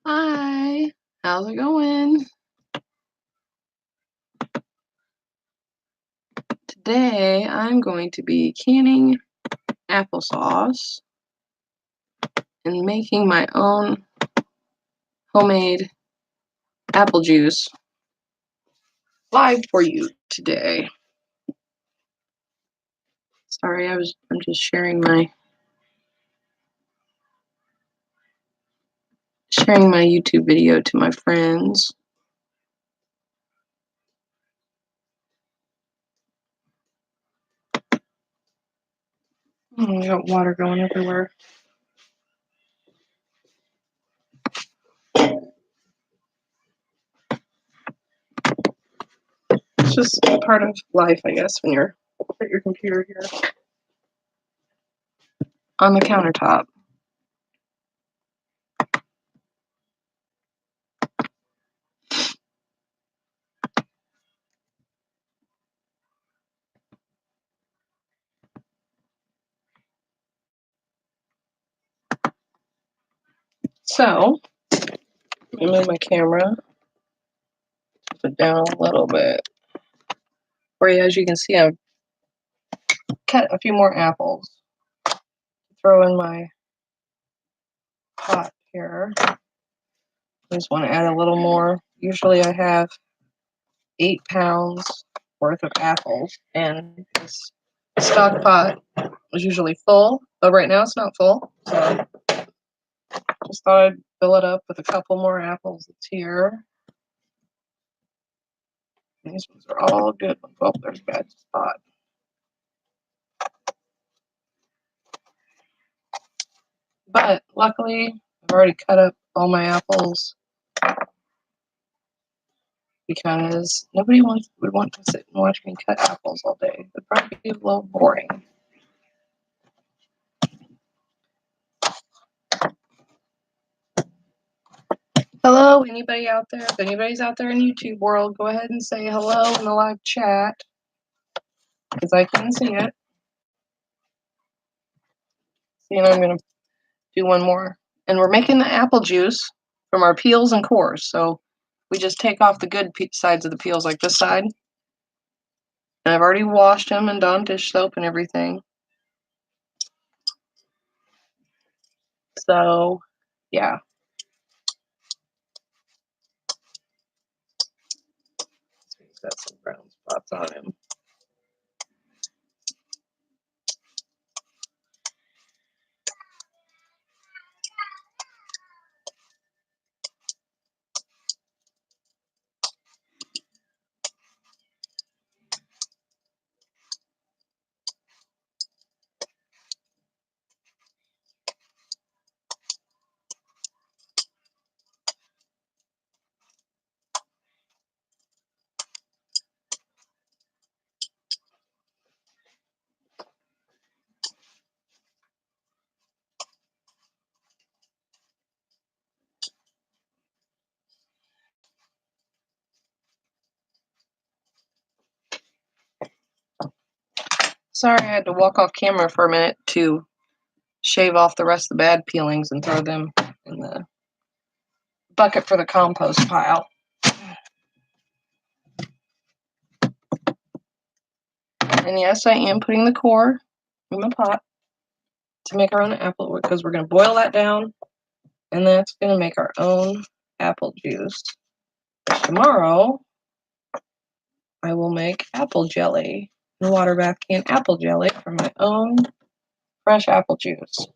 Hi, how's it going? Today I'm going to be canning applesauce and making my own homemade apple juice live for you today. Sorry, I'm just sharing my YouTube video to my friends. I got water going everywhere. It's just part of life, I guess, when you're at your computer here on the countertop. So, let me move my camera, put it down a little bit. As you can see, I've cut a few more apples. Throw in my pot here. I just want to add a little more. Usually I have 8 pounds worth of apples, and this stock pot is usually full, but right now it's not full. So just thought I'd fill it up with a couple more apples that's here. These ones are all good ones. Oh, there's a bad spot. But luckily, I've already cut up all my apples because nobody would want to sit and watch me cut apples all day. It'd probably be a little boring. Hello, anybody out there? If anybody's out there in YouTube world, go ahead and say hello in the live chat because I can see it. See, and I'm going to do one more. And we're making the apple juice from our peels and cores. So we just take off the good sides of the peels, like this side. And I've already washed them and done dish soap and everything. So, yeah. He's got some brown spots on him. Sorry, I had to walk off camera for a minute to shave off the rest of the bad peelings and throw them in the bucket for the compost pile. And yes, I am putting the core in the pot to make our own apple because we're going to boil that down, and that's going to make our own apple juice. Tomorrow, I will make apple jelly, water bath can apple jelly from my own fresh apple juice.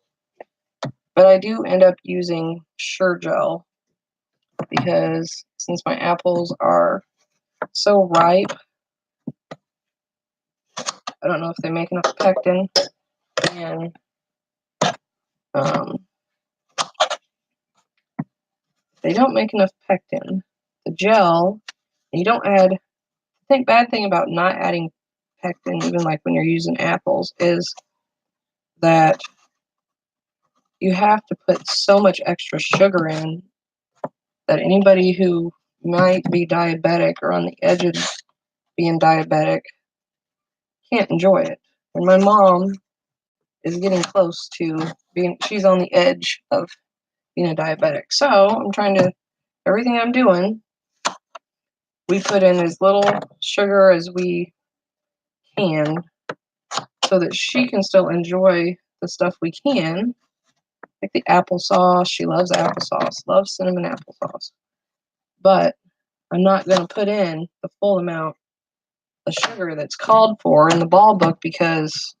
But I do end up using Sure-Jell because since my apples are so ripe, I don't know if they make enough pectin, and they don't make enough pectin. The gel, and you don't add. I think bad thing about not adding pectin, even like when you're using apples, is that you have to put so much extra sugar in that anybody who might be diabetic or on the edge of being diabetic can't enjoy it. And my mom is getting close to being, she's on the edge of being a diabetic. So I'm trying to, everything I'm doing, we put in as little sugar as we can so that she can still enjoy the stuff we can, like the applesauce. She loves applesauce, loves cinnamon applesauce. But I'm not going to put in the full amount of sugar that's called for in the ball book because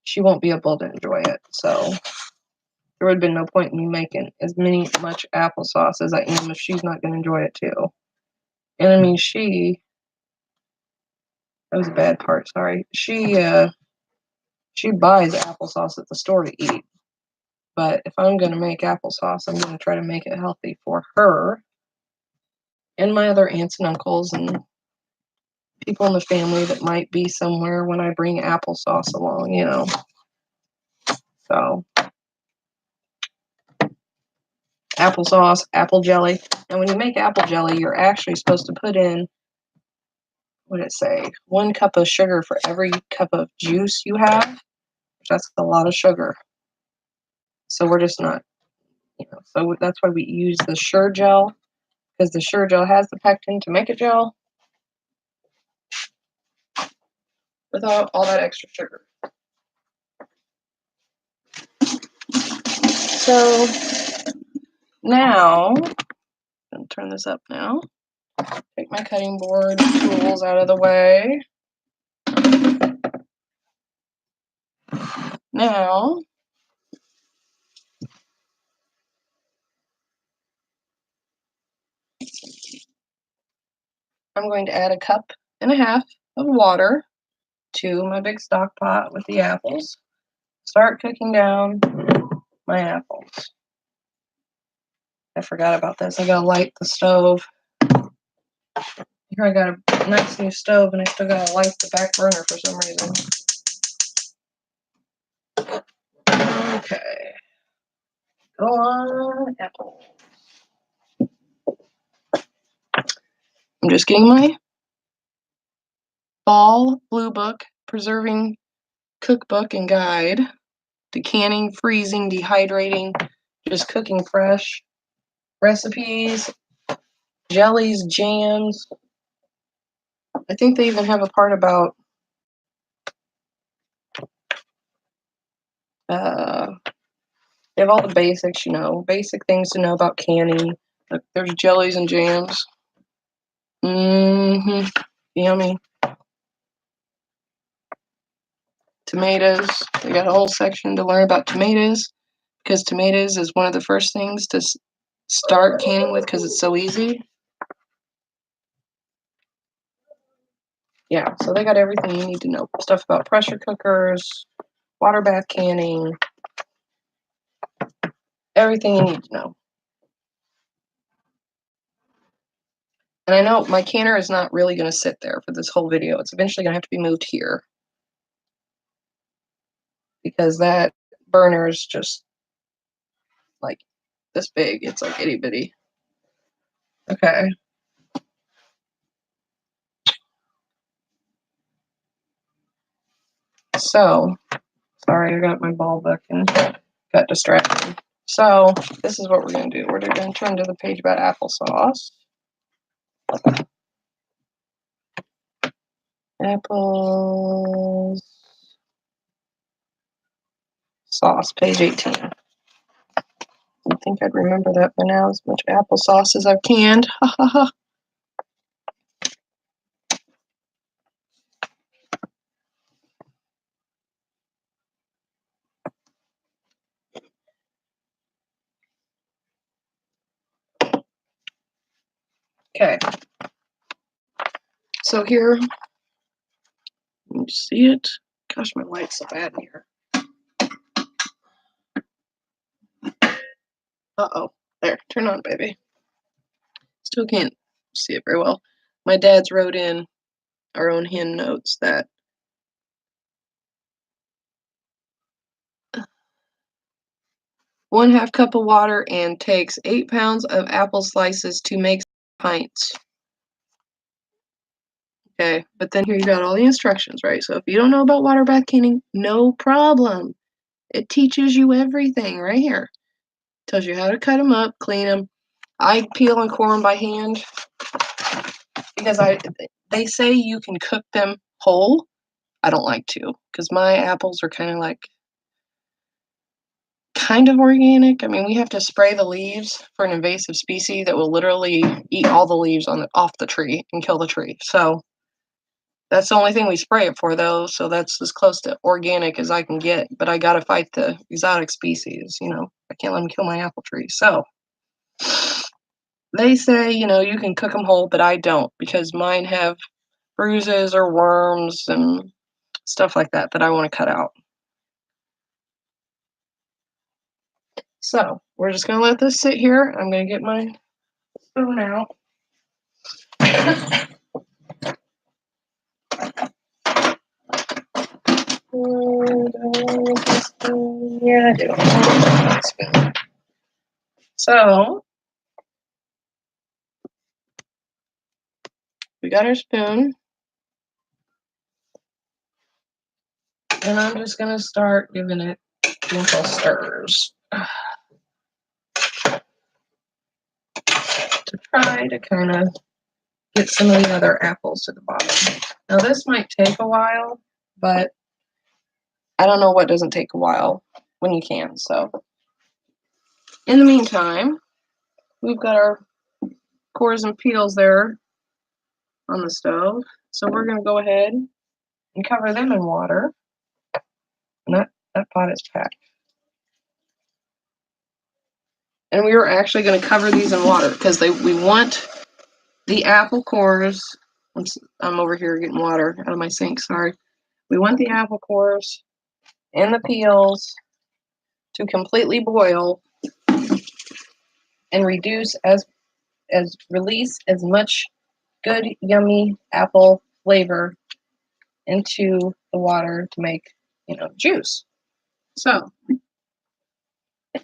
she won't be able to enjoy it. So there would have been no point in me making as much applesauce as I am if she's not going to enjoy it too. And I mean, that was a bad part, sorry. She buys applesauce at the store to eat. But if I'm going to make applesauce, I'm going to try to make it healthy for her and my other aunts and uncles and people in the family that might be somewhere when I bring applesauce along, you know. So, applesauce, apple jelly. And when you make apple jelly, you're actually supposed to put in, what did it say, 1 cup of sugar for every cup of juice you have. That's a lot of sugar. So we're just not, you know, so that's why we use the Sure-Jell, because the Sure-Jell has the pectin to make a gel without all that extra sugar. So now, I'm going to turn this up now. Take my cutting board tools out of the way. Now, I'm going to add 1.5 cups of water to my big stock pot with the apples. Start cooking down my apples. I forgot about this. I gotta light the stove. Here I got a nice new stove and I still gotta light the back burner for some reason. Okay. Go on, apple. I'm just getting my Ball Blue Book Preserving Cookbook and Guide to canning, freezing, dehydrating, just cooking fresh recipes, jellies, jams. I think they even have a part about they have all the basics, you know, basic things to know about canning. Look, there's jellies and jams. Yummy. Tomatoes. They got a whole section to learn about tomatoes because tomatoes is one of the first things to start canning with because it's so easy. Yeah, so they got everything you need to know. Stuff about pressure cookers, water bath canning, everything you need to know. And I know my canner is not really going to sit there for this whole video. It's eventually going to have to be moved here because that burner is just like this big. It's like itty bitty. Okay. So, sorry, I got my ball book and got distracted. So, this is what we're going to do. We're going to turn to the page about applesauce. Apples sauce, page 18. I think I'd remember that by now, as much applesauce as I've canned. Ha ha ha. Okay. So here, you see it? Gosh, my light's so bad in here. Uh-oh. There, turn on, baby. Still can't see it very well. My dad's wrote in our own hen notes that 1/2 cup of water and takes 8 pounds of apple slices to make pints. Okay, but then here you got all the instructions, right? So if you don't know about water bath canning, no problem. It teaches you everything right here. Tells you how to cut them up, clean them. I peel and core them by hand because they say you can cook them whole. I don't like to because my apples are kind of organic. I mean, we have to spray the leaves for an invasive species that will literally eat all the leaves off the tree and kill the tree. So that's the only thing we spray it for, though. So that's as close to organic as I can get. But I gotta fight the exotic species. I can't let them kill my apple tree. So they say you can cook them whole, but I don't because mine have bruises or worms and stuff like that I want to cut out. So we're just going to let this sit here. I'm going to get my spoon out. Yeah, I do. So we got our spoon. And I'm just going to start giving it gentle stirs to try to kind of get some of the other apples to the bottom. Now this might take a while, but I don't know what doesn't take a while when you can. So in the meantime, we've got our cores and peels there on the stove. So we're going to go ahead and cover them in water. And that pot is packed. And we were actually going to cover these in water because we want the apple cores. I'm over here getting water out of my sink, sorry. We want the apple cores and the peels to completely boil and release as much good, yummy apple flavor into the water to make, juice. So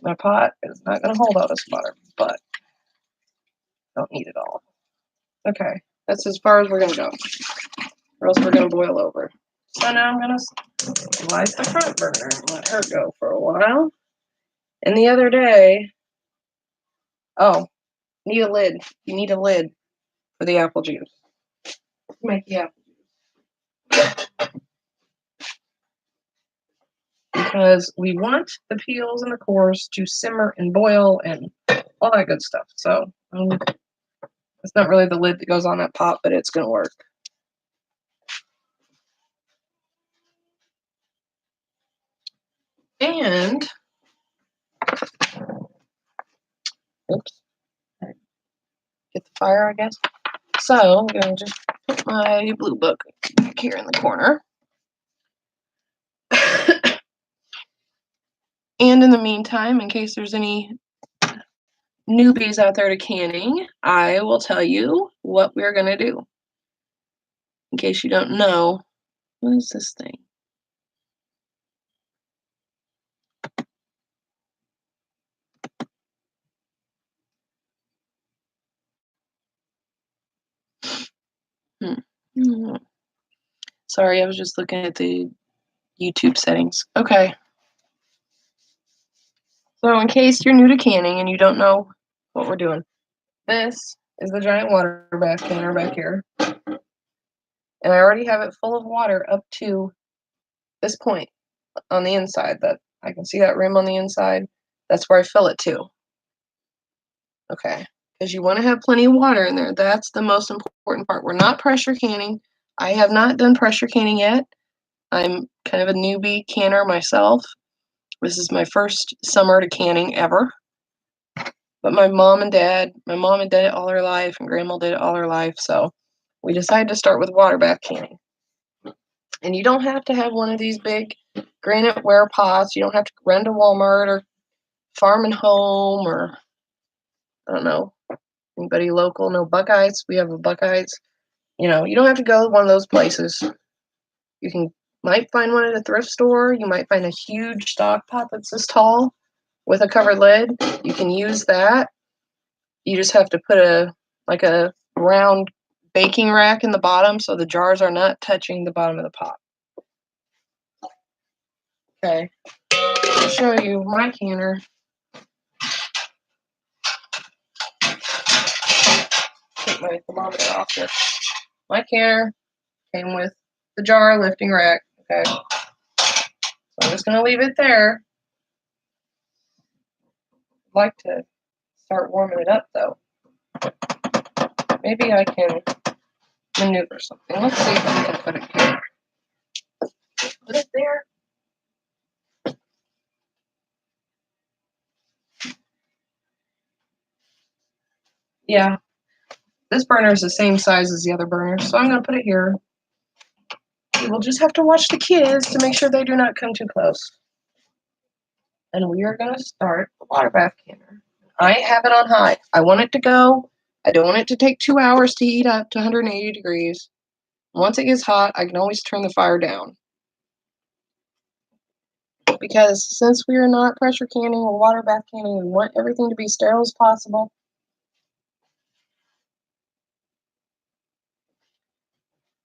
my pot is not going to hold all this water, but don't need it all. Okay, that's as far as we're going to go, or else we're going to boil over. So now I'm going to light the front burner and let her go for a while. And the other day, need a lid. You need a lid for the apple juice. Make the apple juice. Because we want the peels and the cores to simmer and boil and all that good stuff. So it's not really the lid that goes on that pot, but it's going to work. And, oops, get the fire, I guess. So I'm going to just put my blue book back here in the corner. And in the meantime, in case there's any newbies out there to canning, I will tell you what we're going to do. In case you don't know, what is this thing? Sorry, I was just looking at the YouTube settings. Okay. So in case you're new to canning and you don't know what we're doing, this is the giant water bath canner back here. And I already have it full of water up to this point on the inside. That I can see that rim on the inside. That's where I fill it to. Okay. Because you want to have plenty of water in there. That's the most important part. We're not pressure canning. I have not done pressure canning yet. I'm kind of a newbie canner myself. This is my first summer to canning ever. But my mom and dad did it all their life, and grandma did it all her life. So we decided to start with water bath canning. And you don't have to have one of these big granite ware pots. You don't have to run to Walmart or Farm and Home or, I don't know, anybody local know Buckeyes. We have a Buckeyes. You don't have to go to one of those places. You might find one at a thrift store. You might find a huge stock pot that's this tall with a covered lid. You can use that. You just have to put a round baking rack in the bottom so the jars are not touching the bottom of the pot. Okay, I'll show you my canner. my thermometer off here. My canner came with the jar lifting rack. Okay. So I'm just going to leave it there. I'd like to start warming it up though. Maybe I can maneuver something. Let's see if we can put it here. Put it there. Yeah, this burner is the same size as the other burner, so I'm going to put it here. We'll just have to watch the kids to make sure they do not come too close. And we are going to start the water bath canner. I have it on high. I want it to go. I don't want it to take 2 hours to heat up to 180 degrees. Once it gets hot, I can always turn the fire down. Because since we are not pressure canning or water bath canning, we want everything to be sterile as possible.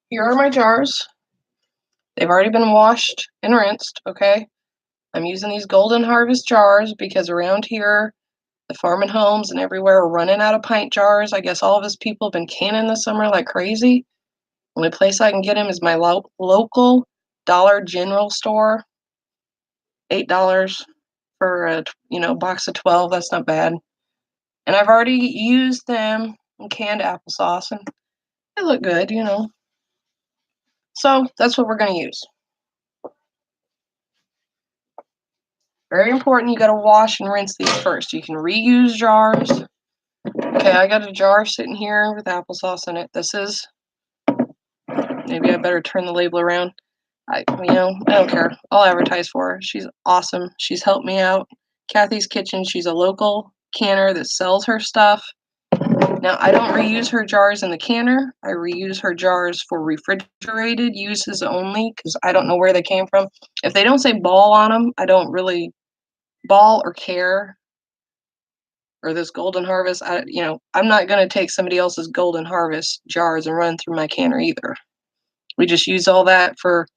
Here are my jars. They've already been washed and rinsed, okay? I'm using these Golden Harvest jars because around here, the farm and homes and everywhere are running out of pint jars. I guess all of us people have been canning this summer like crazy. Only place I can get them is my local Dollar General store. $8 for a box of 12. That's not bad. And I've already used them in canned applesauce, and they look good, So that's what we're going to use. Very important, you got to wash and rinse these first. You can reuse jars. Okay, I got a jar sitting here with applesauce in it. This is, maybe I better turn the label around. I don't care. I'll advertise for her. She's awesome. She's helped me out. Kathy's Kitchen. She's a local canner that sells her stuff. Now, I don't reuse her jars in the canner. I reuse her jars for refrigerated uses only because I don't know where they came from. If they don't say Ball on them, I don't really Ball or care. Or this Golden Harvest, I'm not going to take somebody else's Golden Harvest jars and run through my canner either. We just use all that for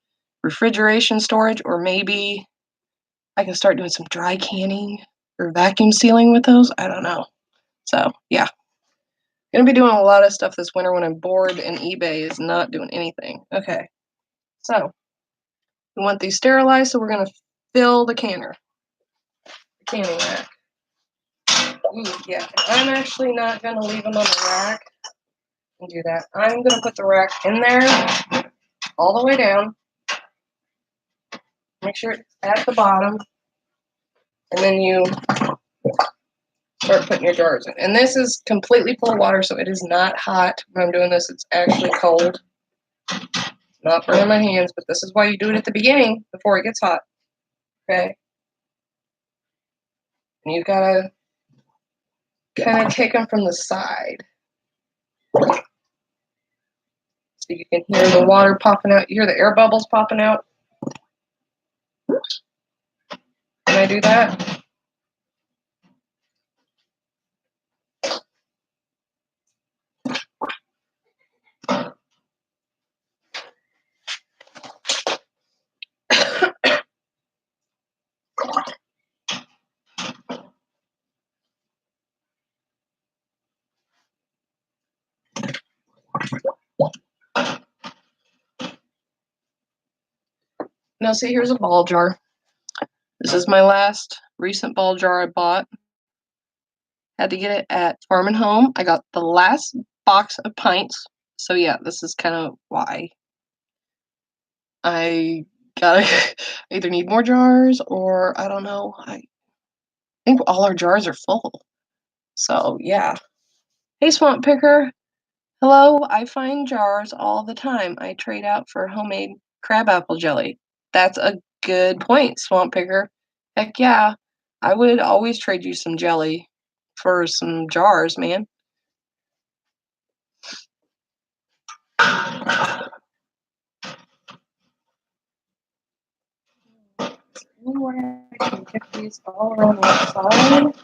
refrigeration storage, or maybe I can start doing some dry canning or vacuum sealing with those. I don't know. So, yeah. Gonna be doing a lot of stuff this winter when I'm bored and eBay is not doing anything. Okay. So, we want these sterilized, so we're going to fill the canner. The canning rack. Ooh, yeah. I'm actually not going to leave them on the rack and do that. I'm going to put the rack in there all the way down. Make sure it's at the bottom. And then you start putting your jars in. And this is completely full of water, so it is not hot when I'm doing this. It's actually cold. It's not burning my hands, but this is why you do it at the beginning before it gets hot. Okay? And you gotta kind of take them from the side. So you can hear the water popping out. You hear the air bubbles popping out. Can I do that? Now see, here's a ball jar. This is my last recent ball jar I bought. Had to get it at Farm and Home. I got the last box of pints. So yeah, this is kind of why I gotta either need more jars or I don't know. I think all our jars are full. So yeah. Hey, Swamp Picker. Hello, I find jars all the time. I trade out for homemade crabapple jelly. That's a good point, Swamp Picker. Heck yeah. I would always trade you some jelly for some jars, man. Anywhere I can get these all around the outside.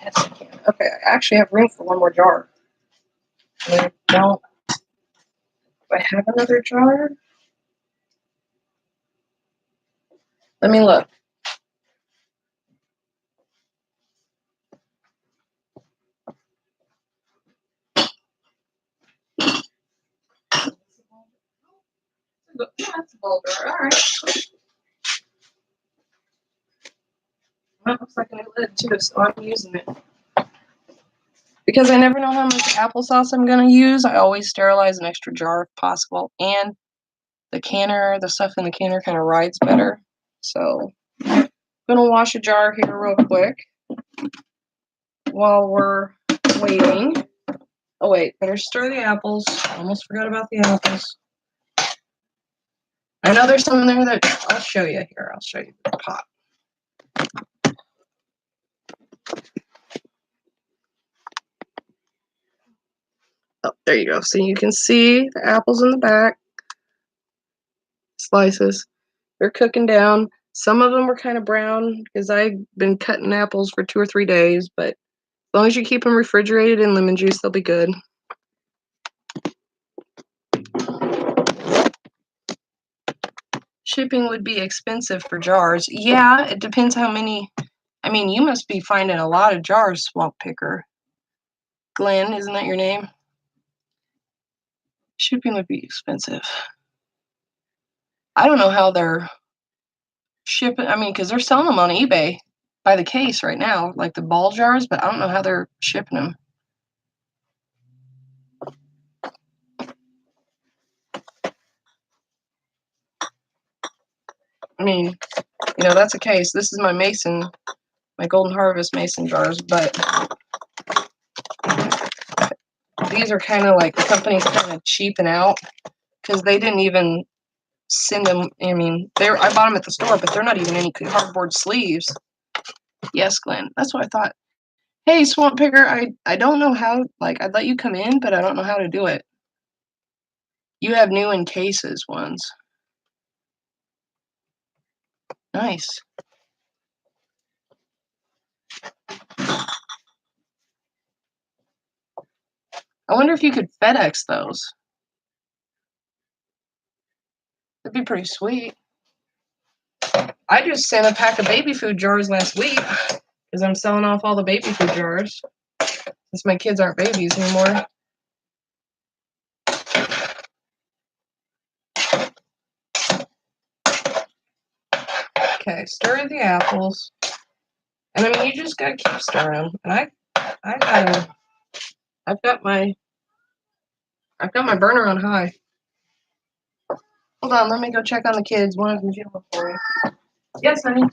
Yes, I can. Okay, I actually have room for one more jar. I don't. Do I have another jar? Let me look. That's a bowl jar. All right. That looks like a new lid too, so I'm using it. Because I never know how much applesauce I'm going to use, I always sterilize an extra jar if possible. And the canner, the stuff in the canner kind of rides better. So I'm going to wash a jar here real quick while we're waiting. Oh wait, better stir the apples. Almost forgot about the apples. I know there's some in there that I'll show you here. I'll show you the pot. Oh, there you go. So you can see the apples in the back. Slices. They're cooking down. Some of them were kind of brown because I've been cutting apples for 2 or 3 days, but as long as you keep them refrigerated in lemon juice, they'll be good. Shipping would be expensive for jars. Yeah, it depends how many. I mean, you must be finding a lot of jars, Swamp Picker. Glenn, isn't that your name? Shipping would be expensive. I don't know how they're shipping. I mean, because they're selling them on eBay by the case right now, like the ball jars, but I don't know how they're shipping them. I mean, you know, that's a case. This is my mason, my Golden Harvest mason jars, but these are kind of like the company's kind of cheaping out because they didn't even send them. I mean, I bought them at the store, but they're not even any cardboard sleeves. Yes, Glenn, that's what I thought. Hey, Swamp Picker, I don't know how. Like, I'd let you come in, but I don't know how to do it. You have new in cases ones. Nice. I wonder if you could FedEx those. That'd be pretty sweet. I just sent a pack of baby food jars last week because I'm selling off all the baby food jars since my kids aren't babies anymore. Okay, stir the apples. And I mean, you just gotta keep stirring them. And I've got my burner on high. Hold on, let me go check on the kids. One of them's yelling for you. Yes, honey.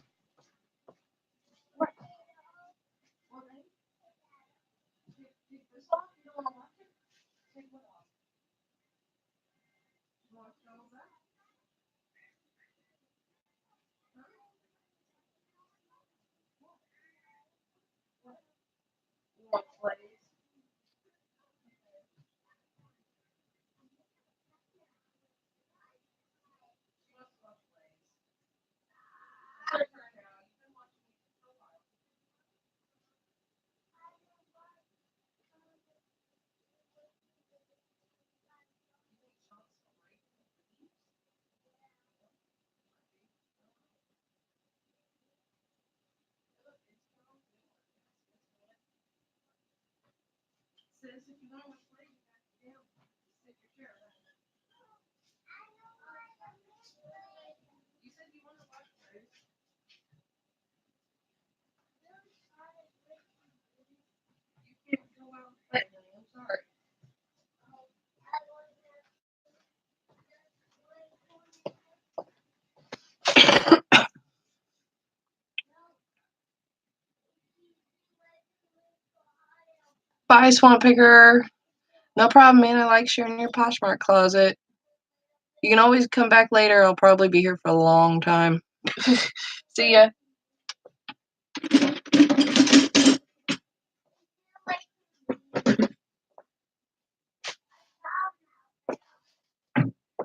Bye, Swamp Picker. No problem, man. I like sharing your Poshmark closet. You can always come back later. I'll probably be here for a long time. See ya.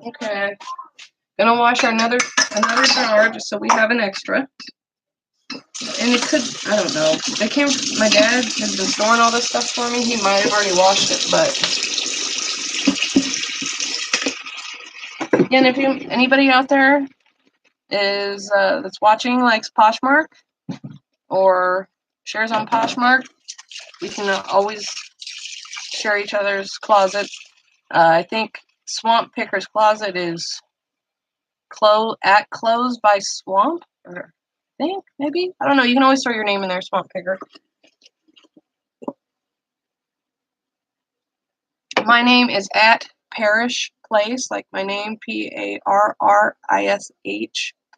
Okay. Gonna wash another jar just so we have an extra. And it could, I don't know. My dad has been storing all this stuff for me. He might have already washed it, but again, if anybody out there is that's watching likes Poshmark or shares on Poshmark, we can always share each other's closet. I think Swamp Picker's closet is Closed by Swamp, or I think maybe, I don't know. You can always throw your name in there, Swamp Picker. My name is at Parrish Place, like my name, Parrish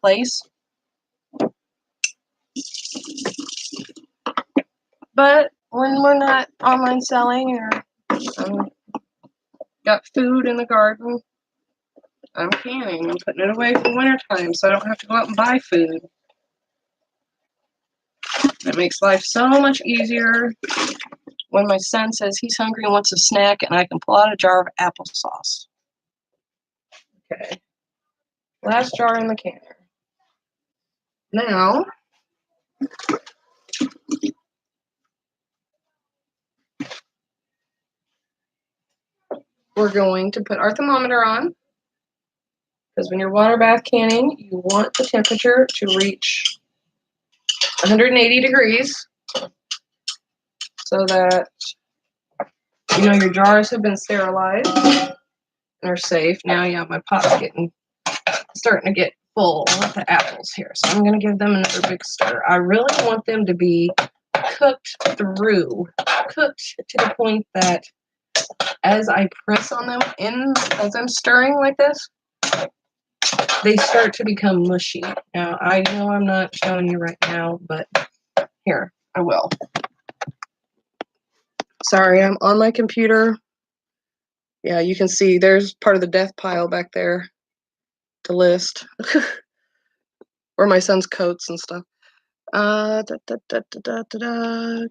Place. But when we're not online selling or got food in the garden, I'm canning. I'm putting it away for winter time so I don't have to go out and buy food. It makes life so much easier when my son says he's hungry and wants a snack and I can pull out a jar of applesauce. Okay. Last jar in the canner. Now, we're going to put our thermometer on, because when you're water bath canning, you want the temperature to reach 180 degrees so that you know your jars have been sterilized and are safe. Now, yeah, my pot's starting to get full with the apples here, so I'm going to give them another big stir. I really want them to be cooked to the point that as I press on them as I'm stirring like this, they start to become mushy. Now, I know I'm not showing you right now, but here, I will. Sorry, I'm on my computer. Yeah, you can see there's part of the death pile back there to list. Or my son's coats and stuff. Can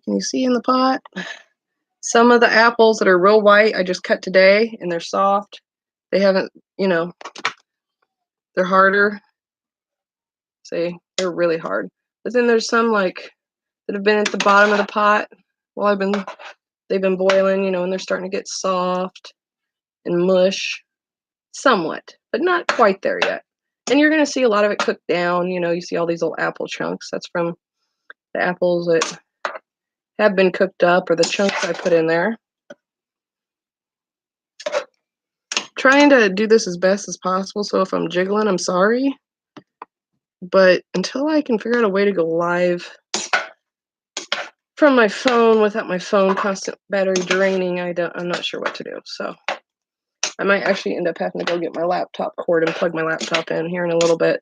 you see in the pot? Some of the apples that are real white, I just cut today, and they're soft. They haven't, they're harder. See, they're really hard. But then there's some that have been at the bottom of the pot while they've been boiling, and they're starting to get soft and mush somewhat, but not quite there yet. And you're going to see a lot of it cooked down. You see all these little apple chunks. That's from the apples that have been cooked up, or the chunks I put in there. Trying to do this as best as possible, so if I'm jiggling, I'm sorry. But until I can figure out a way to go live from my phone without my phone constant battery draining, I'm not sure what to do. So I might actually end up having to go get my laptop cord and plug my laptop in here in a little bit.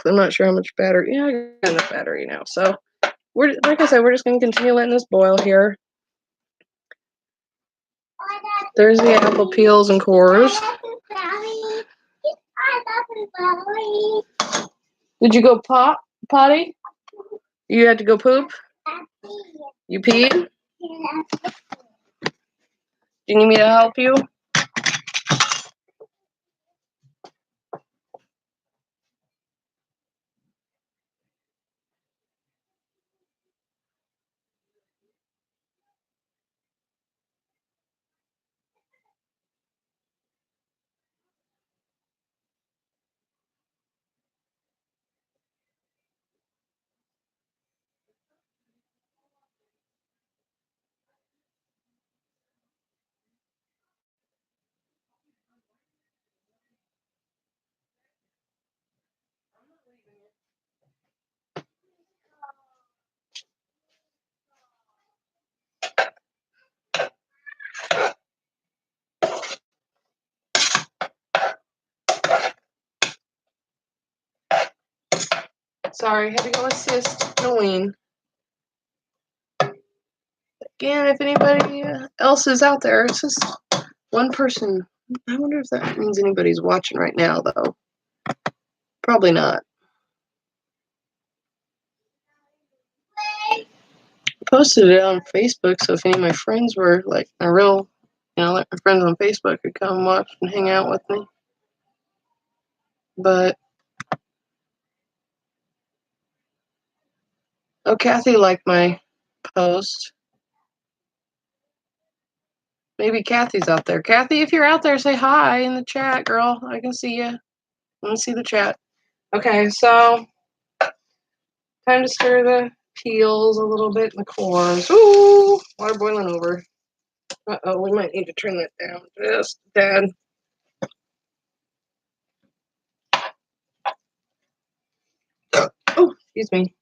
I'm not sure how much battery. Yeah, I got enough battery now. So like I said, we're just going to continue letting this boil here. There's the apple peels and cores. Did you go potty? You had to go poop? You peed? Do you need me to help you? Sorry, had to go assist Nolene. Again, if anybody else is out there, it's just one person. I wonder if that means anybody's watching right now, though. Probably not. I posted it on Facebook, so if any of my friends were like my friends on Facebook could come watch and hang out with me. But Kathy liked my post. Maybe Kathy's out there. Kathy, if you're out there, say hi in the chat, girl. I can see you. Let me see the chat. Okay, so time to stir the peels a little bit in the cores. Ooh, water boiling over. Uh-oh, we might need to turn that down just a tad. Excuse me.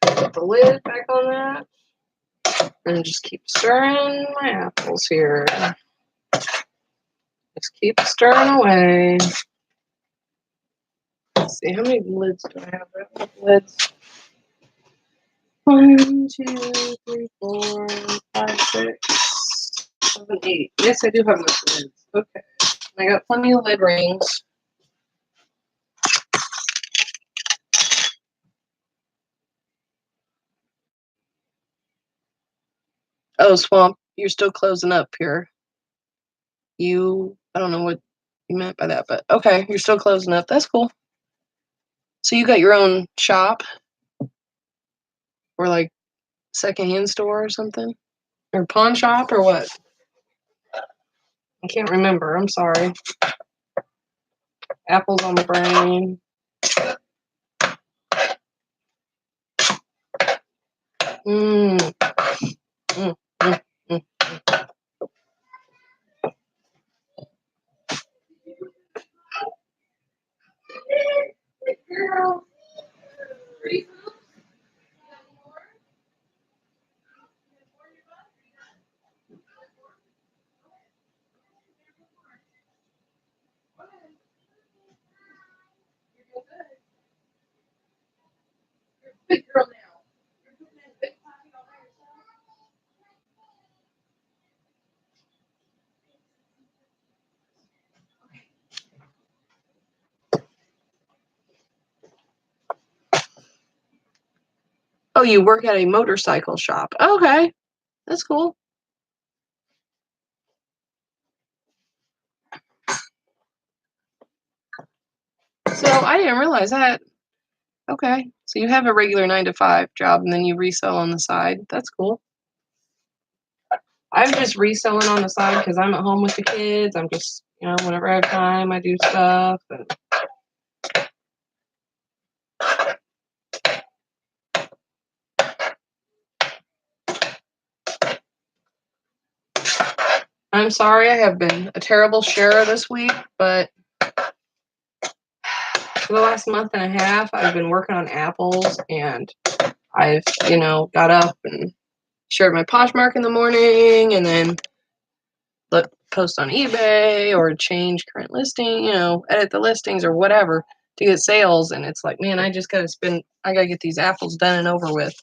Put the lid back on that. And just keep stirring my apples here. Just keep stirring away. Let's see, how many lids do I have? I have lids. 1, 2, 3, 4, 5, 6, 7, 8. Yes, I do have enough lids. Okay. I got plenty of lid rings. Oh, Swamp, you're still closing up here. I don't know what you meant by that, but okay, you're still closing up. That's cool. So you got your own shop? Or like secondhand store or something? Or pawn shop or what? I can't remember. I'm sorry. Apples on the brain. Mm. Mm. Mm. Mm. Big girl now. Oh, you work at a motorcycle shop. Okay, that's cool. So I didn't realize that. Okay, so you have a regular 9 to 5 job and then you resell on the side. That's cool. I'm just reselling on the side because I'm at home with the kids. I'm just, whenever I have time, I do stuff. And I'm sorry I have been a terrible sharer this week, but for the last month and a half, I've been working on apples, and I've, got up and shared my Poshmark in the morning, and then post on eBay or change current listing, edit the listings or whatever to get sales. And it's like, man, I gotta get these apples done and over with.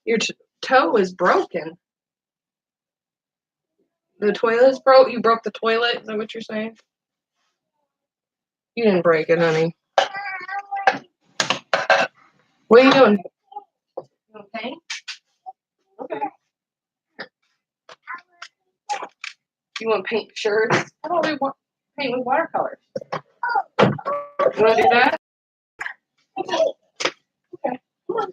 Your toe is broken. The toilet's broke. You broke the toilet. Is that what you're saying? You didn't break it, honey. What are you doing? You paint? Okay. You want to paint shirts? I don't really want paint with watercolors. You want to do that? Okay. Come on.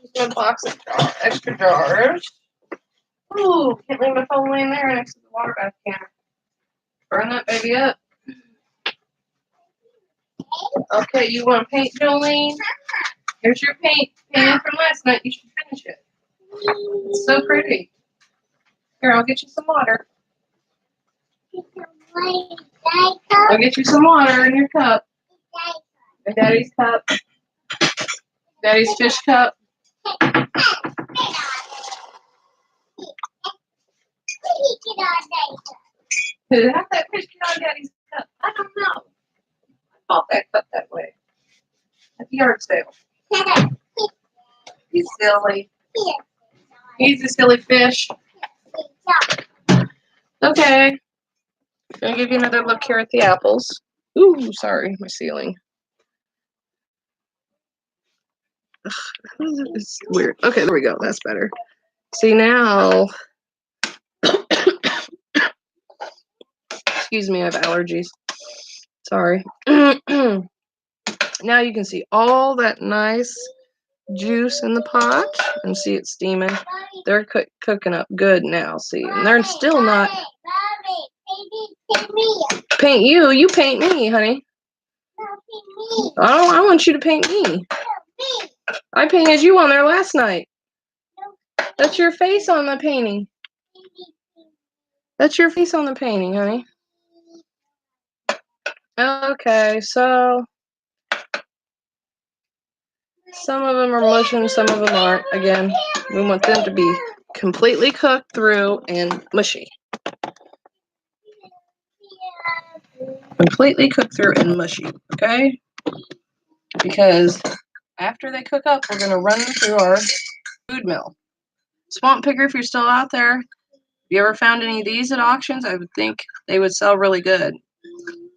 Just gonna box of extra jars. Ooh, can't leave my phone laying there next to the water bath can. Burn that baby up. Okay, you want to paint, Jolene? Here's your paint. Painting from last night. You should finish it. It's so pretty. Here, I'll get you some water. I'll get you some water in your cup. In Daddy's cup. Daddy's fish cup. Did it have that fish get on Daddy's cup? I don't know. I bought that cup that way at the yard sale. He's silly. He's a silly fish. Okay. Gonna give you another look here at the apples. Ooh, sorry, my ceiling. It's weird. Okay, there we go. That's better. See now. Excuse me, I have allergies. Sorry. Now you can see all that nice juice in the pot and see it steaming. They're cooking up good now. See, and they're still not. Paint you. You paint me, honey. I want you to paint me. I painted you on there last night. That's your face on the painting. That's your face on the painting, honey. Okay, so some of them are mushing, some of them aren't. Again, we want them to be completely cooked through and mushy. Completely cooked through and mushy, okay? Because after they cook up, we're going to run them through our food mill. Swamp Pigger, if you're still out there, if you ever found any of these at auctions, I would think they would sell really good.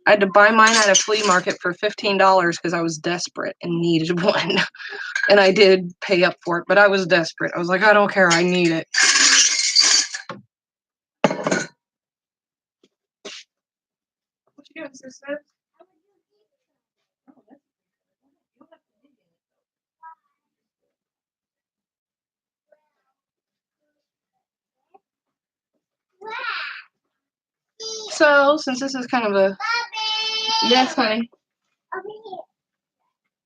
I had to buy mine at a flea market for $15 because I was desperate and needed one. And I did pay up for it, but I was desperate. I was like, I don't care, I need it. What you doing, sister? So, since this is kind of a... Yes, honey.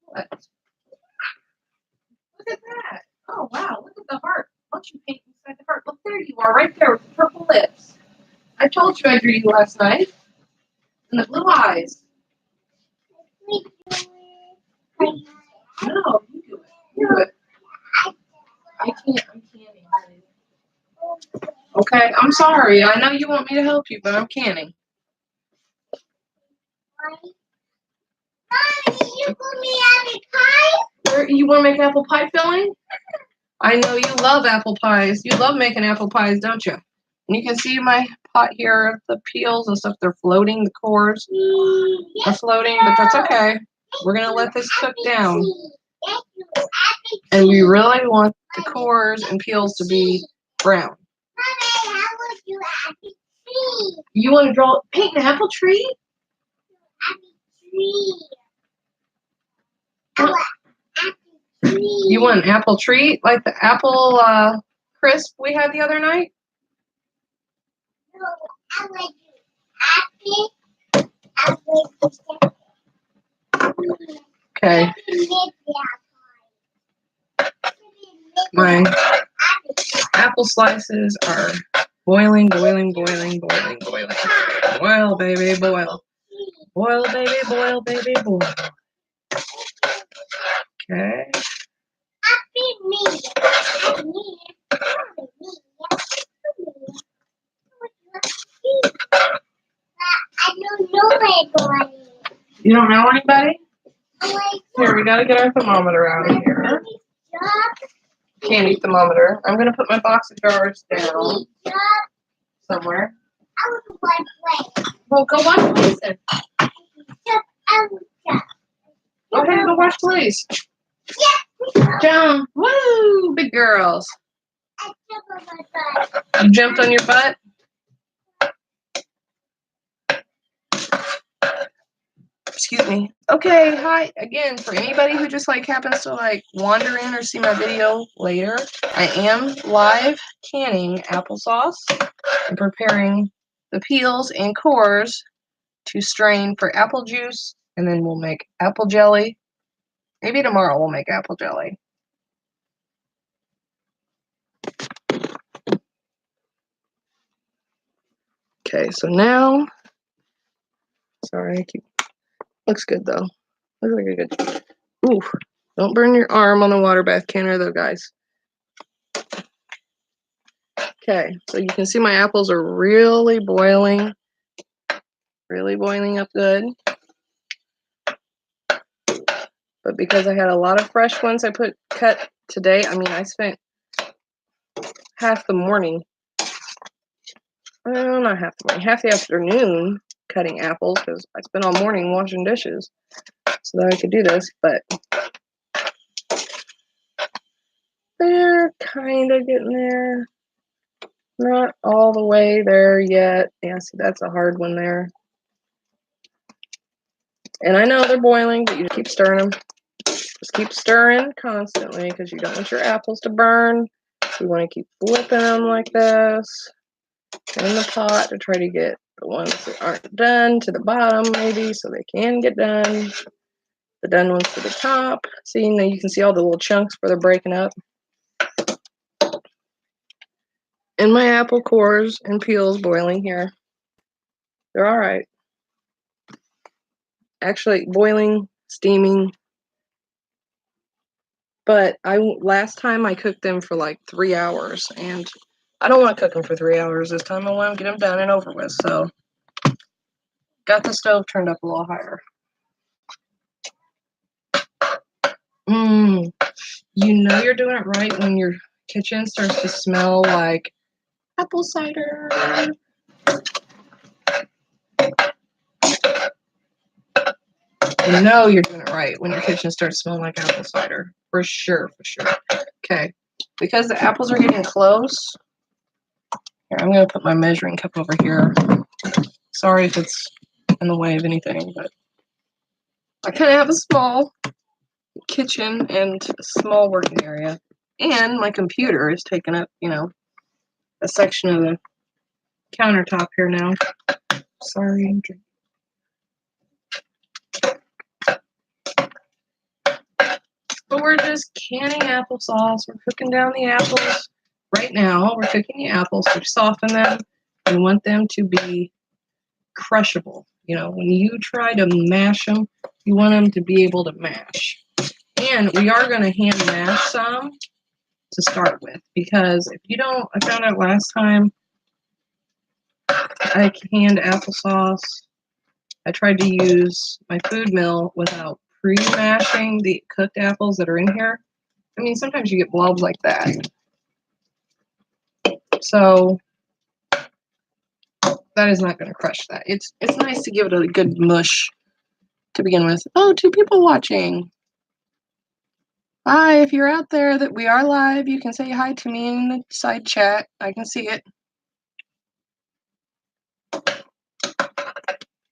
What? Look at that. Oh, wow. Look at the heart. Why don't you paint inside the heart? Look, there you are, right there with the purple lips. I told you I drew you last night. And the blue eyes. No, you do it. You do it. I can't. I'm canning. Okay, I'm sorry. I know you want me to help you, but I'm canning. You want me apple pie? You want to make apple pie filling? I know you love apple pies. You love making apple pies, don't you? And you can see my pot here, the peels and stuff, they're floating, the cores are floating, but that's okay. We're going to let this cook down. And we really want the cores and peels to be brown. You want to paint an apple tree? You want an apple tree? Like the apple crisp we had the other night? Okay. My apple slices are boiling, boiling, boiling, boiling, boiling. Boil, baby, boil. Boil, baby, boil, baby, boil. Okay. You don't know anybody? Here, we gotta get our thermometer out of here. Candy thermometer. I'm gonna put my box of jars down somewhere. Well, go wash plates then. Go ahead and go wash plates. Jump. Woo! Big girls. You jumped on your butt? Excuse me. Okay, hi again. For anybody who just happens to wander in or see my video later, I am live canning applesauce and preparing the peels and cores to strain for apple juice, and then we'll make apple jelly. Maybe tomorrow we'll make apple jelly. Okay, so now, sorry, looks good though. Looks like a good, ooh, Don't burn your arm on the water bath canner though, guys. Okay, so you can see my apples are really boiling up good. But because I had a lot of fresh ones I cut today, I mean, I spent half the morning, well, not half the morning, half the afternoon cutting apples because I spent all morning washing dishes so that I could do this, but they're kind of getting there. Not all the way there yet. Yeah, see, that's a hard one there. And I know they're boiling, but you just keep stirring them. Just keep stirring constantly because you don't want your apples to burn. You want to keep flipping them like this in the pot to try to get the ones that aren't done to the bottom, maybe, so they can get done. The done ones to the top. See, now you can see all the little chunks where they're breaking up. And my apple cores and peels boiling here. They're all right. Actually, boiling, steaming. But last time I cooked them for like 3 hours, and I don't want to cook them for 3 hours this time. I want to get them done and over with. So, got the stove turned up a little higher. You know you're doing it right when your kitchen starts to smell like apple cider. You know you're doing it right when your kitchen starts smelling like apple cider. For sure, for sure. Okay, because the apples are getting close, here, I'm going to put my measuring cup over here. Sorry if it's in the way of anything, but I kind of have a small kitchen and a small working area. And my computer is taking up, you know, a section of the countertop here now. Sorry, I'm drinking. But we're just canning applesauce. We're cooking down the apples. Right now, we're cooking the apples to soften them. We want them to be crushable. You know, when you try to mash them, you want them to be able to mash. And we are going to hand mash some to start with, because if you don't, I found out last time I canned applesauce, I tried to use my food mill without pre-mashing the cooked apples that are in here. I mean, sometimes you get blobs like that. So that is not going to crush that. It's nice to give it a good mush to begin with. Oh, 2 people watching. Hi, if you're out there that we are live, you can say hi to me in the side chat. I can see it.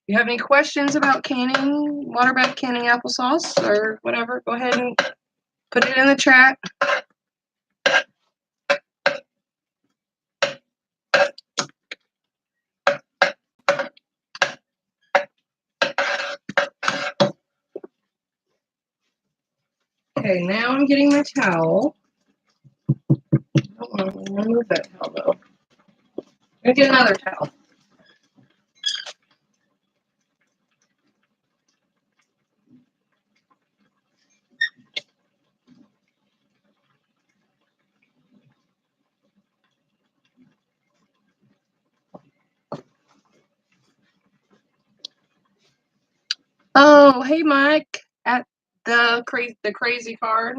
If you have any questions about canning, water bath canning applesauce or whatever, go ahead and put it in the chat. Okay, now I'm getting my towel. I don't want to remove that towel though. I'm going to get another towel. Oh, hey Mike at the crazy card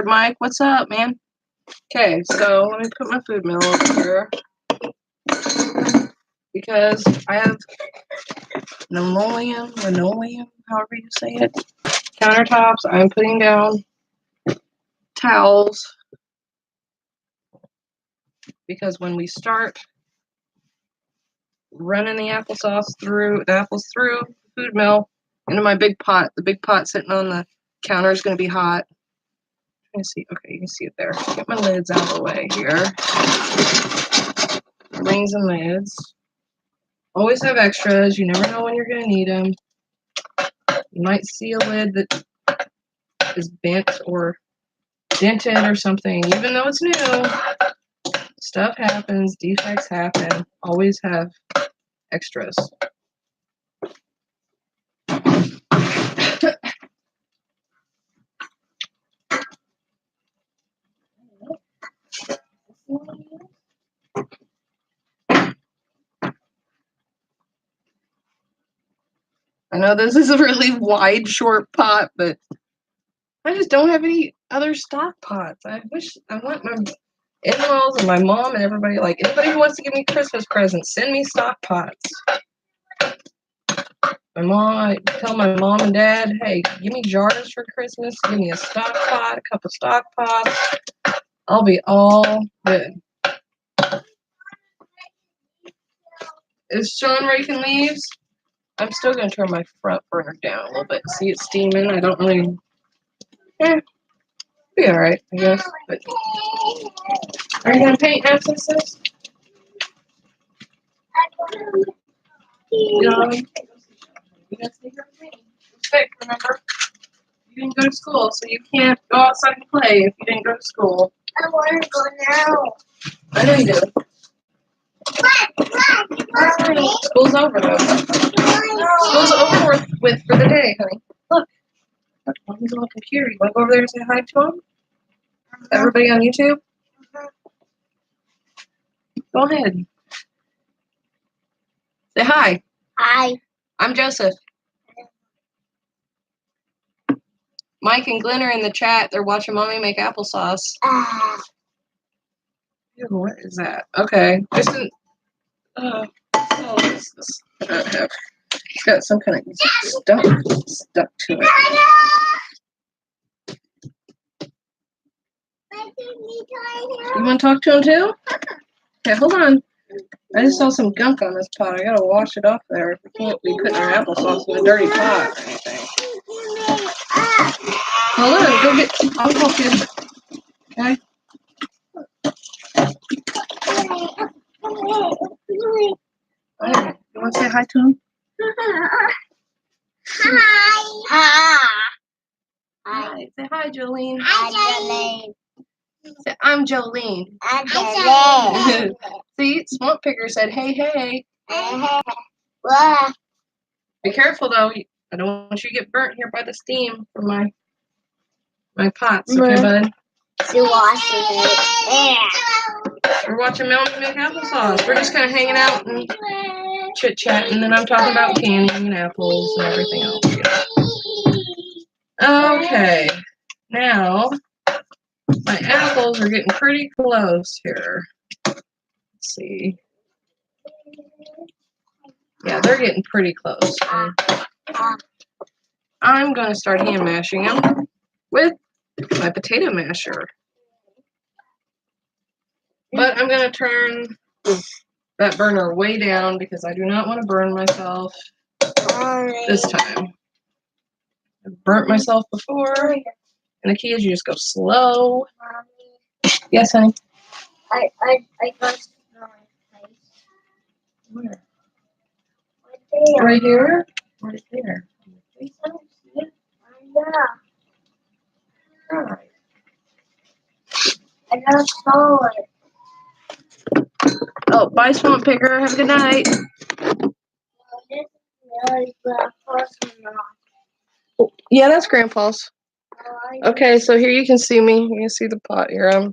Mike. What's up, man? Okay, so let me put my food mill over here because I have linoleum, however you say it, countertops. I'm putting down towels because when we start running the apples through the food mill into my big pot, the big pot sitting on the counter is going to be hot. Let me see. Okay, you can see it there. Get my lids out of the way here. Rings and lids. Always have extras. You never know when you're going to need them. You might see a lid that is bent or dented or something. Even though it's new, stuff happens. Defects happen. Always have extras. I know this is a really wide, short pot, but I just don't have any other stock pots. I want my in-laws and my mom and everybody, like, anybody who wants to give me Christmas presents, send me stock pots. I tell my mom and dad, hey, give me jars for Christmas, give me a stock pot, a couple stock pots. I'll be all good. Is Sean raking leaves? I'm still going to turn my front burner down a little bit. See it steaming. I don't really... be alright, I guess. But... are you going to paint abscesses? No. You got to stay here with me. Sick, remember? You didn't go to school, so you can't go outside and play if you didn't go to school. I want to go now. I know you do. School's over, though. School's over with for the day, honey. Look. Look, Mommy's on the computer. You want to go over there and say hi to him? Everybody on YouTube? Go ahead. Say hi. Hi. I'm Joseph. Mike and Glenn are in the chat. They're watching Mommy make applesauce. Ew, what is that? Okay. This is... what is this? It's got some kind of stuff stuck to it. You want to talk to him too? Okay, hold on. I just saw some gunk on this pot. I gotta wash it off there. We can't be putting our applesauce in a dirty pot or anything. Hold on, go get. I'll help you. Okay. Okay. You want to say hi to him? Hi. Hi. Say hi, Jolene. Hi, Jolene. Say, I'm Jolene. Hi, Jolene. See, Swamp Picker said, hey, hey. What? Be careful, though. I don't want you to get burnt here by the steam from my pots. Okay, bud? She's washing it. We're watching Melanie make applesauce. We're just kind of hanging out and chit-chatting, and then I'm talking about canning and apples and everything else. Okay. Now, my apples are getting pretty close here. Let's see. Yeah, they're getting pretty close. I'm going to start hand mashing them with my potato masher. But I'm going to turn that burner way down because I do not want to burn myself this time. I've burnt myself before. And the key is you just go slow. Yes, honey? I got my face. Where? Right there. Right here? Right there. Yeah. I got saw it. Oh, bye, Swamp Picker. Have a good night. Yeah, that's Grandpa's. Okay, so here you can see me. You can see the pot here. I'm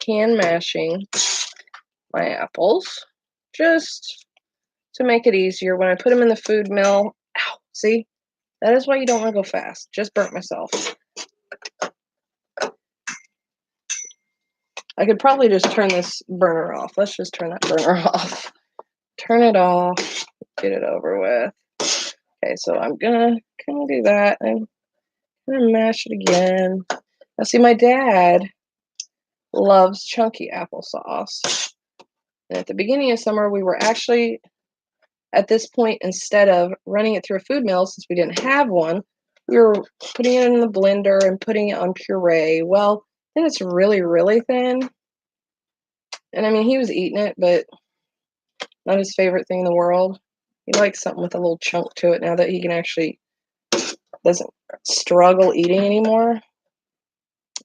hand mashing my apples just to make it easier. When I put them in the food mill, ow, see? That is why you don't want to go fast. Just burnt myself. I could probably just turn this burner off. Let's just turn that burner off. Turn it off. Get it over with. Okay, so I'm gonna do that. I'm gonna mash it again. Now, see, my dad loves chunky applesauce. And at the beginning of summer, we were actually, at this point, instead of running it through a food mill, since we didn't have one, we were putting it in the blender and putting it on puree. Well, then it's really, really thin. And I mean, he was eating it, but not his favorite thing in the world. He likes something with a little chunk to it now that he can actually doesn't struggle eating anymore.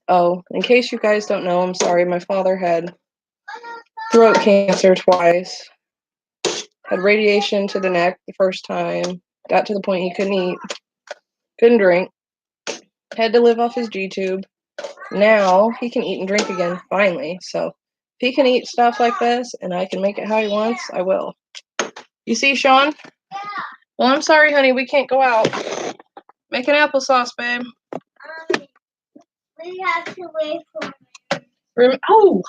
Oh, in case you guys don't know, I'm sorry, my father had throat cancer twice. Had radiation to the neck the first time. Got to the point he couldn't eat. Couldn't drink. Had to live off his G-tube. Now he can eat and drink again, finally. So if he can eat stuff like this and I can make it how he wants, I will. You see, Sean? Well, I'm sorry, honey. We can't go out. Make an applesauce, babe. We have to wait for a minute. Oh,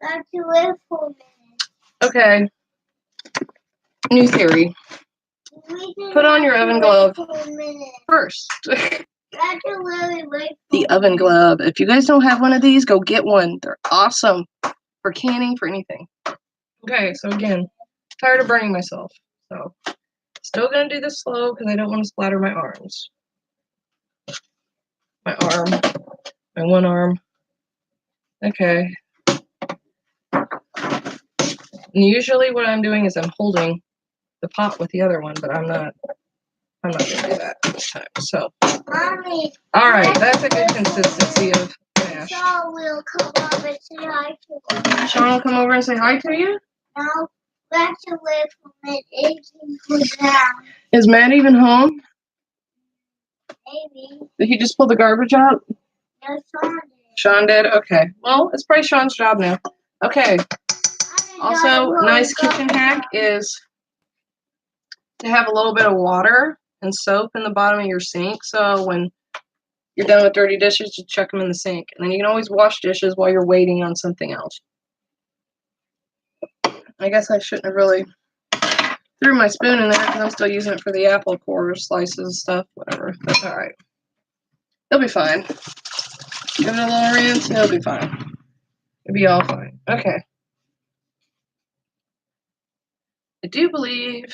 We have to wait for a minute. okay. New theory. Put on your oven glove first. The oven glove. If you guys don't have one of these, go get one. They're awesome for canning, for anything. Okay, so again, tired of burning myself. So, still gonna do this slow because I don't want to splatter my arms. My arm. My one arm. Okay. And usually what I'm doing is I'm holding the pot with the other one, but I'm not gonna do that this time. So, Mommy, all right, that's a good consistency of mash. Sean will come over and say hi to you. Sean will come over and say hi to you? No, we have to wait for a minute. It can go down. Is Matt even home? Maybe. Did he just pull the garbage out? No, Sean did. Sean did? Okay. Well, it's probably Sean's job now. Okay. Also, a nice kitchen hack is to have a little bit of water and soap in the bottom of your sink. So when you're done with dirty dishes, just chuck them in the sink. And then you can always wash dishes while you're waiting on something else. I guess I shouldn't have really threw my spoon in there because I'm still using it for the apple core slices and stuff. Whatever. That's all right. He'll be fine. Give it a little rinse. He'll be fine. It'll be all fine. Okay. I do believe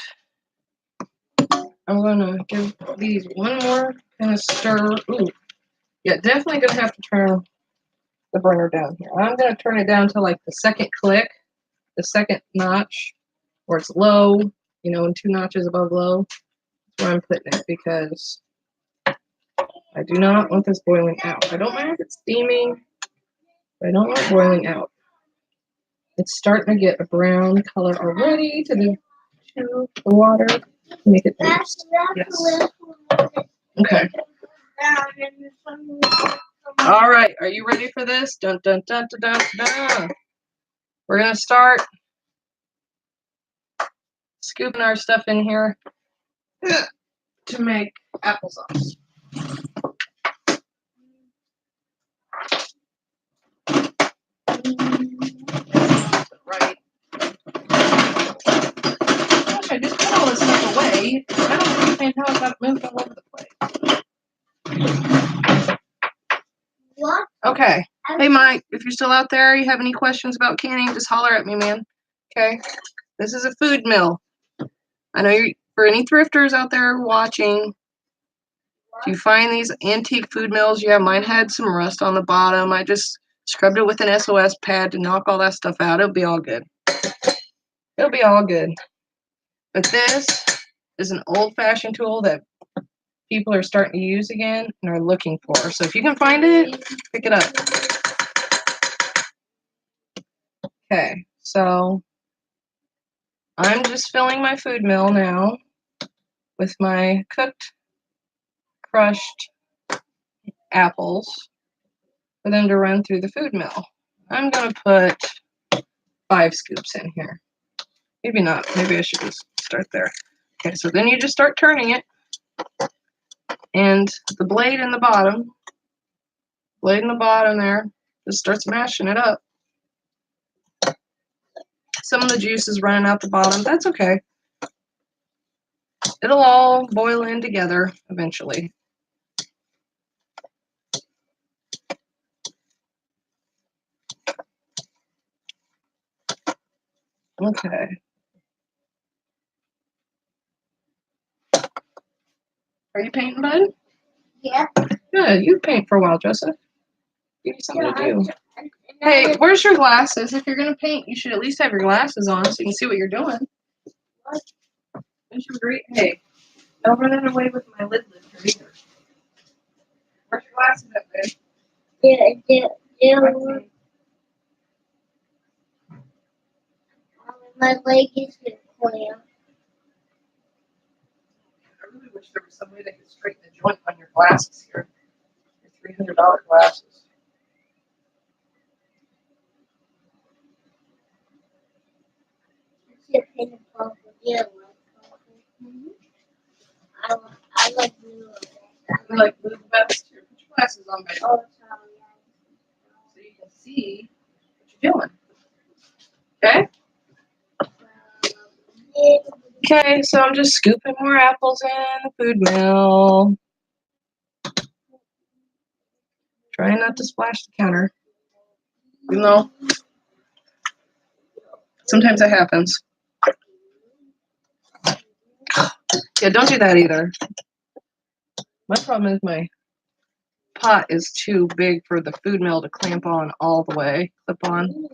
I'm gonna give these one more kind of stir. Ooh, yeah, definitely gonna have to turn the burner down here. I'm gonna turn it down to like the second click, the second notch, where it's low, you know, and 2 notches above low. That's where I'm putting it because I do not want this boiling out. I don't mind if it's steaming, but I don't want it boiling out. It's starting to get a brown color already to the water. Make it nice. Yes. Okay. All right. Are you ready for this? Dun dun dun dun dun dun. We're gonna start scooping our stuff in here to make applesauce. Right. Gosh, I just put all this stuff away. I don't understand how I got it moved all over the place. What? Okay. Hey, Mike, if you're still out there, you have any questions about canning, just holler at me, man. Okay. This is a food mill. I know you're, for any thrifters out there watching, if you find these antique food mills, yeah, mine had some rust on the bottom. I just scrubbed it with an SOS pad to knock all that stuff out. It'll be all good. It'll be all good. But this is an old-fashioned tool that people are starting to use again and are looking for. So if you can find it, pick it up. Okay, so I'm just filling my food mill now with my cooked, crushed apples for them to run through the food mill. I'm going to put 5 scoops in here. Maybe not. Maybe I should just start there. Okay, so then you just start turning it. And the blade in the bottom there, just starts mashing it up. Some of the juice is running out the bottom. That's okay. It'll all boil in together eventually. Okay. Are you painting, bud? Yeah. Good. You paint for a while, Joseph. Give you something to do. Hey, where's your glasses? If you're going to paint, you should at least have your glasses on so you can see what you're doing. Where's your great? Hey, don't run it away with my lid lifter either. Where's your glasses at, babe? My leg is clear. I really wish there was some way that could straighten the joint on your glasses here. Your $300 glasses. It's a pin and pop with you. I like blue. You like blue the best? Here, put your glasses on, baby, Oh, so you can see what you're doing. Okay? Okay, so I'm just scooping more apples in the food mill. Trying not to splash the counter. You know, sometimes it happens. Yeah, don't do that either. My problem is my pot is too big for the food mill to clamp on all the way, clip on.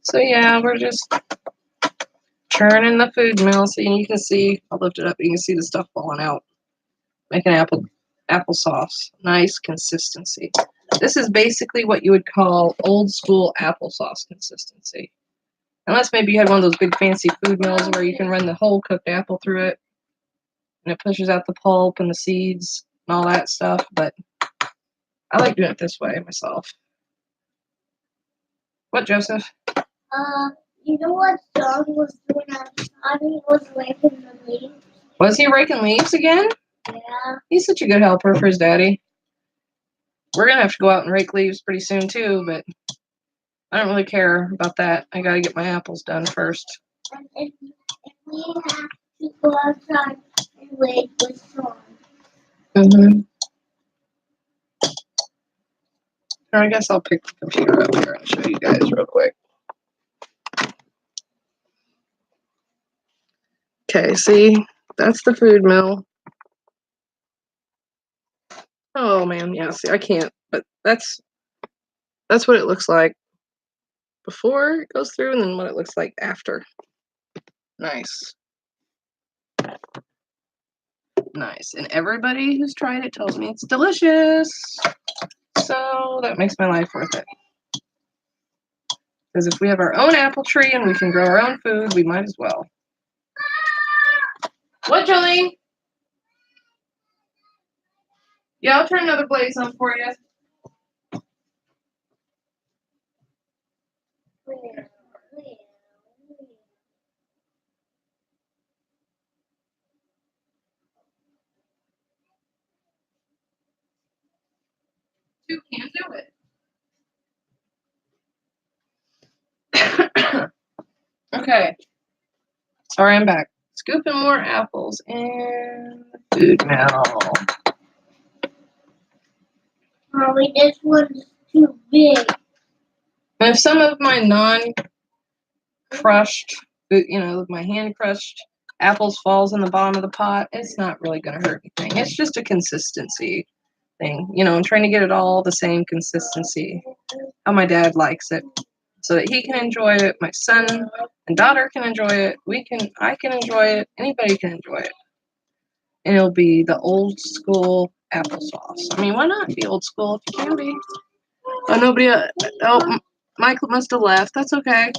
So yeah, we're just churning the food mill so you can see. I'll lift it up. You can see the stuff falling out. Making applesauce. Nice consistency. This is basically what you would call old school applesauce consistency. Unless maybe you had one of those big fancy food mills where you can run the whole cooked apple through it and it pushes out the pulp and the seeds and all that stuff. But I like doing it this way myself. What, Joseph? You know what John was doing outside? He was raking the leaves. Was he raking leaves again? Yeah. He's such a good helper for his daddy. We're going to have to go out and rake leaves pretty soon too, but I don't really care about that. I got to get my apples done first. And if we have to go outside and wait with Sean. Mm-hmm. I guess I'll pick the computer up here and show you guys real quick. Okay, see? That's the food mill. Oh man, yeah, see, I can't, but that's what it looks like before it goes through and then what it looks like after. Nice. Nice. And everybody who's tried it tells me it's delicious. So that makes my life worth it. Because if we have our own apple tree and we can grow our own food, we might as well. What, Jolene? Yeah, I'll turn another blaze on for you. Two can't do it. Okay. Sorry, I'm back. Scooping more apples in the food mill. Mommy, this one's too big. And if some of my non-crushed, my hand-crushed apples falls in the bottom of the pot, it's not really going to hurt anything. It's just a consistency thing. I'm trying to get it all the same consistency. How my dad likes it. So that he can enjoy it, my son and daughter can enjoy it, I can enjoy it, anybody can enjoy it. And it'll be the old school applesauce. I mean, why not be old school if you can be? Oh, nobody, Michael must have left. That's okay.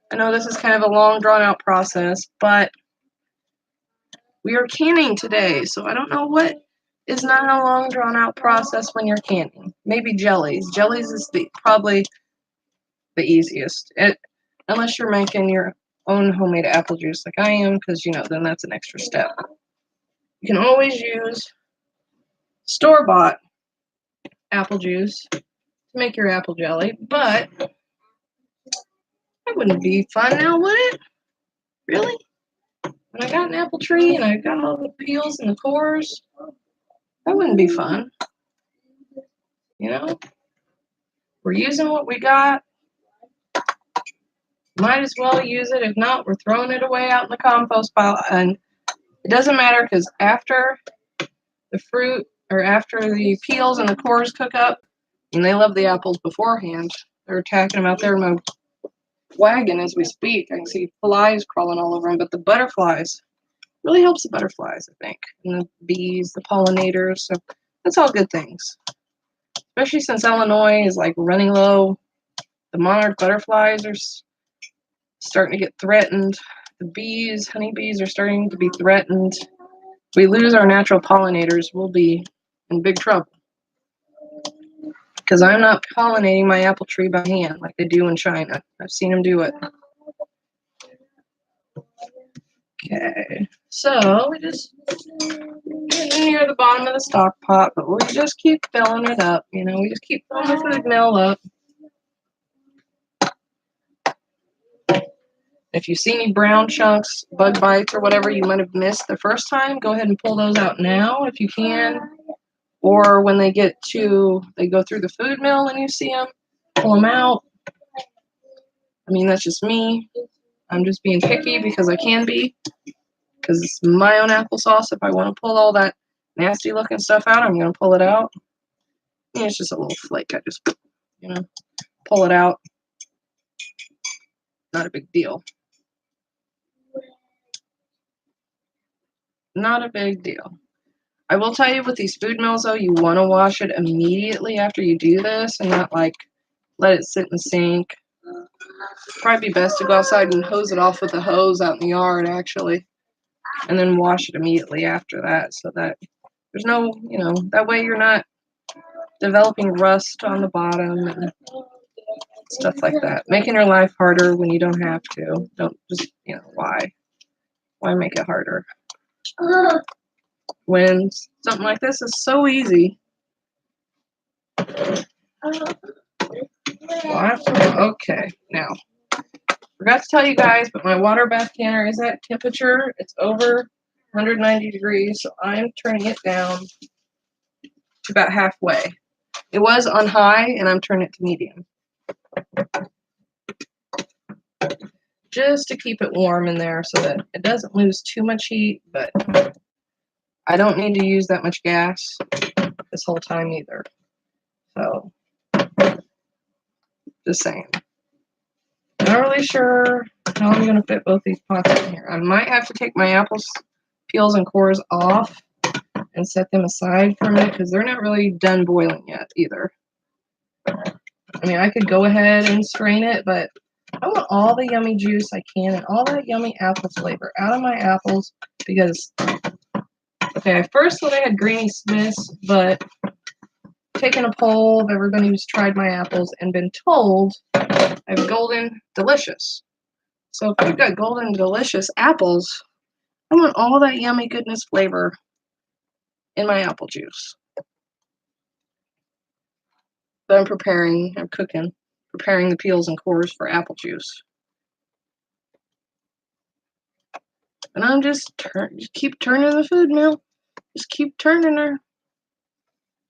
I know this is kind of a long, drawn-out process, but we are canning today, so I don't know what is not a long, drawn-out process when you're canning. Maybe jellies. Jellies is probably the easiest, unless you're making your own homemade apple juice like I am, because, then that's an extra step. You can always use store-bought apple juice to make your apple jelly, but that wouldn't be fun now, would it? Really? When I got an apple tree and I got all the peels and the cores, that wouldn't be fun. We're using what we got. Might as well use it. If not, we're throwing it away out in the compost pile. And it doesn't matter because after the fruit or after the peels and the cores cook up, and they love the apples beforehand, they're attacking them out there in my wagon as we speak. I can see flies crawling all over them, but the butterflies really helps the butterflies, I think, and the bees, the pollinators. So that's all good things. Especially since Illinois is like running low, the monarch butterflies are starting to get threatened. The bees, honeybees, are starting to be threatened. If we lose our natural pollinators, we'll be in big trouble. because I'm not pollinating my apple tree by hand like they do in China. I've seen them do it. Okay, so we just getting near the bottom of the stock pot, but we just keep filling it up. You know, we just keep filling the food mill up. If you see any brown chunks, bug bites, or whatever you might have missed the first time, go ahead and pull those out now if you can. Or when they go through the food mill and you see them, pull them out. I mean, that's just me. I'm just being picky because I can be. Because it's my own applesauce. If I want to pull all that nasty looking stuff out, I'm going to pull it out. And it's just a little flake. I just, pull it out. Not a big deal. Not a big deal. I will tell you with these food mills, though, you want to wash it immediately after you do this and not, like, let it sit in the sink. Probably be best to go outside and hose it off with a hose out in the yard, actually. And then wash it immediately after that so that there's no, that way you're not developing rust on the bottom and stuff like that. Making your life harder when you don't have to. Don't just, why? Why make it harder? When something like this is so easy. What? Okay, now. Forgot to tell you guys, but my water bath canner is at temperature. It's over 190 degrees, so I'm turning it down to about halfway. It was on high, and I'm turning it to medium. Just to keep it warm in there so that it doesn't lose too much heat, but I don't need to use that much gas this whole time either. So, just saying. Not really sure how I'm going to fit both these pots in here. I might have to take my apples, peels, and cores off and set them aside for a minute because they're not really done boiling yet either. I mean, I could go ahead and strain it, but I want all the yummy juice I can and all that yummy apple flavor out of my apples because, okay, I first thought I had Granny Smiths, but taken a poll of everybody who's tried my apples and been told I have Golden Delicious. So if you've got Golden Delicious apples, I want all that yummy goodness flavor in my apple juice. But I'm preparing the peels and cores for apple juice. And I'm just keep turning the food mill. Just keep turning her.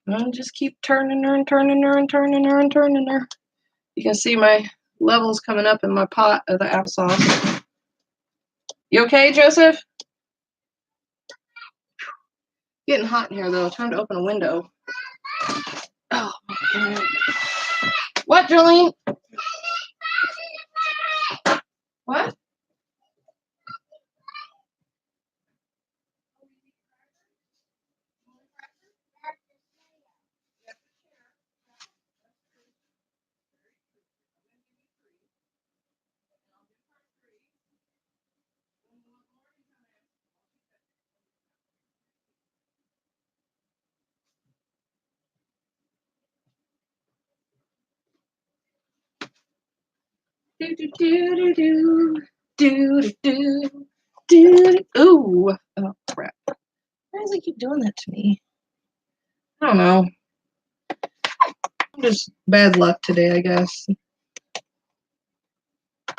And I'll just keep turning her and turning her and turning her and turning her. You can see my levels coming up in my pot of the applesauce. You okay, Joseph? Getting hot in here, though. Time to open a window. Oh, my God. What, Jolene? What? Do do do do do do do do. Ooh! Oh crap! Why does it keep doing that to me? I don't know. Just bad luck today, I guess. I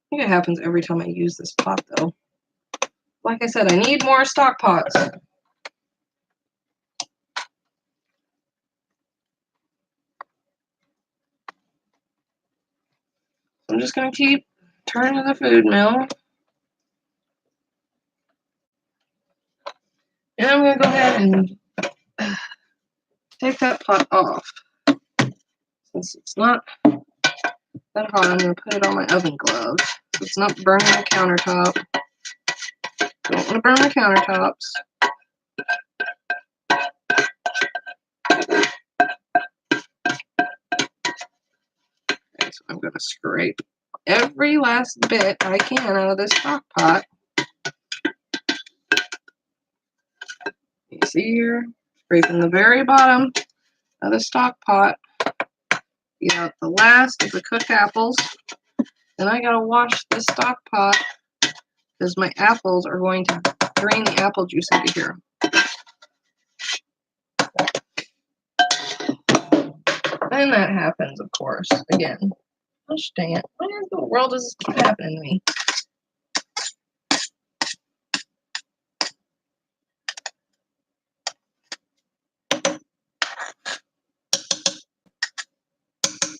think it happens every time I use this pot, though. Like I said, I need more stock pots. I'm just gonna keep turning the food mill. And I'm gonna go ahead and take that pot off. Since it's not that hot, I'm gonna put it on my oven gloves so it's not burning the countertop. Don't want to burn the countertops. Okay, so I'm gonna scrape every last bit I can out of this stock pot. You see here, scraping the very bottom of the stock pot. Get out the last of the cooked apples. Then I gotta wash the stock pot because my apples are going to drain the apple juice into here. And that happens, of course, again. Gosh dang it. Why in the world does this keep happening to me?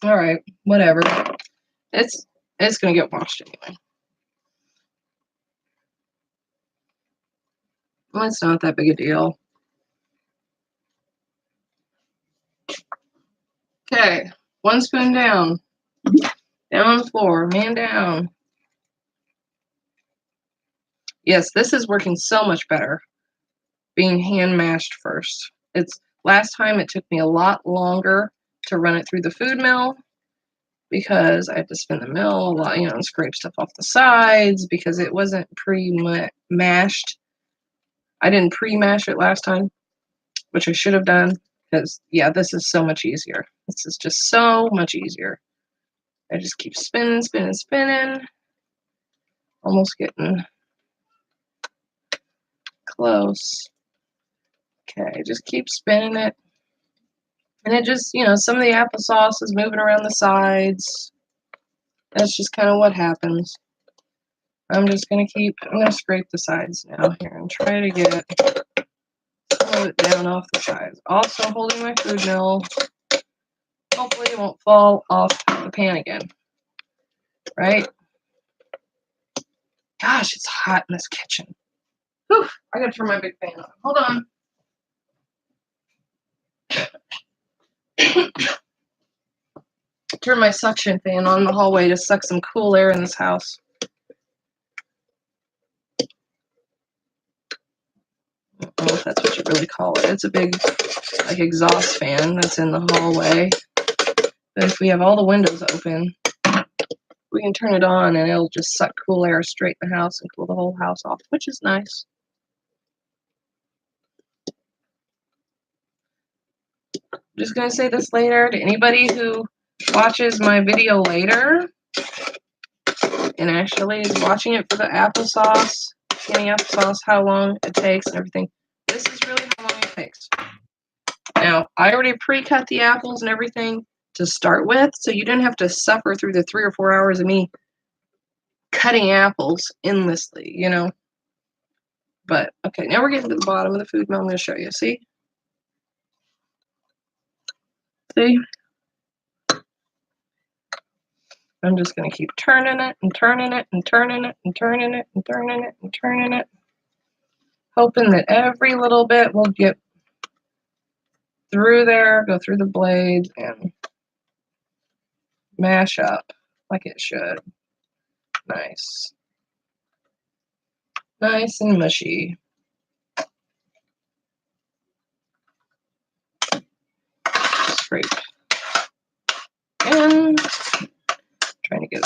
Alright, whatever. It's gonna get washed anyway. Well, it's not that big a deal. Okay, 1 spoon down. Down on the floor, man down. Yes, this is working so much better. Being hand mashed first. Last time it took me a lot longer to run it through the food mill because I had to spin the mill a lot, and scrape stuff off the sides because it wasn't pre-mashed. I didn't pre-mash it last time, which I should have done because, yeah, this is so much easier. This is just so much easier. I just keep spinning, spinning, spinning. Almost getting close. Okay, just keep spinning it. And it just, some of the applesauce is moving around the sides. That's just kind of what happens. I'm going to scrape the sides now here and try to get some of it down off the sides. Also holding my food mill. Hopefully it won't fall off the pan again. Right? Gosh, it's hot in this kitchen. Whew, I gotta turn my big fan on. Hold on. Turn my suction fan on in the hallway to suck some cool air in this house. I don't know if that's what you really call it. It's a big, exhaust fan that's in the hallway. But if we have all the windows open, we can turn it on and it'll just suck cool air straight in the house and cool the whole house off, which is nice. I'm just going to say this later to anybody who watches my video later and actually is watching it for the applesauce, skinny applesauce, how long it takes and everything. This is really how long it takes. Now, I already pre-cut the apples and everything to start with, so you didn't have to suffer through the 3 or 4 hours of me cutting apples endlessly, But, okay, now we're getting to the bottom of the food mill. I'm going to show you. See? See? I'm just going to keep turning it and turning it and turning it and turning it and turning it and turning it, hoping that every little bit will get through there, go through the blades, and mash up like it should. Nice. Nice and mushy. Scrape. And trying to get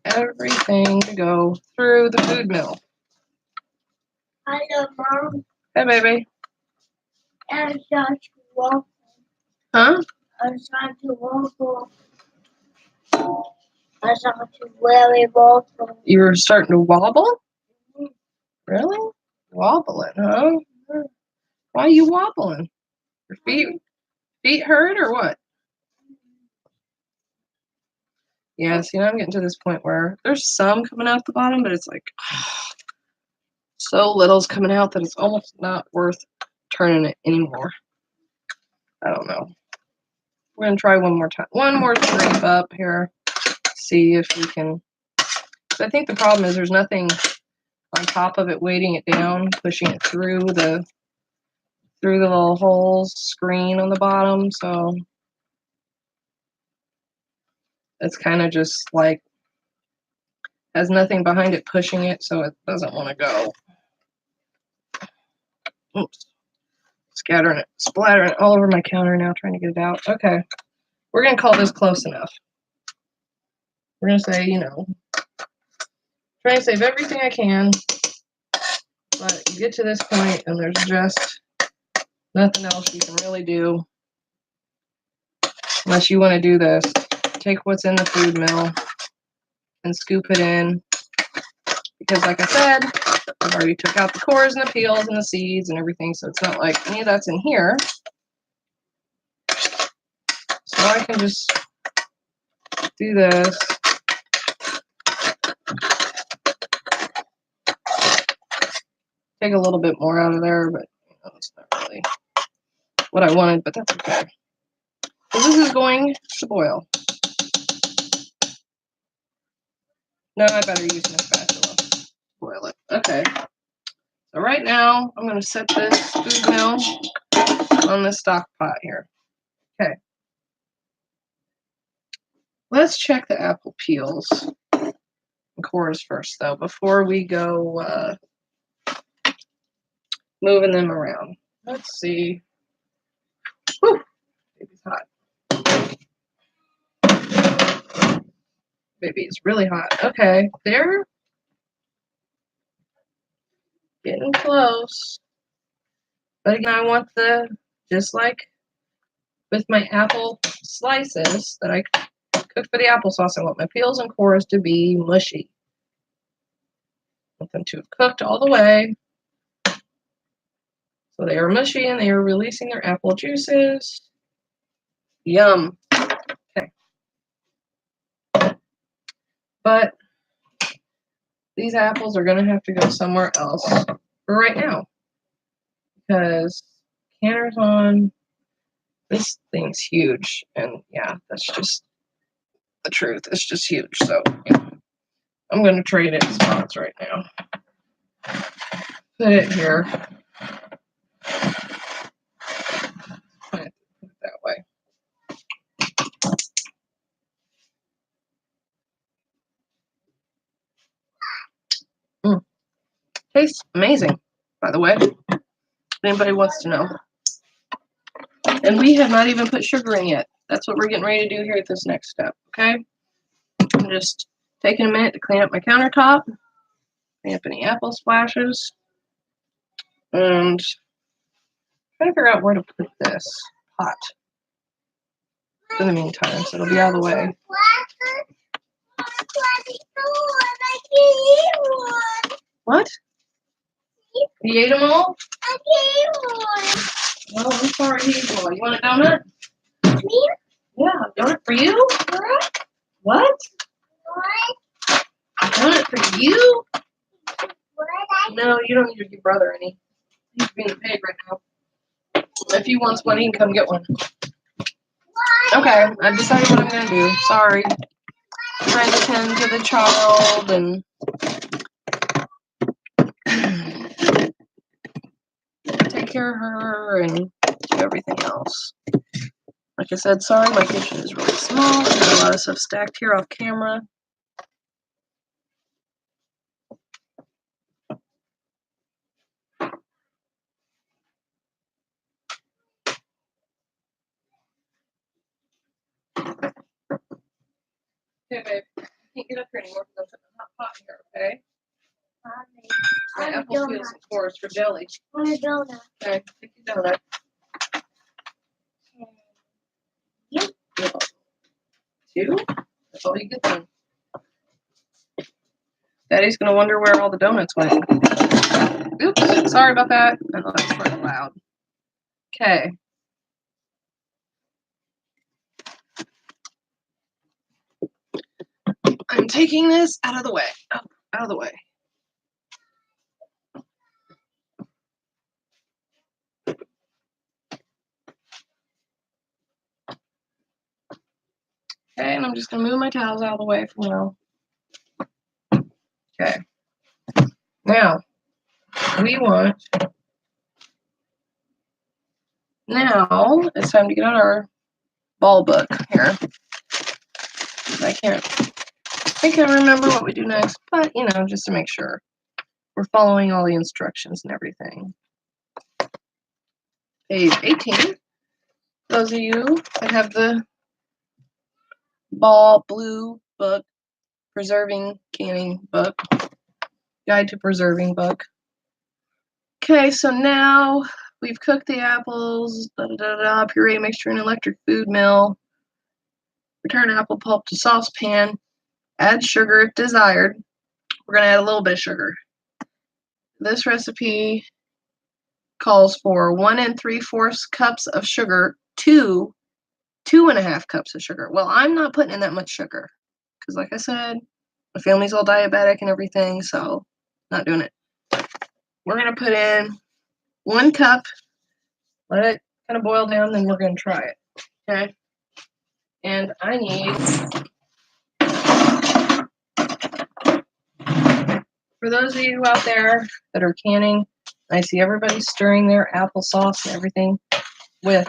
everything to go through the food mill. Hello, Mom. Hey, baby. I was trying to walk. Huh? I was trying to walk. I was trying to really walk. You were starting to wobble? Really? Wobbling, huh? Why are you wobbling? Your feet hurt or what? Yeah, see, now I'm getting to this point where there's some coming out the bottom, but it's like so little's coming out that it's almost not worth turning it anymore. I don't know. We're going to try one more time. One more scrape up here. See if we can. I think the problem is there's nothing on top of it weighting it down, pushing it through the little holes screen on the bottom. So it's kind of just like has nothing behind it pushing it, so it doesn't want to go. Oops. Splattering it all over my counter now, trying to get it out. Okay. We're going to call this close enough. We're going to say, trying to save everything I can, but you get to this point and there's just nothing else you can really do unless you want to do this take what's in the food mill and scoop it in. Because like I said, I've already took out the cores and the peels and the seeds and everything, so it's not like any of that's in here. So I can just do this. Take a little bit more out of there, but you know, it's not really what I wanted, but that's okay. So this is going to boil. No, I better use my spatula to boil it. Okay. So right now, I'm going to set this food mill on the stock pot here. Okay. Let's check the apple peels and cores first, though, before we go moving them around. Let's see. Whew, baby's hot. Baby, it's really hot. Okay, they're getting close. But again, I want just like with my apple slices that I cooked for the applesauce, I want my peels and cores to be mushy. I want them to have cooked all the way. So they are mushy and they are releasing their apple juices. Yum. Okay. But these apples are going to have to go somewhere else for right now. Because canner's on. This thing's huge. And yeah, that's just the truth. It's just huge. So yeah. I'm going to trade it spots right now. Put it here. Put it that way. Tastes amazing, by the way. If anybody wants to know. And we have not even put sugar in yet. That's what we're getting ready to do here at this next step, okay? I'm just taking a minute to clean up my countertop, clean up any apple splashes, and trying to figure out where to put this pot in the meantime, so it'll be out of the way. What? You ate them all? I gave one. Oh, I'm sorry, you ate them all. You want a donut? Me? Yeah, a donut for you? What? What? What? A donut for you? What? No, you don't need to give your brother any. He's being paid right now. If he wants one, he can come get one. Okay, I've decided what I'm going to do. Sorry. Trying to tend to the child and take care of her and do everything else. Like I said, sorry, my kitchen is really small. There's a lot of stuff stacked here off camera. Okay, babe. I can't get up here anymore because I'm putting a hot pot here, okay? My I'm a apple peels donut. and cores for jelly. I'm a donut. Okay, take your donut. Yep. Two? That's all you get then. Daddy's gonna wonder where all the donuts went. Oops, sorry about that. I know that's quite loud. Okay. I'm taking this out of the way. Oh, out of the way. Okay, and I'm just gonna move my towels out of the way for now. Okay. Now, now it's time to get out our ball book here. I can't remember what we do next, but you know, just to make sure we're following all the instructions and everything. Page 18. Those of you that have the blue book, preserving canning book, guide to preserving book. Okay, so now we've cooked the apples, puree mixture in electric food mill. Return apple pulp to saucepan. Add sugar if desired. We're going to add a little bit of sugar. This recipe calls for 1 3/4 cups of sugar to 2.5 cups of sugar. Well, I'm not putting in that much sugar because, like I said, my family's all diabetic and everything, so not doing it. We're going to put in 1 cup, let it kind of boil down, then we're going to try it. Okay? And I need, for those of you out there that are canning, I see everybody stirring their applesauce and everything with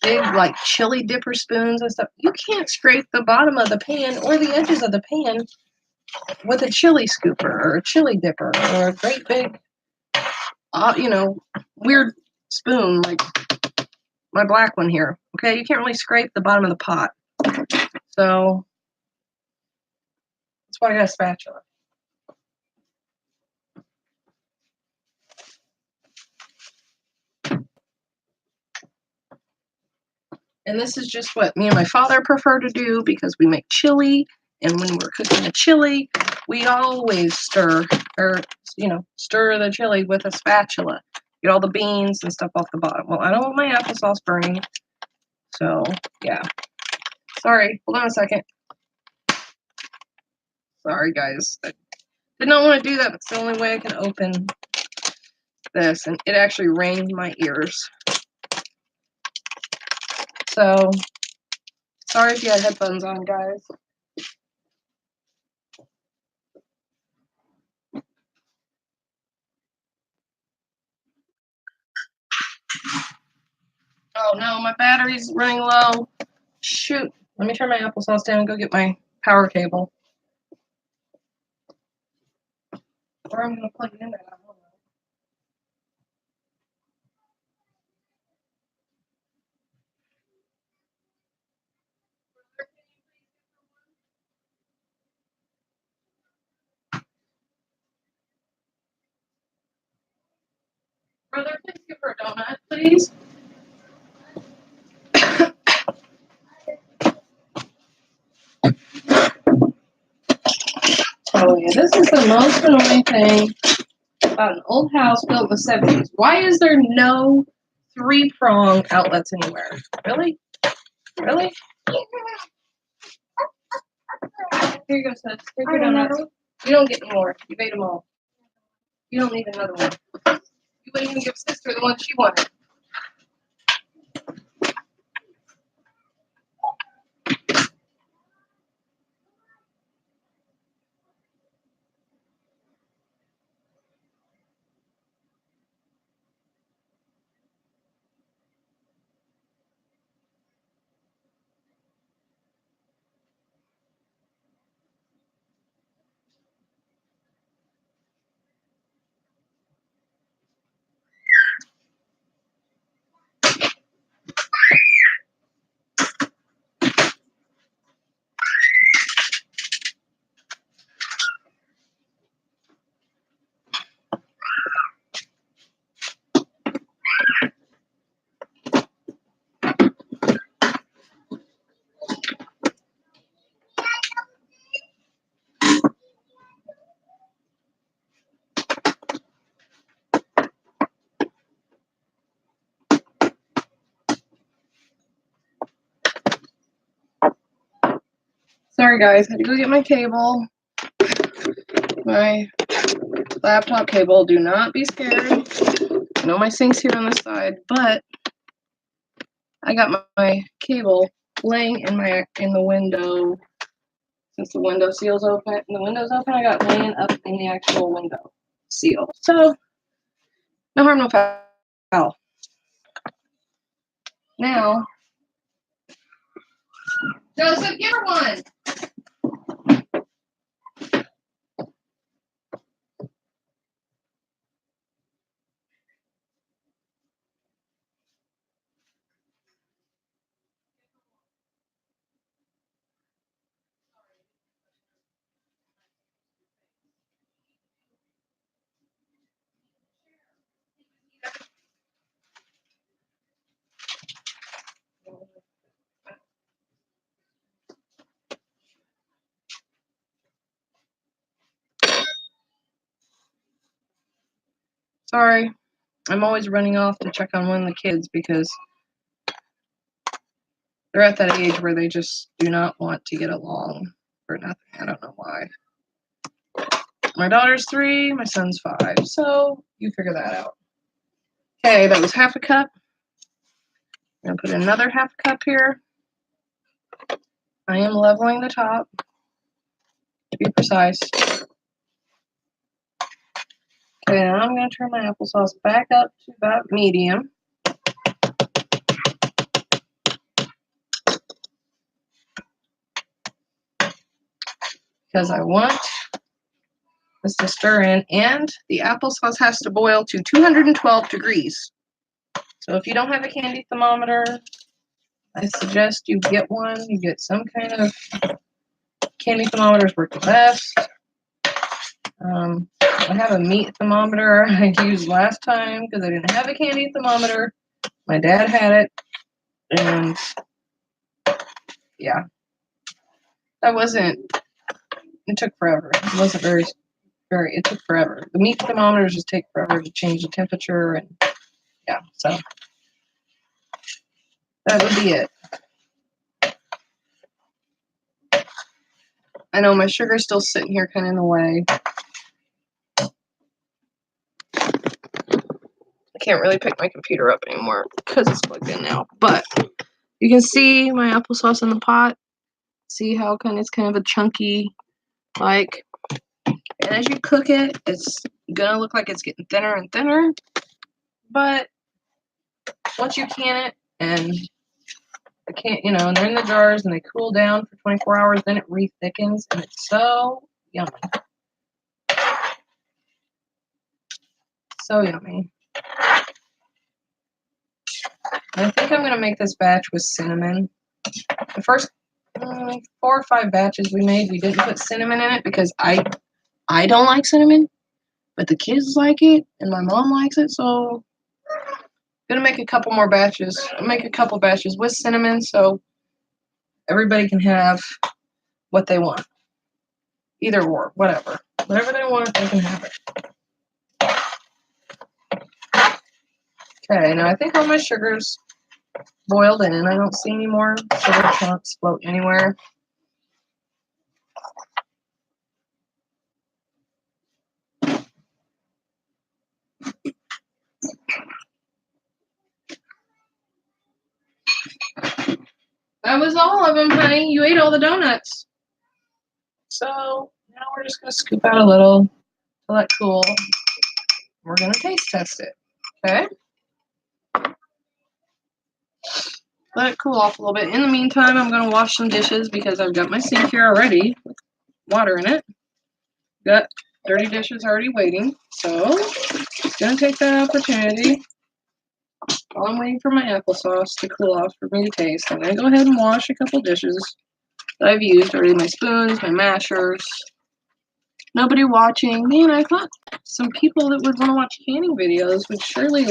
big, like, chili dipper spoons and stuff. You can't scrape the bottom of the pan or the edges of the pan with a chili scooper or a chili dipper or a great big, weird spoon like my black one here. Okay, you can't really scrape the bottom of the pot. So that's why I got a spatula. And this is just what me and my father prefer to do because we make chili. And when we're cooking the chili, we always stir the chili with a spatula. Get all the beans and stuff off the bottom. Well, I don't want my applesauce burning. So, yeah. Sorry. Hold on a second. Sorry, guys. I did not want to do that, but it's the only way I can open this. And it actually rained my ears. So, sorry if you had headphones on, guys. Oh no, my battery's running low. Shoot. Let me turn my applesauce down and go get my power cable. Or I'm going to plug it in there. I don't know. Brother, please give her a donut, please. Oh yeah, this is the most annoying thing about an old house built in the 70s. Why is there no 3-prong outlets anywhere? Really? Really? Here you go, sis. Take your donuts. You don't get any more. You've ate them all. You don't need another one. You wouldn't even give sister the one she wanted. Sorry guys, had to go get my cable. My laptop cable. Do not be scared. I know my sink's here on the side, but I got my cable laying in the window. Since the window seal's open, I got laying up in the actual window seal. So no harm, no foul. Now, Joseph, give her one. Sorry, I'm always running off to check on one of the kids because they're at that age where they just do not want to get along for nothing. I don't know why. My daughter's 3, my son's 5, so you figure that out. Okay, that was half a cup. I'm going to put another half a cup here. I am leveling the top, to be precise. Okay, now I'm going to turn my applesauce back up to about medium. Because I want this to stir in, and the applesauce has to boil to 212 degrees. So if you don't have a candy thermometer, I suggest you get one. You get some kind of candy thermometers work the best. I have a meat thermometer I used last time because I didn't have a candy thermometer. My dad had it, and yeah, that wasn't. It took forever. It wasn't very. It took forever. The meat thermometers just take forever to change the temperature, and yeah, so that would be it. I know my sugar's still sitting here kind of in the way. I can't really pick my computer up anymore because it's plugged in now. But you can see my applesauce in the pot. See how it's kind of a chunky, like, and as you cook it, it's gonna look like it's getting thinner and thinner. But once you can it, and and they're in the jars and they cool down for 24 hours, then it re-thickens and it's so yummy. So yummy. I think I'm gonna make this batch with cinnamon. The first 4 or 5 batches we made, we didn't put cinnamon in it because I don't like cinnamon, but the kids like it and my mom likes it, so I'm gonna make a couple more batches. I'll make a couple batches with cinnamon so everybody can have what they want. Either or, whatever. Whatever they want, they can have it. Okay, now I think all my sugar's boiled in and I don't see any more sugar chunks float anywhere. That was all of them, honey. You ate all the donuts. So now we're just going to scoop out a little to let cool. We're going to taste test it. Okay? Let it cool off a little bit. In the meantime, I'm going to wash some dishes because I've got my sink here already with water in it. Got dirty dishes already waiting. So just going to take that opportunity while I'm waiting for my applesauce to cool off for me to taste. I'm going to go ahead and wash a couple dishes that I've used already. My spoons, my mashers. Nobody watching. Man, I thought some people that would want to watch canning videos would surely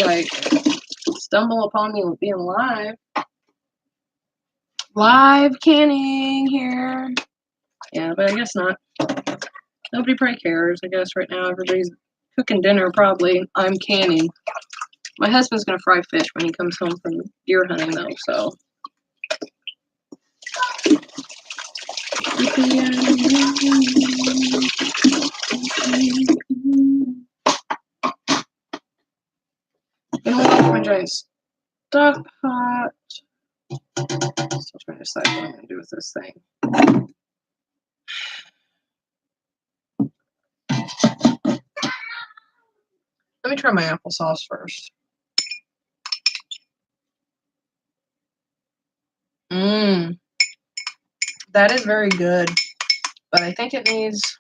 stumble upon me being live. Live canning here. Yeah, but I guess not. Nobody probably cares. I guess right now everybody's cooking dinner probably. I'm canning. My husband's gonna fry fish when he comes home from deer hunting though, so. I'm gonna wash my giant stock pot. Still trying to decide what I'm gonna do with this thing. Let me try my applesauce first. That is very good, but I think it needs.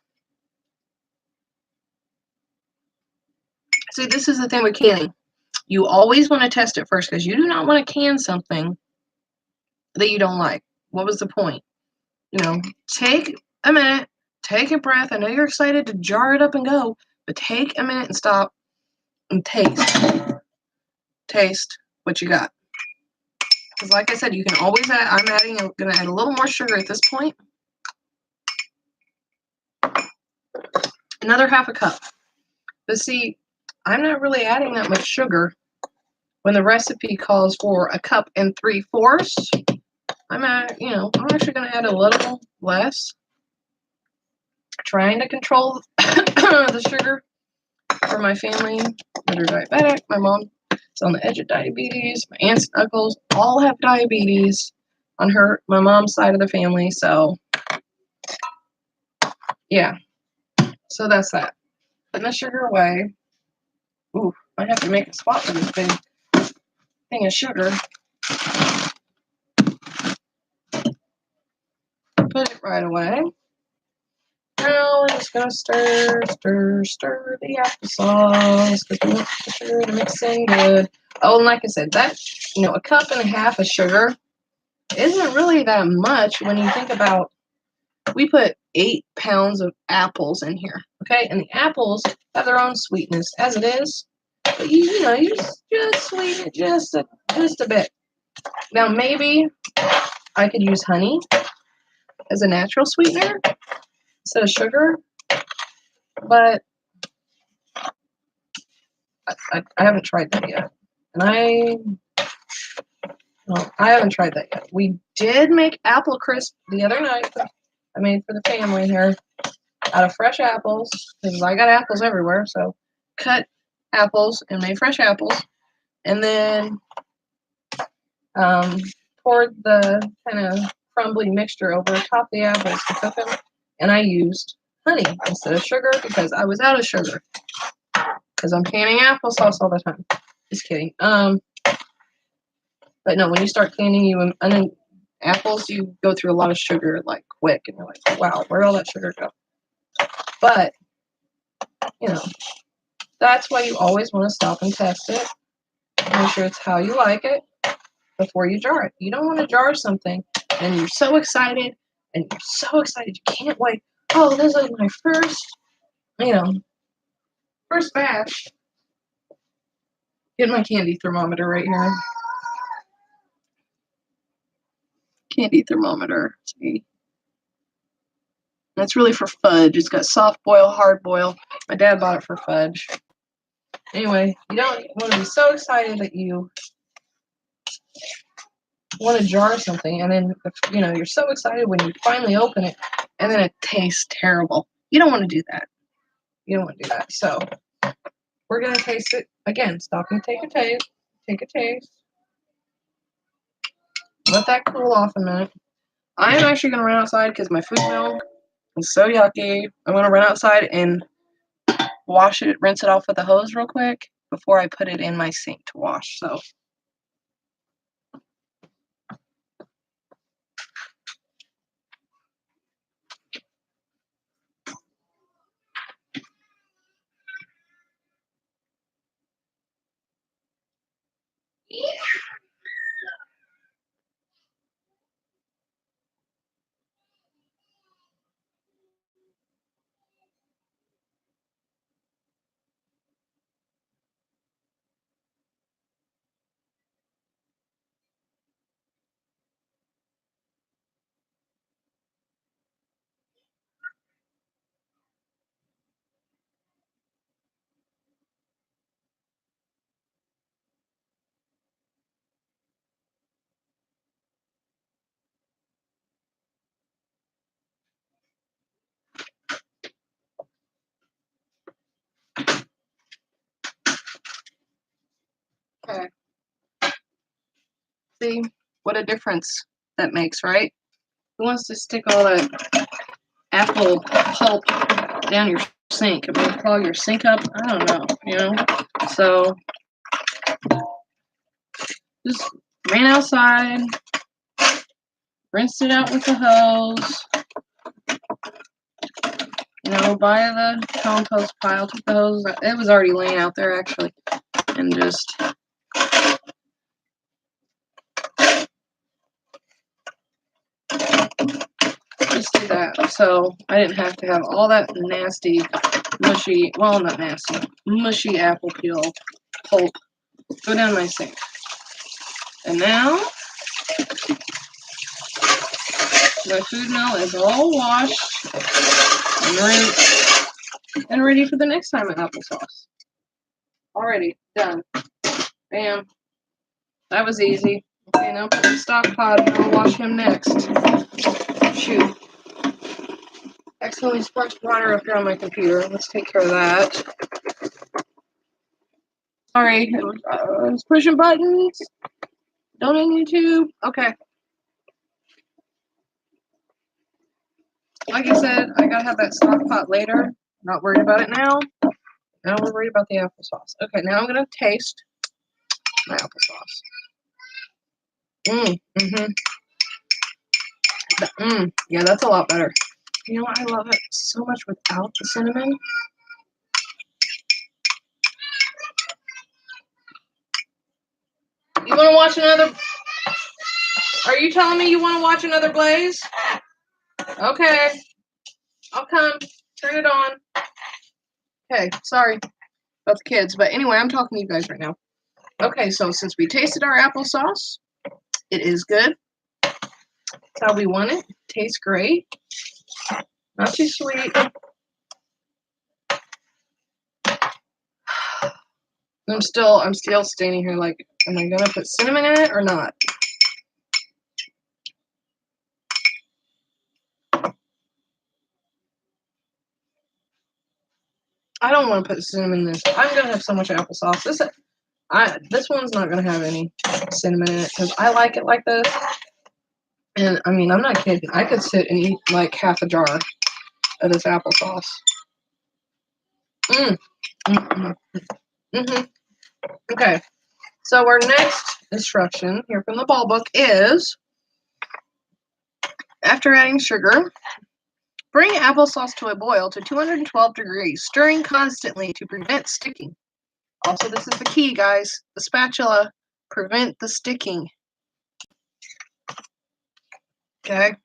See, this is the thing with canning. You always want to test it first because you do not want to can something that you don't like. What was the point? Take a minute, take a breath. I know you're excited to jar it up and go, but take a minute and stop and taste. Taste what you got. Because like I said, you can always add, I'm going to add a little more sugar at this point. Another half a cup. But see, I'm not really adding that much sugar. When the recipe calls for 1 cup and 3/4, I'm actually going to add a little less, trying to control the sugar for my family that are diabetic. My mom is on the edge of diabetes. My aunts and uncles all have diabetes on my mom's side of the family. So, yeah. So that's that. Putting the sugar away. Ooh, I have to make a spot for this big thing of sugar. Put it right away. Now we're just gonna stir the applesauce because we want the sugar to mix in good. Oh, and like I said, that 1.5 cups of sugar isn't really that much when you think about. We put 8 pounds of apples in here, okay? And the apples have their own sweetness as it is, but you just sweeten it just a bit. Now maybe I could use honey as a natural sweetener instead of sugar, but I haven't tried that yet. And I haven't tried that yet. We did make apple crisp the other night. I made for the family here out of fresh apples because I got apples everywhere. So cut apples and made fresh apples, and then poured the kind of crumbly mixture over top the apples to cook them. And I used honey instead of sugar because I was out of sugar. Because I'm canning applesauce all the time. Just kidding. But no, when you start canning apples, you go through a lot of sugar like quick, and you're like, wow, where'd all that sugar go? But that's why you always want to stop and test it. Make sure it's how you like it before you jar it. You don't want to jar something and you're so excited you can't wait. Oh, this is my first batch. Get my candy thermometer right here. Candy thermometer. See? That's really for fudge. It's got soft boil, hard boil. My dad bought it for fudge. Anyway, you don't want to be so excited that you want to jar something, and then you're so excited when you finally open it, and then it tastes terrible. You don't want to do that. You don't want to do that. So we're gonna taste it again. Stop and take a taste. Take a taste. Let that cool off a minute. I'm actually gonna run outside because my food mill is so yucky. I'm gonna run outside and rinse it off with a hose real quick before I put it in my sink to wash. So. Okay. See what a difference that makes, right? Who wants to stick all that apple pulp down your sink? I mean, clog your sink up? I don't know, So just ran outside, rinsed it out with the hose. By the compost pile, took the hose. It was already laying out there actually, and just do that. So I didn't have to have all that nasty, mushy, well, not nasty, mushy apple peel pulp go down my sink. And now my food mill is all washed and ready for the next time of applesauce. Already done. Bam. That was easy. Okay, now put the stock pot and I'll wash him next. Shoot. Accidentally sparked water up here on my computer. Let's take care of that. Sorry, I was pushing buttons. Don't on YouTube. Okay. Like I said, I gotta have that stock pot later. Not worried about it now. Now we're worried about the applesauce. Okay, now I'm gonna taste my applesauce. Yeah, that's a lot better. You know what? I love it so much without the cinnamon. You want to watch another? Are you telling me you want to watch another Blaze? Okay, I'll come. Turn it on. Okay, sorry about the kids, but anyway, I'm talking to you guys right now. Okay, so since we tasted our applesauce, it is good. It's how we want it. Tastes great. Not too sweet. I'm still standing here like, am I gonna put cinnamon in it or not? I don't want to put cinnamon in this. I'm gonna have so much applesauce. This one's not gonna have any cinnamon in it because I like it like this. And I mean, I'm not kidding. I could sit and eat like half a jar of this applesauce. Okay. So our next instruction here from the ball book is, after adding sugar, bring applesauce to a boil to 212 degrees, stirring constantly to prevent sticking. Also, this is the key, guys. The spatula, prevent the sticking. Okay.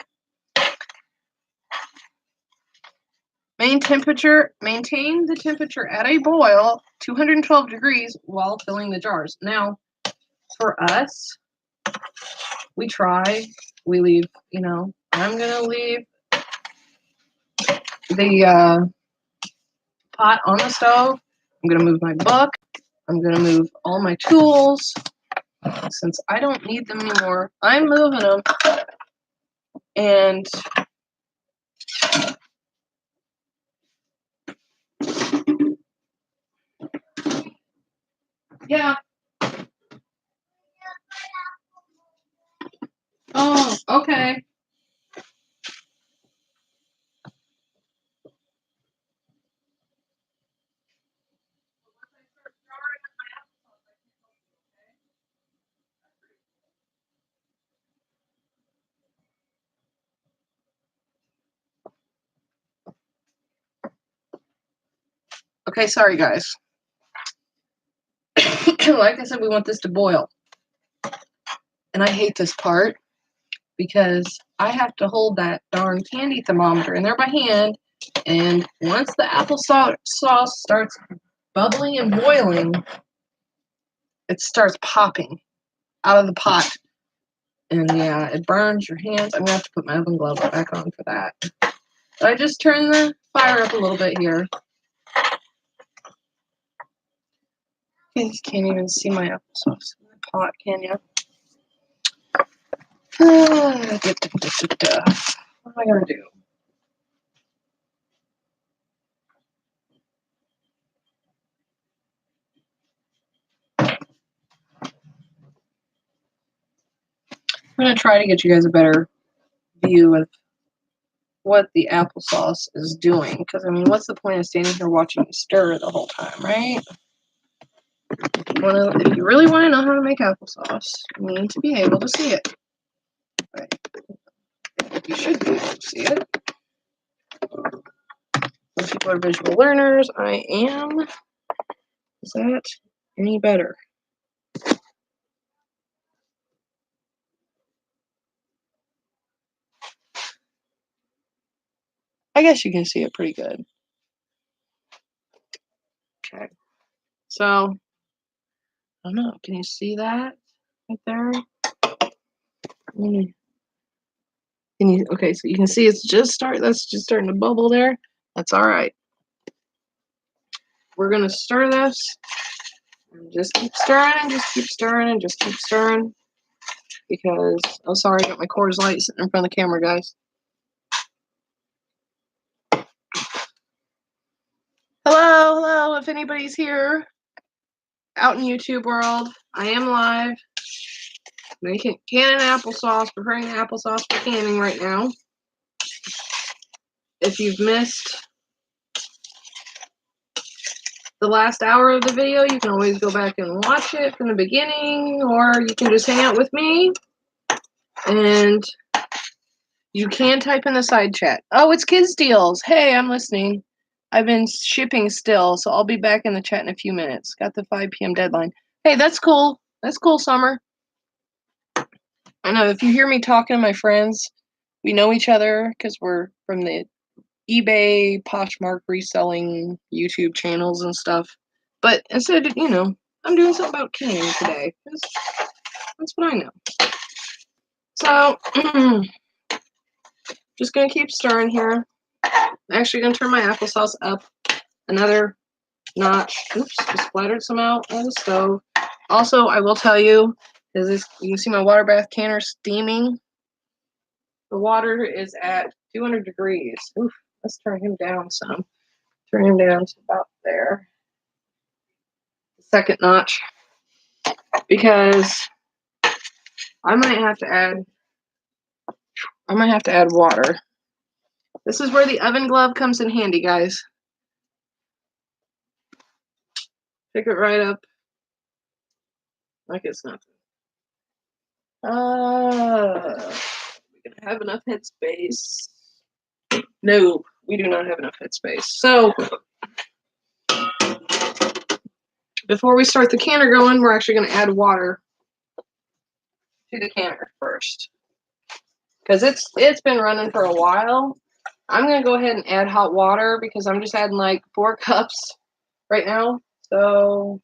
Maintain the temperature at a boil, 212 degrees, while filling the jars. Now, for us, we leave, I'm gonna leave the pot on the stove. I'm gonna move my book. I'm gonna move all my tools. Since I don't need them anymore, I'm moving them. And yeah. Oh, okay. Okay, sorry guys. Like I said, we want this to boil. And I hate this part because I have to hold that darn candy thermometer in there by hand. And once the applesauce starts bubbling and boiling, it starts popping out of the pot. And yeah, it burns your hands. I'm going to have to put my oven glove back on for that. So I just turn the fire up a little bit here. You can't even see my applesauce in the pot, can you? What am I going to do? I'm going to try to get you guys a better view of what the applesauce is doing. Because, I mean, what's the point of standing here watching you stir the whole time, right? If you really want to know how to make applesauce, you need to be able to see it. Right. You should be able to see it. Most people are visual learners. I am. Is that any better? I guess you can see it pretty good. Okay. So, I don't know. Can you see that right there? Okay, so you can see that's just starting to bubble there. That's all right. We're going to stir this And just keep stirring and just keep stirring and just keep stirring. Because, oh sorry, I got my Coors Light sitting in front of the camera, guys. Hello, if anybody's here out in YouTube world, I am live. Making canning applesauce, preparing applesauce for canning right now. If you've missed the last hour of the video, you can always go back and watch it from the beginning, or you can just hang out with me. And you can type in the side chat. Oh, it's Kids Deals. Hey, I'm listening. I've been shipping still, so I'll be back in the chat in a few minutes. Got the 5 p.m. deadline. Hey, that's cool. That's cool, Summer. I know if you hear me talking to my friends, we know each other because we're from the eBay, Poshmark reselling YouTube channels and stuff. But instead, I'm doing something about canning today. That's what I know. So, just going to keep stirring here. I'm actually going to turn my applesauce up another notch. Oops, just splattered some out on the stove. Also, I will tell you, you can see my water bath canner steaming. The water is at 200 degrees. Oof, let's turn him down some. Turn him down to about there. The second notch. Because I might have to add water. This is where the oven glove comes in handy, guys. Pick it right up like it's nothing. We gonna have enough headspace. No, we do not have enough headspace. So before we start the canner going, we're actually gonna add water to the canner first. Because it's been running for a while. I'm gonna go ahead and add hot water because I'm just adding like 4 cups right now. So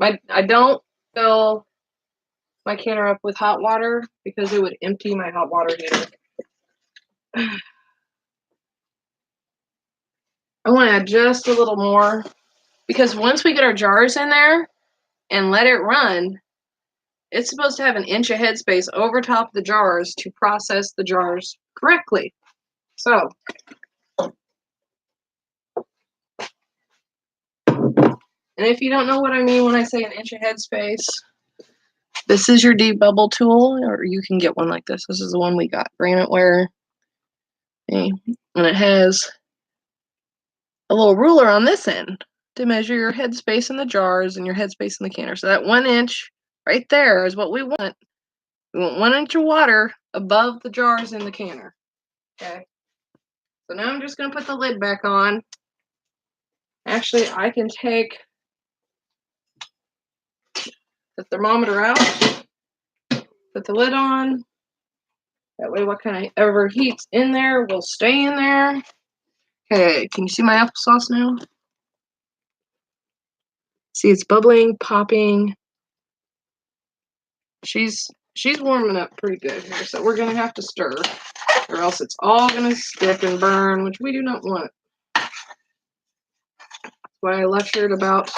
I don't fill my canner up with hot water because it would empty my hot water heater. I want to add just a little more because once we get our jars in there and let it run, it's supposed to have an inch of headspace over top of the jars to process the jars correctly. So, and if you don't know what I mean when I say an inch of headspace, this is your debubble tool, or you can get one like this. This is the one we got, Graniteware. Okay. And it has a little ruler on this end to measure your headspace in the jars and your headspace in the canner. So that 1 inch right there is what we want. We want 1 inch of water above the jars in the canner. Okay. So now I'm just going to put the lid back on. Actually, I can take the thermometer out, put the lid on. That way whatever heat's in there will stay in there. Okay, can you see my applesauce now? See, it's bubbling, popping. She's warming up pretty good here, so we're going to have to stir, or else it's all going to stick and burn, which we do not want. That's why I lectured about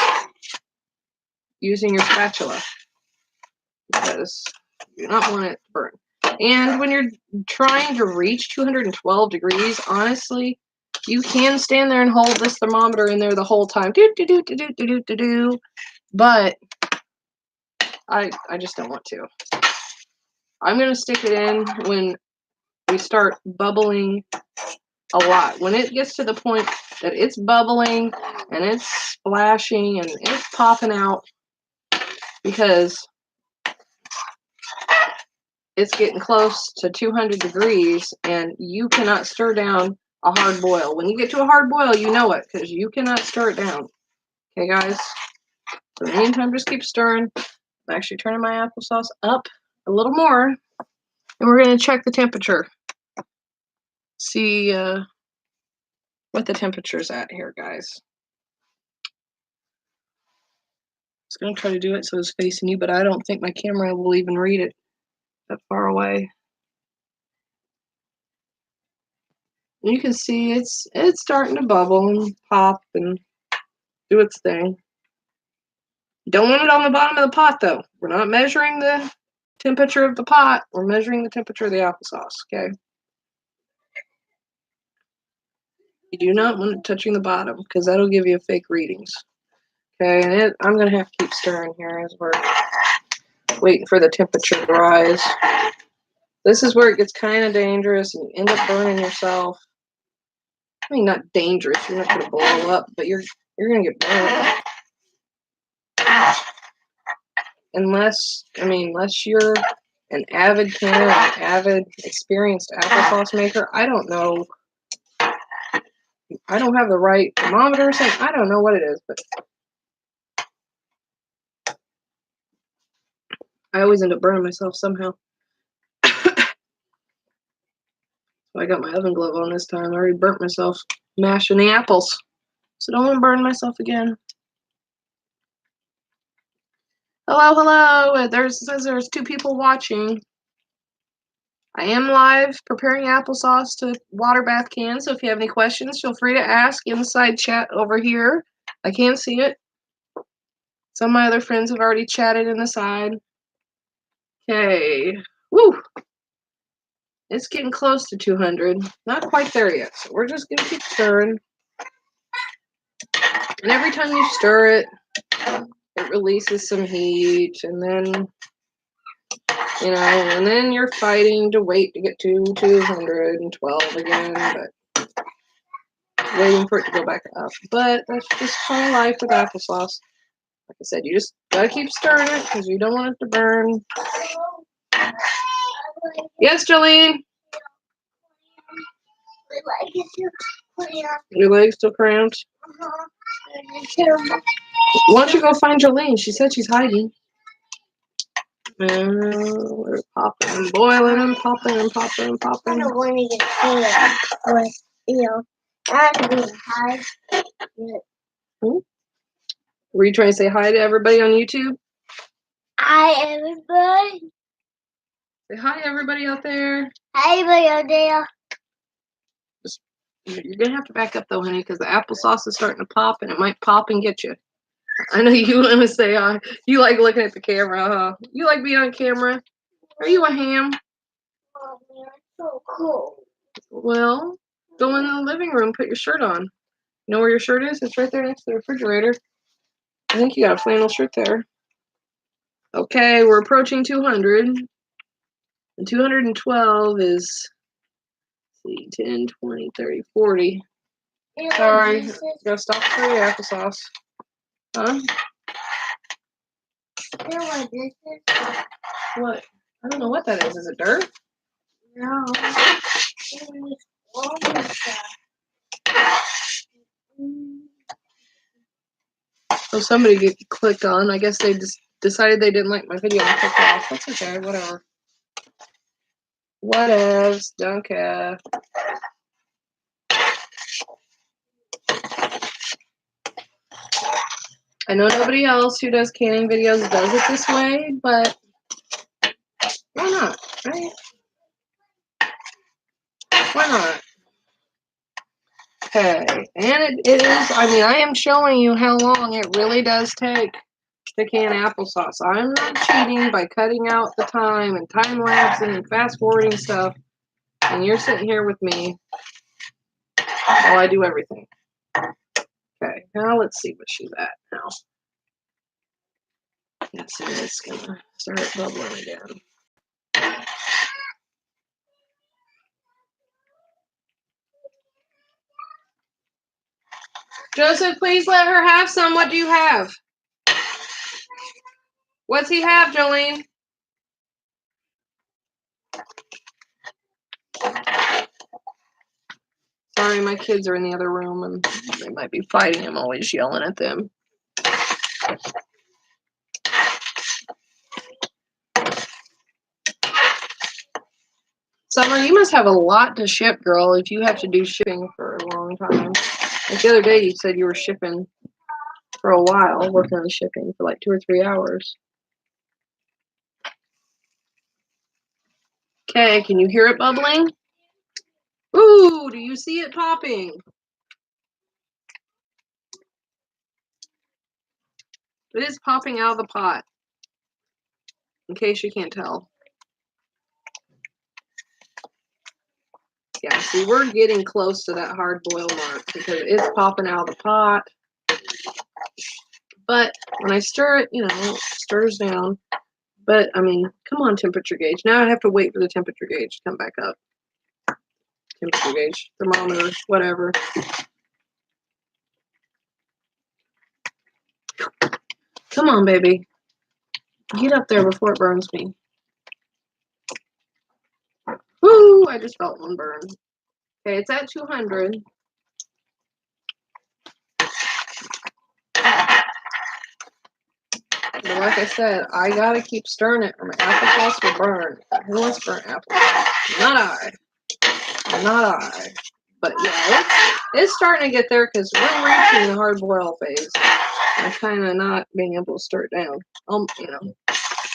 using your spatula, because you do not want it to burn. And when you're trying to reach 212 degrees, honestly, you can stand there and hold this thermometer in there the whole time. But I just don't want to. I'm going to stick it in when we start bubbling a lot. When it gets to the point that it's bubbling and it's splashing and it's popping out, because it's getting close to 200 degrees and you cannot stir down a hard boil. When you get to a hard boil, you know it, because you cannot stir it down. Okay, guys? So in the meantime, just keep stirring. I'm actually turning my applesauce up a little more, and we're going to check the temperature. See what the temperature's at here, guys. I was going to try to do it so it's facing you, but I don't think my camera will even read it that far away. You can see it's starting to bubble and pop, and do its thing. Don't want it on the bottom of the pot, though. We're not measuring the temperature of the pot. We're measuring the temperature of the applesauce, okay? You do not want it touching the bottom because that'll give you fake readings. Okay, and I'm going to have to keep stirring here as we're waiting for the temperature to rise. This is where it gets kind of dangerous and you end up burning yourself. I mean, not dangerous. You're not going to blow up, but you're going to get burned. Unless you're an avid canner, an avid experienced applesauce maker. I don't know. I don't have the right thermometer or something. I don't know what it is, but I always end up burning myself somehow. So I got my oven glove on this time. I already burnt myself mashing the apples. So don't want to burn myself again. Hello, hello. It says there's 2 people watching. I am live preparing applesauce to water bath cans. So if you have any questions, feel free to ask in the side chat over here. I can't see it. Some of my other friends have already chatted in the side. Okay. Woo! It's getting close to 200. Not quite there yet. So we're just going to keep stirring. And every time you stir it, it releases some heat. And then, and then you're fighting to wait to get to 212 again. But waiting for it to go back up. But that's just part of life with applesauce. Like I said, you just got to keep stirring it because you don't want it to burn. Yes, Jolene? Your leg's still cramped? Why don't you go find Jolene? She said she's hiding. And we're popping and boiling and popping and popping and popping. I don't want to get high, but I have to be high. Were you trying to say hi to everybody on YouTube? Hi, everybody. Say hi, everybody out there. Hi, everybody out there. You're going to have to back up, though, honey, because the applesauce is starting to pop, and it might pop and get you. I know you want to say hi. You like looking at the camera, huh? You like being on camera? Are you a ham? Oh, man, it's so cool. Well, go in the living room, put your shirt on. You know where your shirt is? It's right there next to the refrigerator. I think you got a flannel shirt there. Okay, we're approaching 200. And 212 is, let's see, 10, 20, 30, 40. Sorry, gotta stop for the applesauce. Huh? You know what this is? What? I don't know what that is. Is it dirt? No. Oh, somebody clicked on. I guess they just decided they didn't like my video and clicked off. That's okay, whatever. Whatevs, don't care. I know nobody else who does canning videos does it this way, but why not, right? Why not? Okay, and it is, I am showing you how long it really does take to can applesauce. I'm not cheating by cutting out the time and time-lapsing and fast-forwarding stuff, and you're sitting here with me while I do everything. Okay, now let's see what she's at now. Let's see, it's gonna start bubbling again. Joseph, please let her have some. What do you have? What's he have, Jolene? Sorry, my kids are in the other room and they might be fighting. I'm always yelling at them. Summer, you must have a lot to ship, girl, if you have to do shipping for a long time. Like the other day, you said you were shipping for a while, working on shipping for like 2 or 3 hours. Okay, can you hear it bubbling? Ooh, do you see it popping? It is popping out of the pot, in case you can't tell. Yeah, see, we're getting close to that hard boil mark because it's popping out of the pot. But when I stir it, you know, it stirs down. But, I mean, come on, temperature gauge. Now I have to wait for the temperature gauge to come back up. Temperature gauge, thermometer, whatever. Come on, baby. Get up there before it burns me. Woo! I just felt one burn. Okay, it's at 200. But like I said, I gotta keep stirring it or my applesauce will burn. Who wants burnt applesauce? Not I. Not I. But yeah, it's starting to get there because we're reaching the hard boil phase. I'm kind of not being able to stir it down. You know,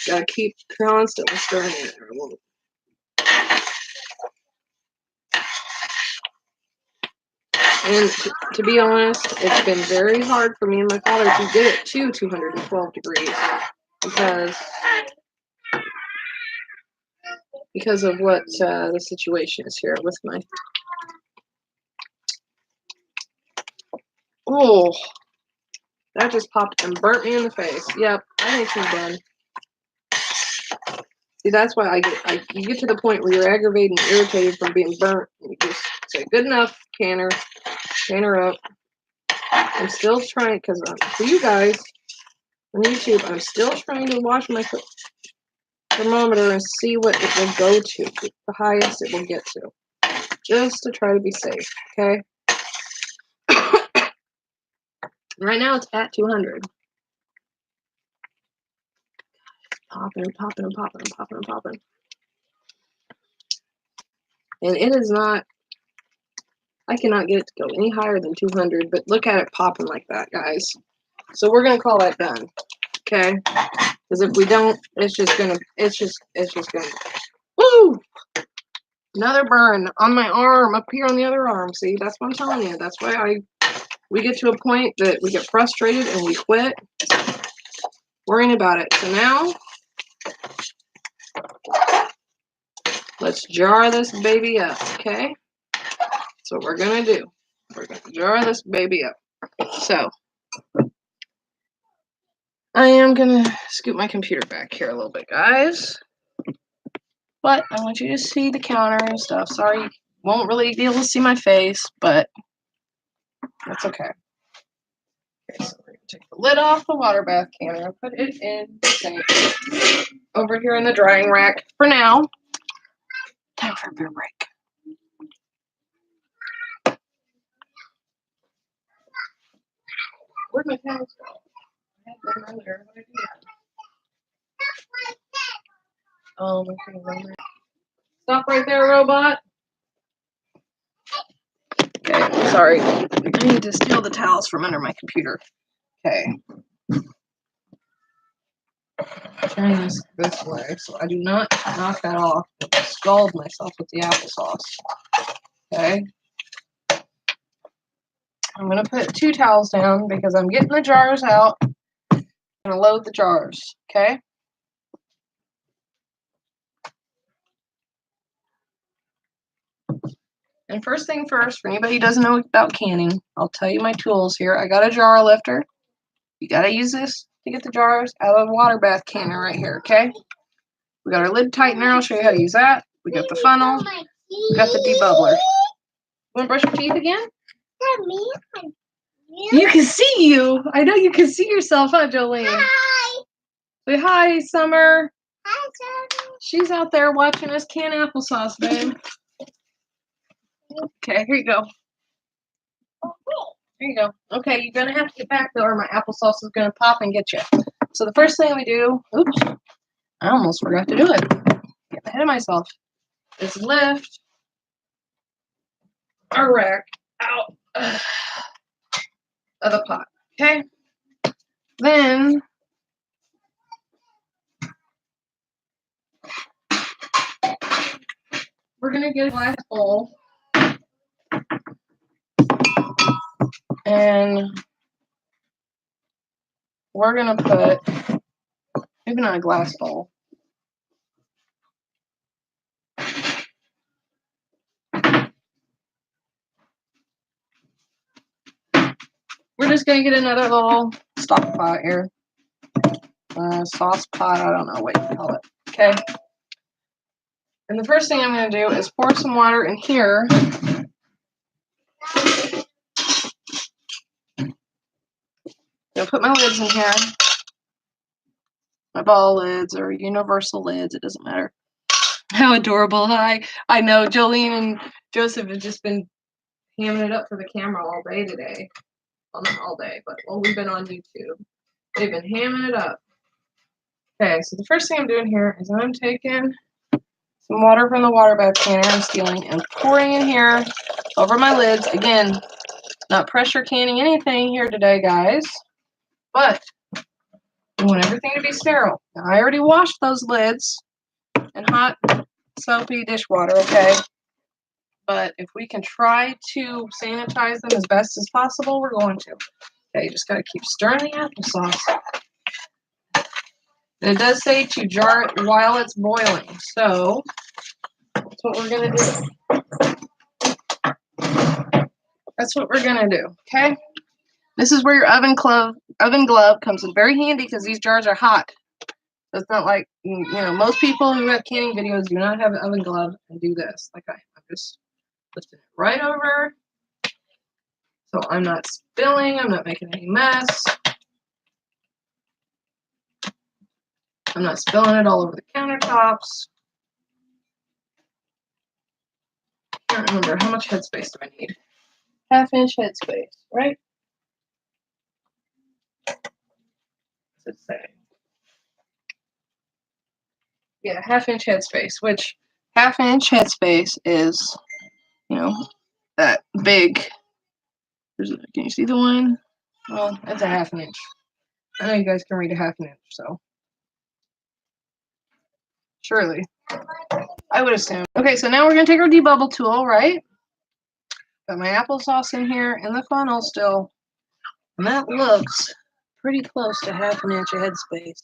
gotta keep constantly stirring it or it won't. And to be honest, it's been very hard for me and my father to get it to 212 degrees because of what the situation is here with my. Oh, that just popped and burnt me in the face. Yep, I think she's done. See, that's why you get to the point where you're aggravated and irritated from being burnt, and you just say, "Good enough, can her up." I'm still trying because for you guys on YouTube, I'm still trying to watch my thermometer and see what it will go to, the highest it will get to, just to try to be safe. Okay. Right now it's at 200. Popping and popping and popping and popping and popping. And it is not, I cannot get it to go any higher than 200, but look at it popping like that, guys. So we're going to call that done. Okay? Because if we don't, it's just going to, woo! Another burn on my arm, up here on the other arm. See, that's what I'm telling you. That's why we get to a point that we get frustrated and we quit worrying about it. So now, let's jar this baby up, okay? That's what we're going to do. We're going to jar this baby up. So, I am going to scoot my computer back here a little bit, guys. But I want you to see the counter and stuff. Sorry, you won't really be able to see my face, but that's okay. Okay, so we're going to take the lid off the water bath canner and put it in the sink over here in the drying rack for now. Time for a beer break. Where'd my towels go? I had them earlier. What did I do? Oh, my thing. Stop right there, robot. Okay, sorry. I need to steal the towels from under my computer. Okay. Turn this way so I do not knock that off and scald myself with the applesauce. Okay. I'm going to put 2 towels down because I'm getting the jars out. I'm going to load the jars. Okay. And first thing first, for anybody who doesn't know about canning, I'll tell you my tools here. I got a jar lifter. You got to use this to get the jars out of the water bath canner right here, okay? We got our lid tightener. I'll show you how to use that. We got the funnel. We got the debubbler. You want to brush your teeth again? You can see you. I know you can see yourself, huh, Jolene? Hi. Say hi, Summer. Hi, Summer. She's out there watching us can applesauce, babe. Okay, here you go. There you go. Okay, you're going to have to get back, though, or my applesauce is going to pop and get you. So the first thing we do, oops, I almost forgot to do it. Get ahead of myself. Is lift our rack out of the pot. Okay? Then we're going to get a glass bowl and we're gonna put, maybe not a glass bowl. We're just gonna get another little stock pot here. Sauce pot, I don't know what you call it. Okay. And the first thing I'm gonna do is pour some water in here. I'll put my lids in here. My ball lids or universal lids, it doesn't matter. How adorable. Hi. I know Jolene and Joseph have just been hamming it up for the camera all day today. Well, not all day, but while we've been on YouTube. They've been hamming it up. Okay, so the first thing I'm doing here is I'm taking some water from the water bath canner I'm stealing and pouring in here over my lids. Again, not pressure canning anything here today, guys, but we want everything to be sterile. Now, I already washed those lids in hot, soapy dishwater, okay? But if we can try to sanitize them as best as possible, we're going to. Okay, you just got to keep stirring the applesauce. And it does say to jar it while it's boiling, so that's what we're going to do. That's what we're going to do, okay? This is where your oven glove comes in very handy because these jars are hot. So it's not like, you know, most people who have canning videos do not have an oven glove and do this. Like I'm just lifting it right over. So I'm not spilling, I'm not making any mess. I'm not spilling it all over the countertops. I can't remember, how much headspace do I need? 1/2 inch headspace, right? What's it say? Yeah, 1/2 inch headspace, which 1/2 inch headspace is, you know, that big. Can you see the one? Well, it's a 1/2 inch. I know you guys can read a 1/2 inch, so. Surely. I would assume. Okay, so now we're going to take our debubble tool, right? Got my applesauce in here in the funnel still. And that looks pretty close to 1/2 inch of headspace.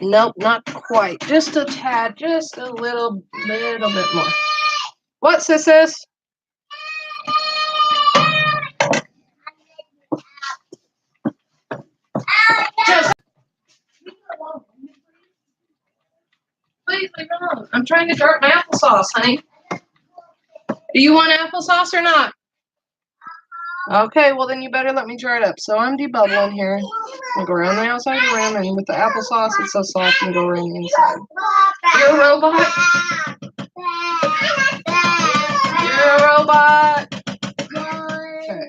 Nope, not quite. Just a tad, just a little bit more. What, sis? Just please leave it alone. I'm trying to jar my applesauce, honey. Do you want applesauce or not? Okay, well then you better let me jar it up. So I'm debubbling here. I'll go around the outside of the rim, and with the applesauce, it's so soft and go around the inside. You're a robot? You're a robot? Okay.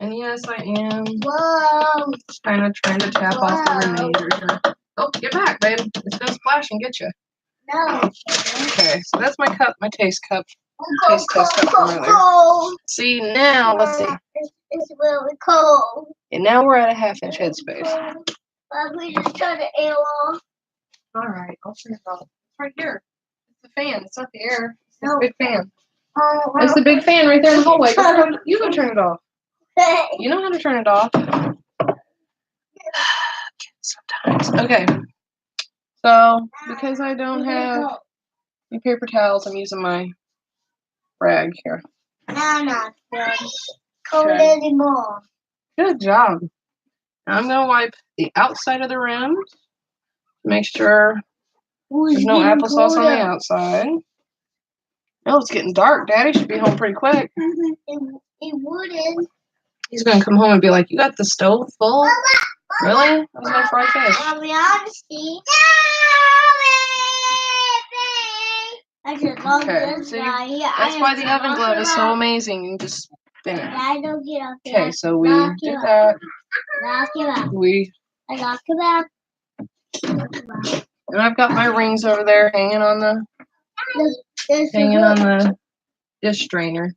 And yes, I am. Whoa. Just kind of trying to tap off the remainder here. Oh, get back, babe. It's gonna splash and get you. No. Okay, so that's my cup, my taste cup. Taste test cup from earlier. See, now, let's see. It's really cold. And now we're at a 1/2 inch headspace. We just turn the air off. Alright, I'll turn it off. It's right here. It's the fan. It's not the air. It's the big fan. It's the big fan right there in the hallway. You go turn it off. You know how to turn it off. Sometimes. Okay. So, because I don't have any paper towels, I'm using my rag here. No, not good. Cold Okay. anymore. Good job. Now I'm going to wipe the outside of the rim to make sure there's no applesauce on the outside. Oh, it's getting dark. Daddy should be home pretty quick. It wouldn't. He's going to come home and be like, you got the stove full? Really? I was going to fry fish. Mommy, honesty. I just love Okay, this see, guy. that's why the oven glove is so amazing. You can just spin it. I don't get up there. Okay, so we do that. Knock it out. I knock it out. And I've got my rings over there hanging on the dish strainer.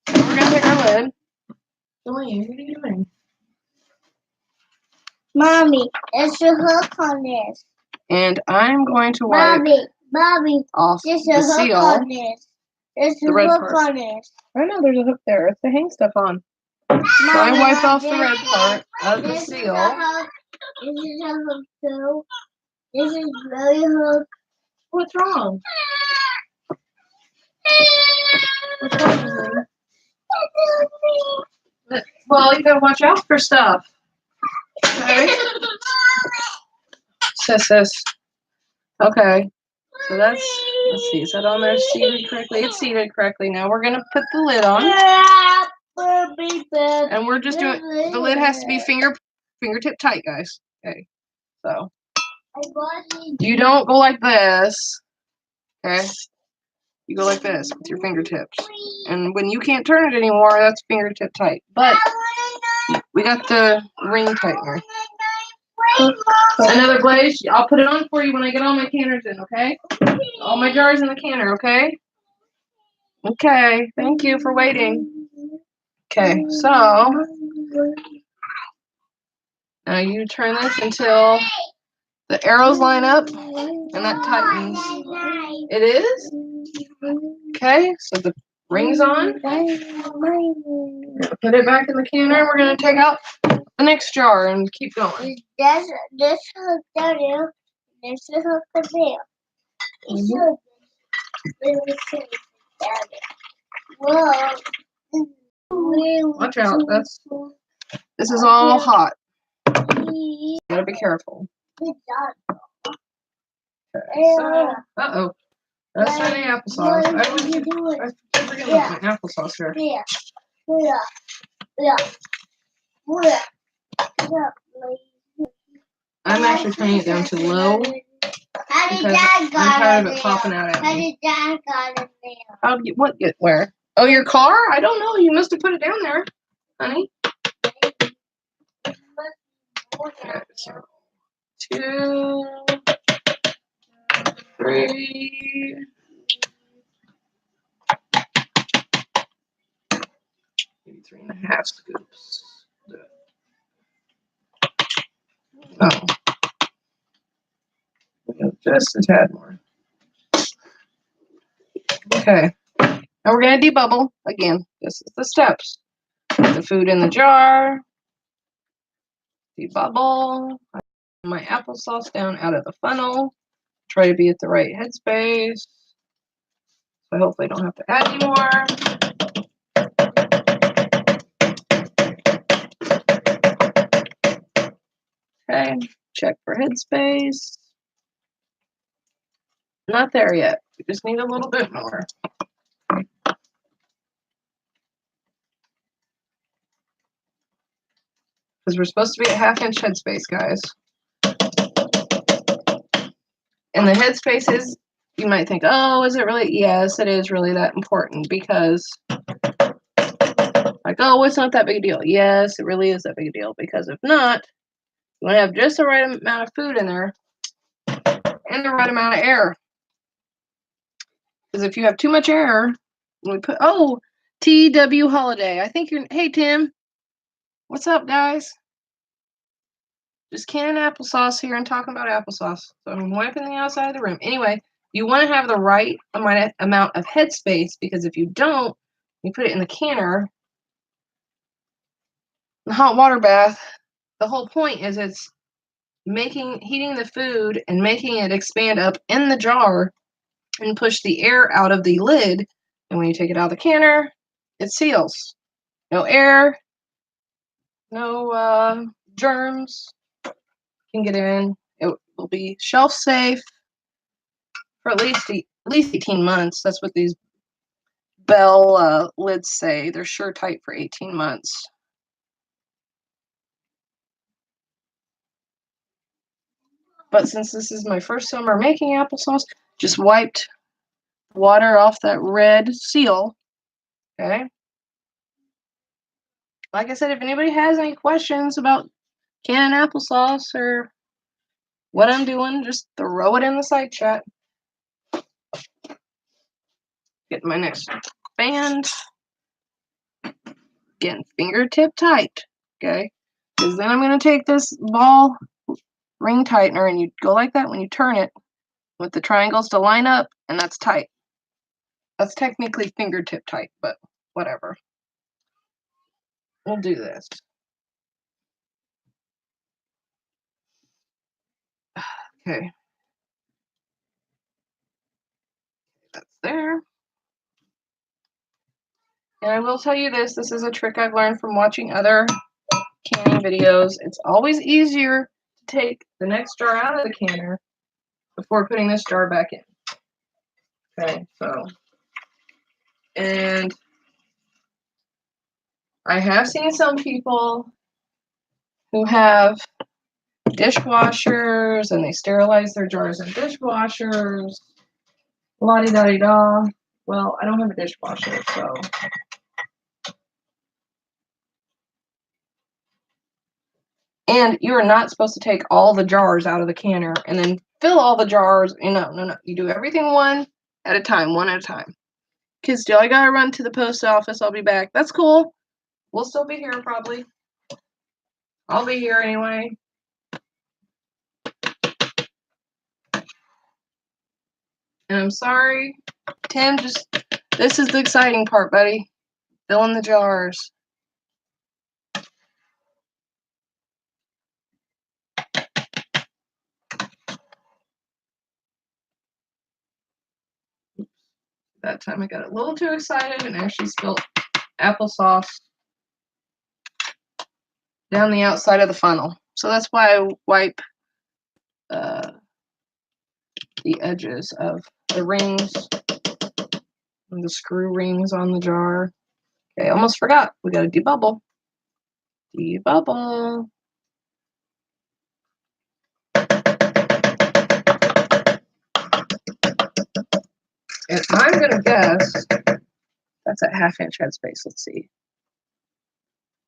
So we're gonna take our lid. Jolene, what are you doing? Mommy, there's a hook on this. And I'm going to wipe Mommy, off there's the a hook seal. on this. There's a The red hook part. on this. I know there's a hook there. It's to hang stuff on. So I wiped off the red part of the This is seal. a hook. This is a hook too. This is really hook. What's wrong? What's wrong? Well, you gotta watch out for stuff. Okay. Sis. Okay. So let's see, is that on there seated correctly? It's seated correctly. Now we're gonna put the lid on. And we're just doing, the lid has to be fingertip tight, guys. Okay. So you don't go like this. Okay. You go like this with your fingertips. And when you can't turn it anymore, that's fingertip tight. But we got the ring tightener. Another glaze. I'll put it on for you when I get all my canners in, okay? All my jars in the canner, okay? Okay. Thank you for waiting. Okay, so now you turn this until the arrows line up and that tightens. It is? Okay, so the ring's on. Put it back in the canner. We're going to take out the next jar and keep going. This hook down here. This is hook up there. Whoa. Watch out. This is all hot. You gotta be careful. Good job. Okay, so, uh-oh. That's not any applesauce. I keep forgetting my applesauce here. I'm actually turning it down to low because I'm tired of it popping out at me. How did what get where? Oh, your car? I don't know. You must have put it down there, honey. Okay, so 2, 3. Maybe 3.5 scoops. Oh. Just a tad more. Okay. Now we're going to debubble. Again, this is the steps. Put the food in the jar. Debubble. My applesauce down out of the funnel. Try to be at the right headspace. So hopefully I don't have to add any more. Okay, check for headspace. Not there yet. We just need a little bit more. Because we're supposed to be at 1/2 inch headspace, guys. And the headspace is, you might think, oh, is it really? Yes, it is really that important because, like, oh, it's not that big a deal. Yes, it really is that big a deal because if not, you want to have just the right amount of food in there and the right amount of air. Because if you have too much air, we put, oh, TW Holiday. I think you're, hey, Tim. What's up, guys? Just canning applesauce here and talking about applesauce. So I'm wiping the outside of the room. Anyway, you want to have the right amount of headspace because if you don't, you put it in the canner, the hot water bath. The whole point is it's heating the food and making it expand up in the jar and push the air out of the lid. And when you take it out of the canner, it seals. No air, no germs can get in. It will be shelf safe for at least 18 months. That's what these Bell lids say. They're sure tight for 18 months. But since this is my first summer making applesauce, just wiped water off that red seal. Okay. Like I said, if anybody has any questions about canning applesauce or what I'm doing, just throw it in the side chat. Get my next band. Getting fingertip tight. Okay. Because then I'm going to take this ball ring tightener and you go like that when you turn it with the triangles to line up, and that's tight. That's technically fingertip tight, but whatever. we'll do this. Okay. That's there. And I will tell you this is a trick I've learned from watching other canning videos. It's always easier to take the next jar out of the canner before putting this jar back in. Okay, so, and I have seen some people who have dishwashers and they sterilize their jars in dishwashers. La-di-da-di-da. Well, I don't have a dishwasher, so. And you are not supposed to take all the jars out of the canner and then fill all the jars. No. You do everything one at a time. Kids, I gotta run to the post office. I'll be back. That's cool. We'll still be here probably. I'll be here anyway. And I'm sorry. Tim, this is the exciting part, buddy. Fill in the jars. That time I got a little too excited and actually spilled applesauce down the outside of the funnel. So that's why I wipe the edges of the rings and the screw rings on the jar. Okay, almost forgot. We got to debubble. Debubble. And I'm going to guess that's at 1/2 inch headspace. Let's see.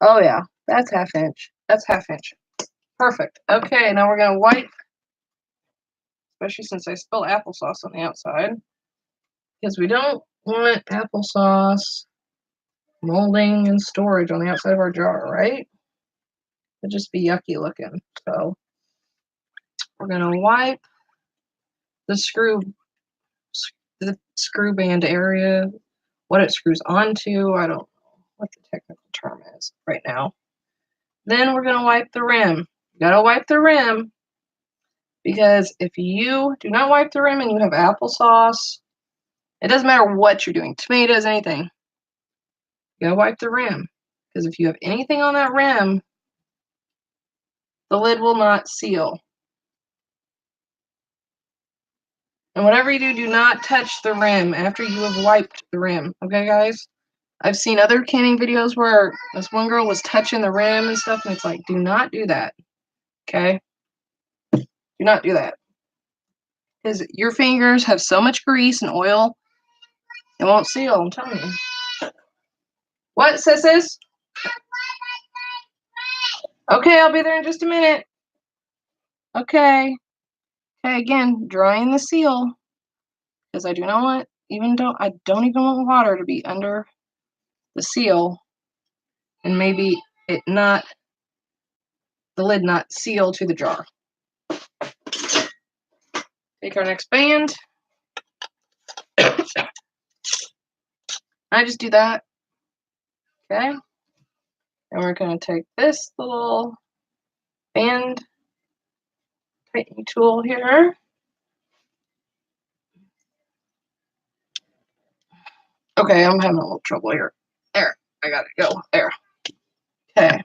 Oh, yeah. That's 1/2 inch. That's 1/2 inch. Perfect. Okay, now we're going to wipe, especially since I spilled applesauce on the outside, because we don't want applesauce molding in storage on the outside of our jar, right? It'd just be yucky looking. So we're going to wipe the screw band area, what it screws onto. I don't know what the technical term is right now. Then we're going to wipe the rim. You got to wipe the rim, because if you do not wipe the rim and you have applesauce, it doesn't matter what you're doing, tomatoes, anything, you got to wipe the rim, because if you have anything on that rim, the lid will not seal. And whatever you do, do not touch the rim after you have wiped the rim. Okay, guys? I've seen other canning videos where this one girl was touching the rim and stuff, and it's like, do not do that. Okay? Do not do that. Because your fingers have so much grease and oil, it won't seal, I'm telling you. What, sisses? Okay, I'll be there in just a minute. Okay. Okay, again, drying the seal. Because I do not want, I don't even want water to be under the seal. And maybe the lid not seal to the jar. Take our next band. I just do that. Okay. And we're going to take this little band tightening tool here. Okay, I'm having a little trouble here. There, I got it. Go. There. Okay.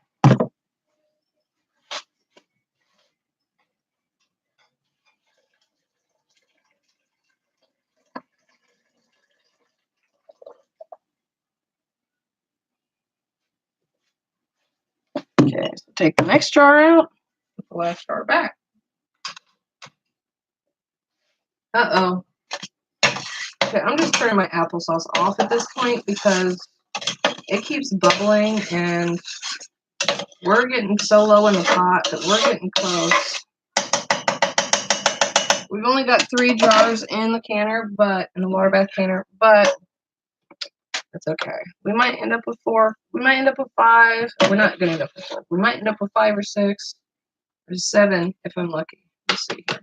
Okay, so take the next jar out, put the last jar back. Uh-oh. Okay, I'm just turning my applesauce off at this point because it keeps bubbling and we're getting so low in the pot that we're getting close. We've only got 3 jars in the canner, in the water bath canner, but that's okay. We might end up with 4. We might end up with 5. We're not going to end up with 4. We might end up with 5 or 6 or 7 if I'm lucky. Let's see here.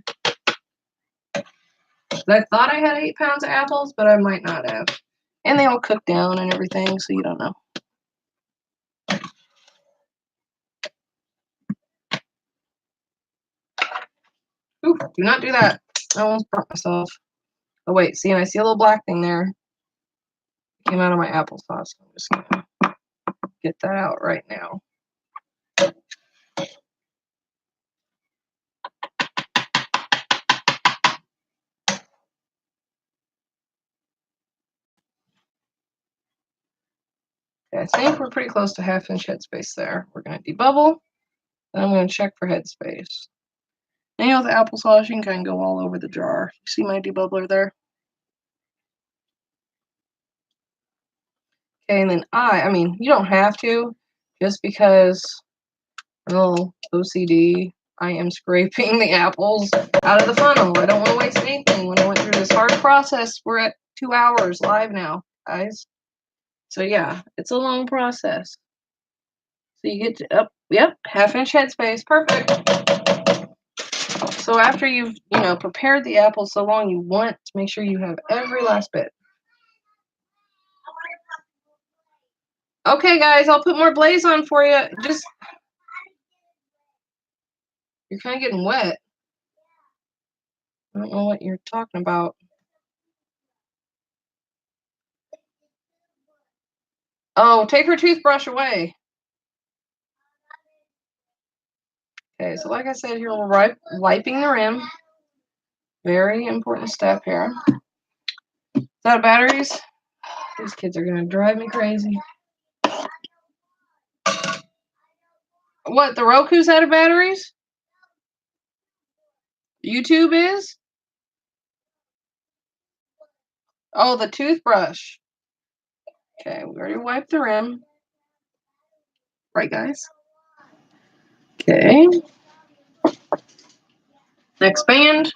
I thought I had 8 pounds of apples, but I might not have. And they all cook down and everything, so you don't know. Ooh, do not do that. I almost burnt myself. Oh, wait. See, and I see a little black thing there. It came out of my applesauce. I'm just going to get that out right now. Okay, I think we're pretty close to 1/2 inch headspace there. We're going to debubble. Then I'm going to check for headspace. And with applesauce, you can kind of go all over the jar. You see my debubbler there? Okay, and then I mean, you don't have to, just because I'm a little OCD. I am scraping the apples out of the funnel. I don't want to waste anything. When I went through this hard process, we're at 2 hours live now, guys. So yeah, it's a long process. So you get to, yep, 1/2 inch headspace, perfect. So after you've, prepared the apples so long, you want to make sure you have every last bit. Okay, guys, I'll put more glaze on for you. You're kind of getting wet. I don't know what you're talking about. Oh, take her toothbrush away. Okay, so like I said, here we're wiping the rim. Very important step here. Is that batteries? These kids are going to drive me crazy. What, the Roku's out of batteries? YouTube is? Oh, the toothbrush. Okay, we already wiped the rim. Right, guys? Okay. Next band.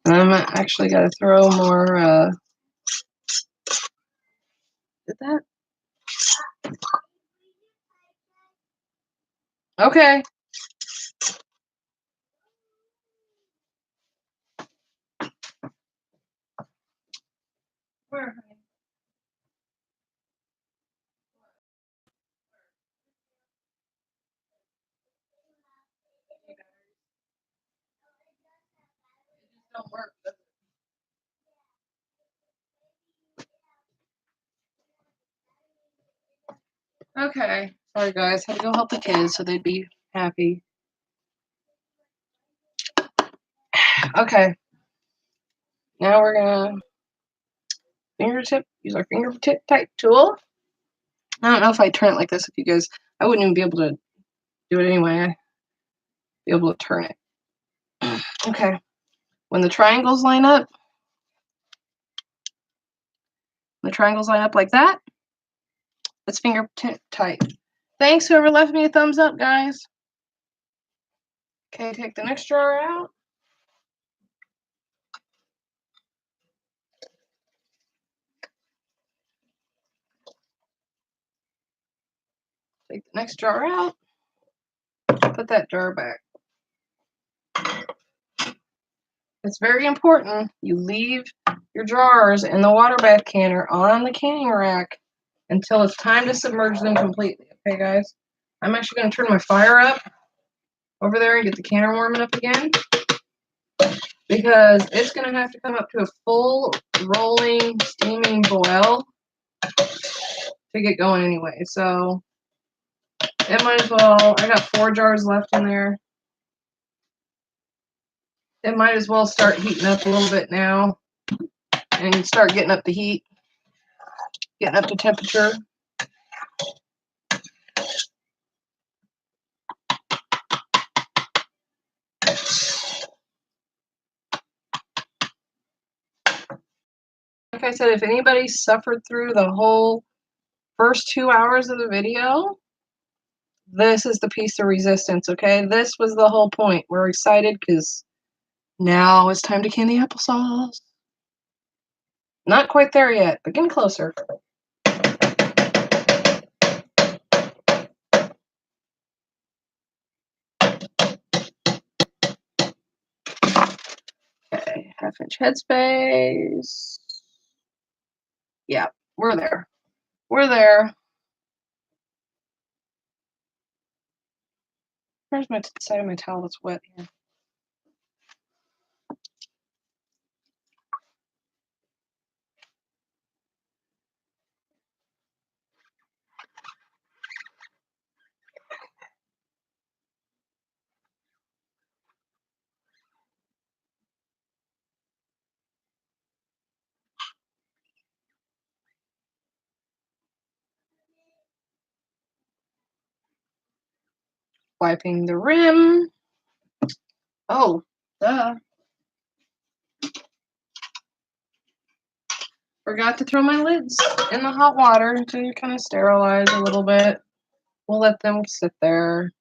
I'm actually got to throw more, did that? Okay. Where? Don't work. Okay. Sorry, guys. Had to go help the kids so they'd be happy. Okay. Now we're going to use our fingertip type tool. I don't know if I turn it like this with you guys. I wouldn't even be able to do it anyway. I'd be able to turn it. Okay. When the triangles line up like that, it's fingertip tight. Thanks, whoever left me a thumbs up, guys. Okay, take the next drawer out. Take the next jar out. Put that jar back. It's very important you leave your jars in the water bath canner on the canning rack until it's time to submerge them completely. Okay, guys? I'm actually going to turn my fire up over there and get the canner warming up again, because it's going to have to come up to a full rolling steaming boil to get going anyway. So it might as well, I got 4 jars left in there. It might as well start heating up a little bit now and start getting up the heat, getting up to temperature. Like I said, if anybody suffered through the whole first 2 hours of the video, this is the piece of resistance, okay? This was the whole point. We're excited because now it's time to can the applesauce. Not quite there yet, but getting closer. Okay, 1/2 inch headspace. Yeah, we're there. We're there. Where's my side of my towel that's wet here? Wiping the rim. Oh, duh. Forgot to throw my lids in the hot water to kind of sterilize a little bit. We'll let them sit there.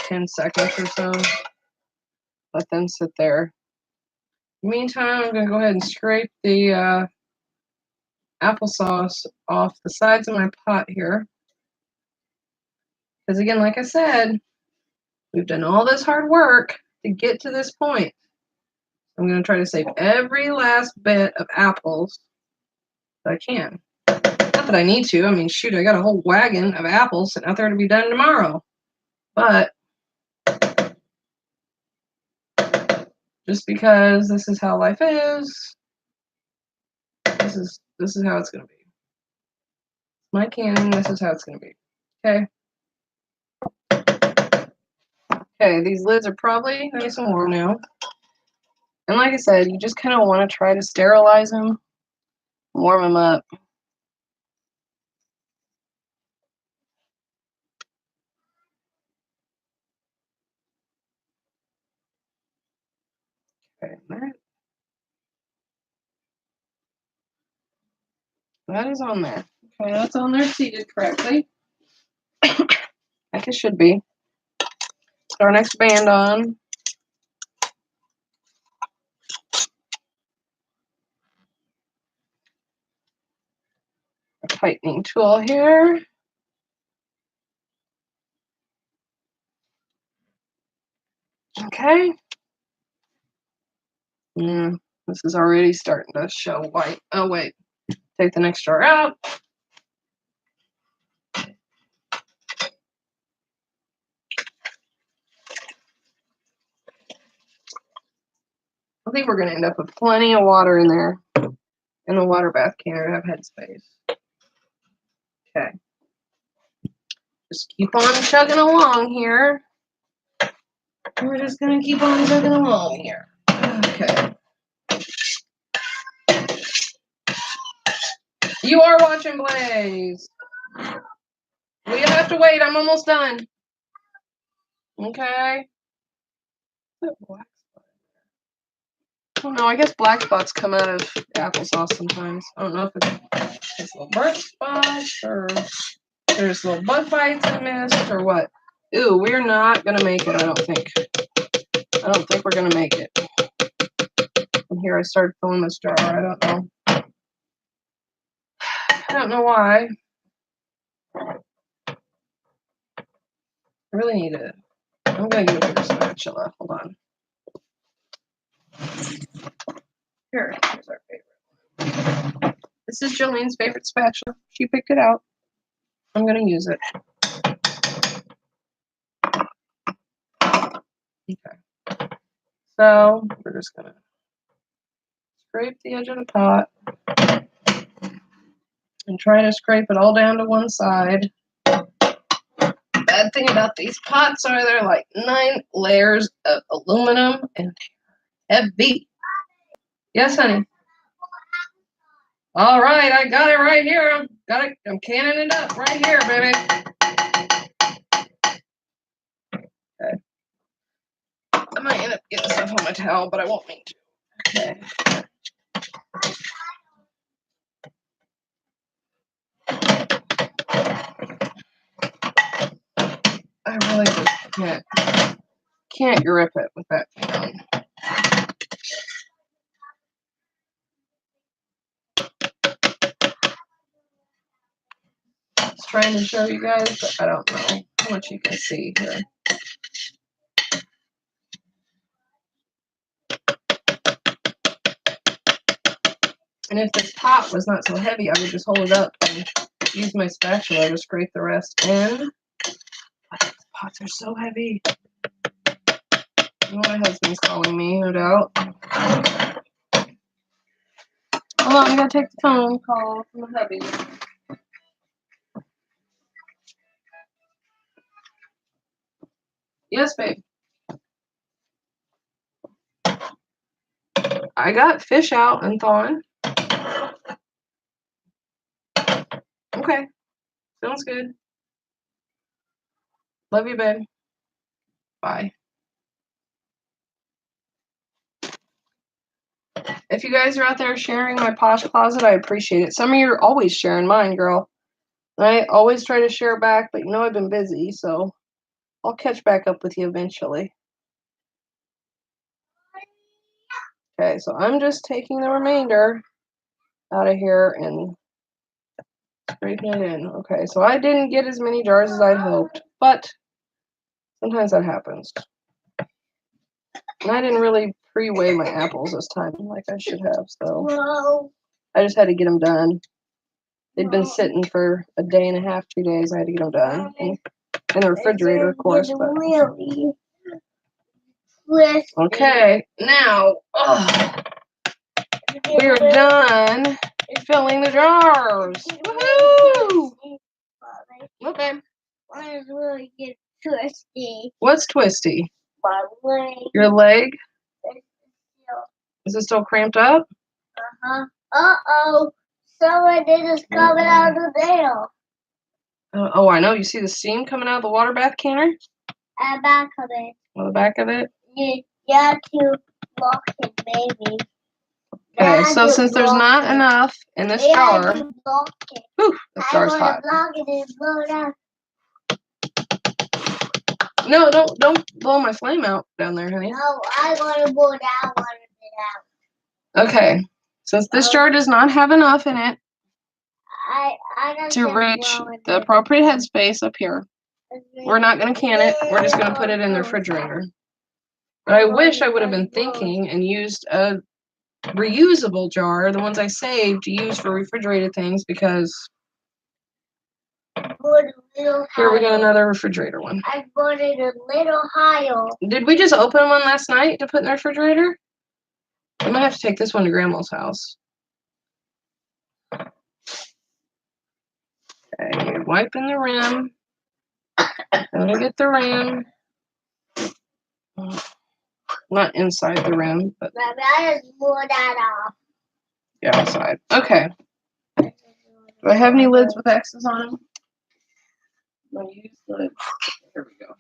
10 seconds or so. Let them sit there. Meantime, I'm going to go ahead and scrape the applesauce off the sides of my pot here. Because again, like I said, we've done all this hard work to get to this point. I'm going to try to save every last bit of apples that I can. Not that I need to. I mean, shoot, I got a whole wagon of apples sitting out there to be done tomorrow. But just because this is how life is, this is how it's going to be. My canning, this is how it's going to be. Okay. Okay, these lids are probably nice and warm now. And like I said, you just kind of want to try to sterilize them, warm them up. Okay, that is on there. Okay, that's on there seated correctly. Like it should be. Put our next band on. A tightening tool here. Okay. This is already starting to show white. Oh, wait. Take the next jar out. I think we're going to end up with plenty of water in there. In the water bath canner to have headspace. Okay. Just keep on chugging along here. We're just going to keep on chugging along here. Okay. You are watching Blaze. We have to wait. I'm almost done. Okay. Oh no, I guess black spots come out of applesauce sometimes. I don't know if it's little burnt spots or there's little bug bites I missed or what. Ooh, we're not gonna make it, I don't think. I don't think we're gonna make it. And here I started filling this jar. I don't know. I don't know why. I really need it. I'm gonna get a bigger spatula. Hold on. Here's our favorite. This is Jolene's favorite spatula. She picked it out. I'm gonna use it. Okay. So we're just gonna scrape the edge of the pot and try to scrape it all down to one side. Bad thing about these pots are they're like 9 layers of aluminum and heavy. Yes, honey. All right, I got it right here. I'm canning it up right here, baby. Okay. I might end up getting stuff on my towel, but I won't mean to. Okay. I really just can't grip it with that thing on. Just trying to show you guys, but I don't know how much you can see here. And if this pot was not so heavy, I would just hold it up and use my spatula to scrape the rest in. These pots are so heavy. My husband's calling me, no doubt. Hold on, I gotta take the phone call from the hubby. Yes, babe. I got fish out and thawing. Okay. Sounds good. Love you, babe. Bye. If you guys are out there sharing my posh closet, I appreciate it. Some of you are always sharing mine, girl. I always try to share back, but you know I've been busy, so I'll catch back up with you eventually. Okay, so I'm just taking the remainder out of here and scraping it in. Okay, so I didn't get as many jars as I'd hoped, but sometimes that happens. And I didn't really pre-weigh my apples this time like I should have, so Whoa. I just had to get them done. They'd been sitting for a day and a half, 2 days. I had to get them done. And in the refrigerator, of course. But... really twisty. Okay, now we are done filling the jars. Woohoo! Okay. Mine is really get twisty. What's twisty? My leg Your leg? is still. Is it still cramped up? Uh-huh. Uh-oh. Someone is coming out of the nail. Oh, I know. You see the steam coming out of the water bath canner? At back of it. On the back of it? You have to block it, baby. Okay, so since there's not enough in this jar, block it. whew, this jar's hot. Block it and blow it out. No, don't blow my flame out down there, honey. No, I want to blow that one out. Okay, since this jar does not have enough in it I to reach the appropriate headspace up here, we're not going to can it. We're just going to put it in the refrigerator. But I wish I would have been thinking and used a reusable jar, the ones I saved to use for refrigerated things, because here we got another refrigerator one. I put it a little higher. Did we just open one last night to put in the refrigerator? I might have to take this one to Grandma's house. Okay, wiping the rim. Gonna get the rim. Not inside the rim, but Maybe I just blew that off. yeah, outside. Okay. Do I have any lids with X's on them? I'm gonna use lids. Here we go.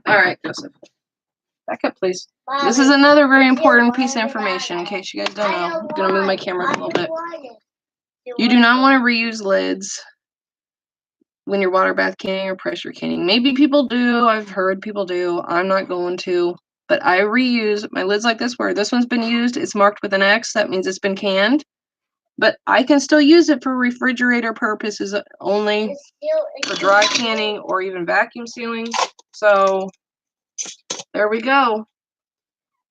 All right, Joseph. Back up, please. This is another very important piece of information in case you guys don't know. I'm gonna move my camera a little bit. You do not want to reuse lids when you're water bath canning or pressure canning. Maybe people do. I've heard people do. I'm not going to. But I reuse my lids like this, where this one's been used. It's marked with an X. That means it's been canned. But I can still use it for refrigerator purposes only, for dry canning or even vacuum sealing. So there we go.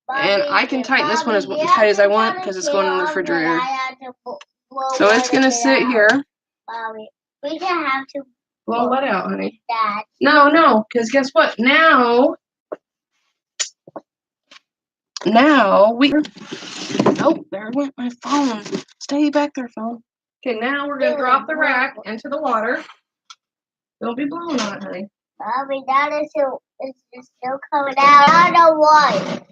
And I can tighten this one as tight as I want because it's going in the refrigerator. So it's going to sit here. Mommy, we can have to blow what out, honey? that. No, because guess what? Now we... Oh, there went my phone. Stay back there, phone. Okay, now we're going to drop the rack into the water. Don't be blowing on it, honey. Mommy, that is still coming out. I don't know why.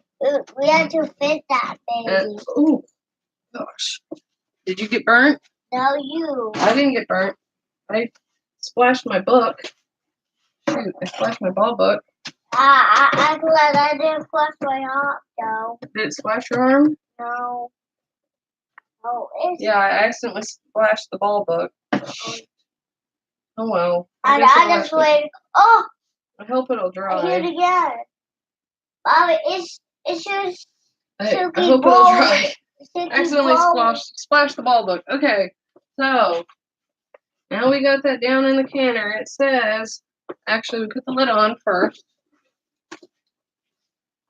We have to fit that, baby. Oh, gosh. Did you get burnt? No, you. I didn't get burnt. I splashed my book. Shoot, I splashed my ball book. I'm glad I didn't splash my arm, though. Did it splash your arm? No. Oh, it's... Yeah, I accidentally splashed the ball book. Oh, well. I just wait. Oh! I hope it'll dry. I hit it again. Mommy, it should... I hope it'll dry. Accidentally splashed the ball book. Okay, so now we got that down in the canner. It says, actually, we put the lid on first.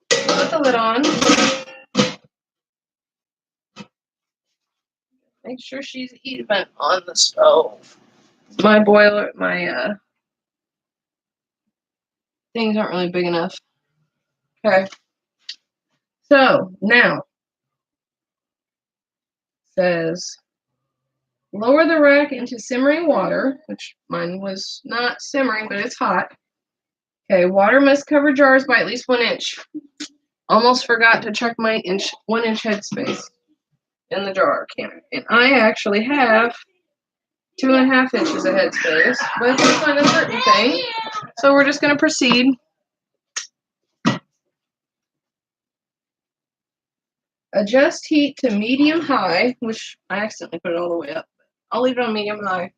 Put the lid on. Make sure she's even on the stove. My boiler, my things aren't really big enough. Okay. So now says lower the rack into simmering water, which mine was not simmering, but it's hot. Okay, water must cover jars by at least 1 inch. Almost forgot to check my 1 inch headspace in the jar canner. And I actually have 2.5 inches of headspace, but it's not a certain thing. So we're just gonna proceed. Adjust heat to medium high, which I accidentally put it all the way up. I'll leave it on medium high.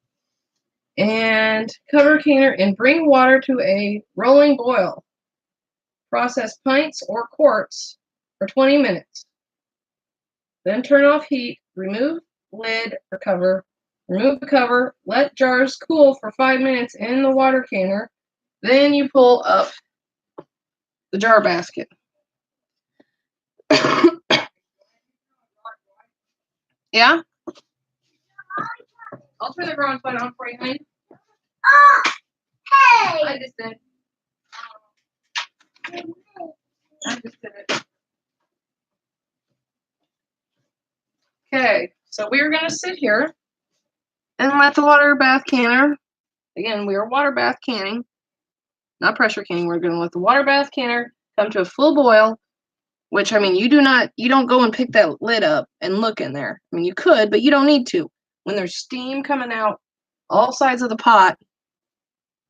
And cover canner and bring water to a rolling boil. Process pints or quarts for 20 minutes. Then turn off heat, remove lid or cover, remove the cover, let jars cool for 5 minutes in the water canner. Then you pull up the jar basket. Yeah? I'll turn the garage light on for you, honey. Oh, hey! I just did. It. Okay, so we're going to sit here and let the water bath canner, again, we are water bath canning, not pressure canning. We're going to let the water bath canner come to a full boil, which, I mean, you don't go and pick that lid up and look in there. I mean, you could, but you don't need to. When there's steam coming out all sides of the pot,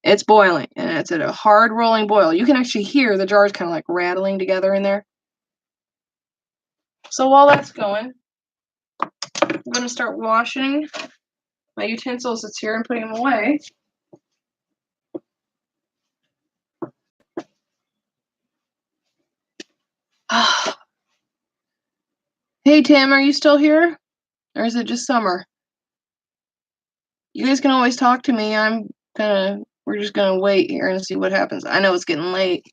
it's boiling, and it's at a hard rolling boil. You can actually hear the jars kind of like rattling together in there. So while that's going, I'm going to start washing my utensils that's here and putting them away. Hey, Tim, are you still here? Or is it just summer? You guys can always talk to me. We're just gonna wait here and see what happens. I know it's getting late.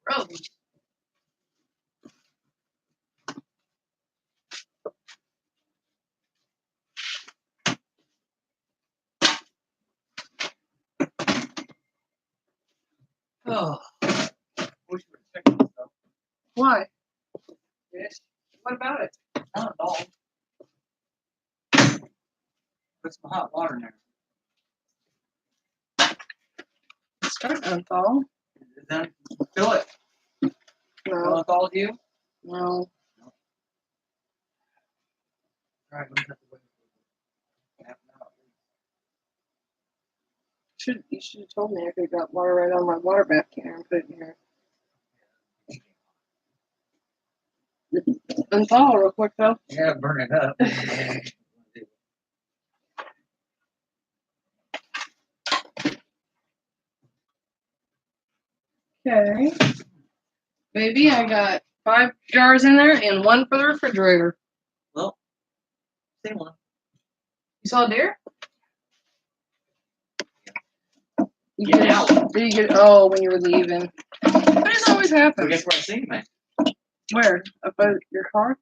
Rose. Oh. Why? Yes. What about it? Not at all. Put some hot water in there. It's starting to unthaw. Then fill it. No. With all of you? No. Alright, we'll have to wait for half an hour. You should have told me. I could have got water right on my water bath canner and put it in here. Unthaw real quick though. Yeah, burn it up. Okay. Baby, I got 5 jars in there and 1 for the refrigerator. Well, same one. You saw a deer? Yeah. Did you get? Oh, when you were leaving. That doesn't always happen. So guess where I seen man? Where? Up by your car?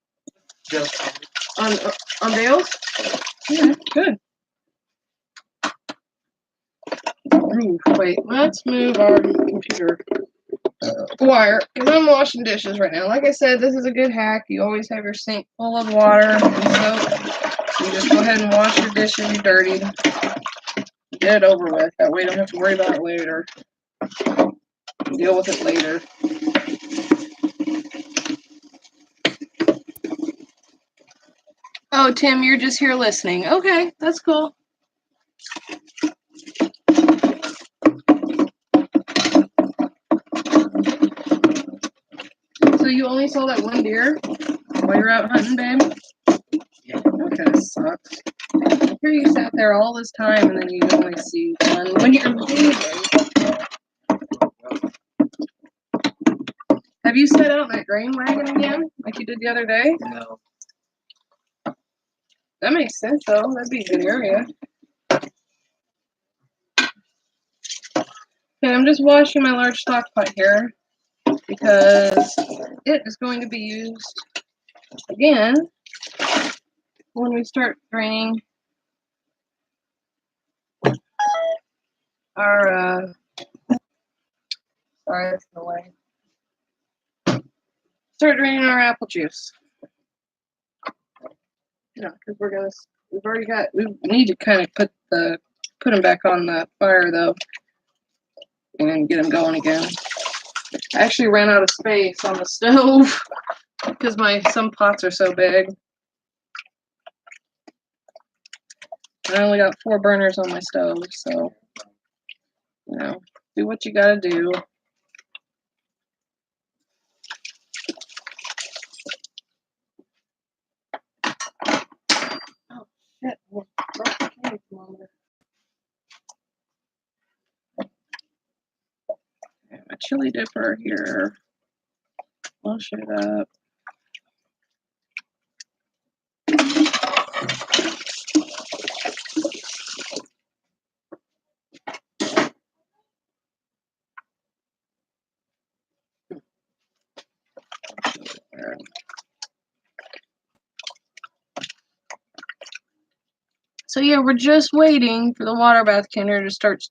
Just On Dale's? Yeah, good. Ooh, wait, let's move our computer wire because I'm washing dishes right now. Like I said, this is a good hack. You always have your sink full of water and soap. You just go ahead and wash your dishes you dirty. Get it over with. That way you don't have to worry about it later. Deal with it later. Oh, Tim, you're just here listening. Okay, that's cool. So you only saw that 1 deer while you're out hunting, babe? yeah. That kind of sucks. Here you sat there all this time and then you only see 1 when you're leaving. Have Have you set out that grain wagon again, like you did the other day? No. That makes sense, though. That'd be a good area. Okay, I'm just washing my large stock pot here because it is going to be used again when we start draining our, sorry, that's in the way. Start draining our apple juice. Yeah, because we need to kind of put them back on the fire though, and get them going again. I actually ran out of space on the stove because some pots are so big. I only got 4 burners on my stove, so do what you gotta do. Oh shit! My chili dipper here. Wash it up. So yeah, we're just waiting for the water bath kinder to start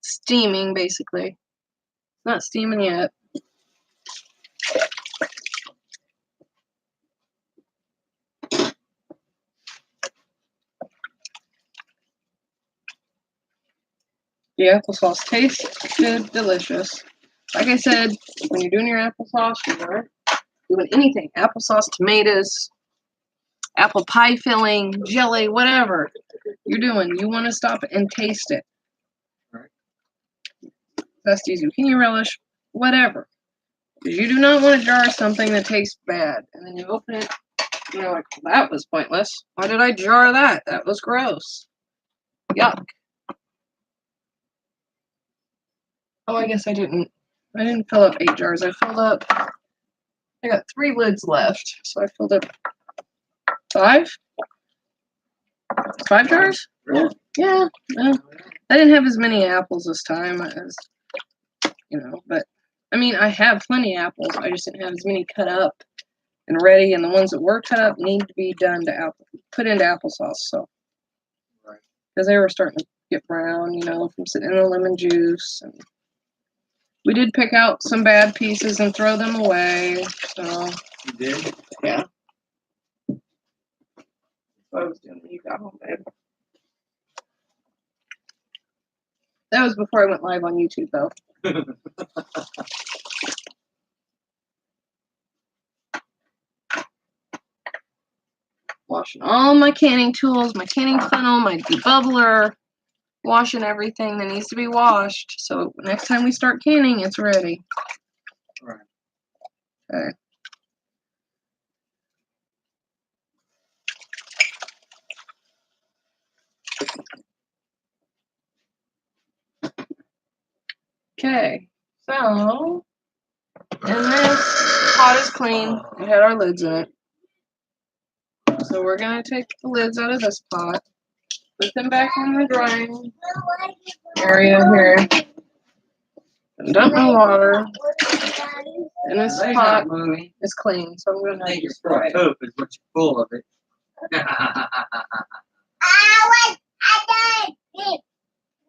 steaming, basically. It's not steaming yet. The applesauce tastes good, delicious. Like I said, when you're doing your applesauce, you're doing anything. Applesauce, tomatoes, apple pie filling, jelly, whatever you're doing. You want to stop and taste it. Right. Zesty zucchini relish, whatever. Because you do not want to jar something that tastes bad. And then you open it, and you're like, well, that was pointless. Why did I jar that? That was gross. Yuck. Oh, I guess I didn't fill up 8 jars. I got 3 lids left. So I filled up 5? 5 jars? Really? Yeah. I didn't have as many apples this time as, but I mean, I have plenty of apples. I just didn't have as many cut up and ready, and the ones that were cut up need to be put into applesauce. So, because they were starting to get brown, from sitting in the lemon juice. And we did pick out some bad pieces and throw them away. So You did? yeah. That's what I was doing when you got home, babe. That was before I went live on YouTube, though. Washing all my canning tools, my canning funnel, my debubbler, washing everything that needs to be washed. So next time we start canning, it's ready. Right. Okay. Okay, so, and this pot is clean. It had our lids in it. So we're going to take the lids out of this pot, put them back in the drying area here, and dump my water. And this pot is clean, so I'm going to Think it's dry it. poop is what you're full of it.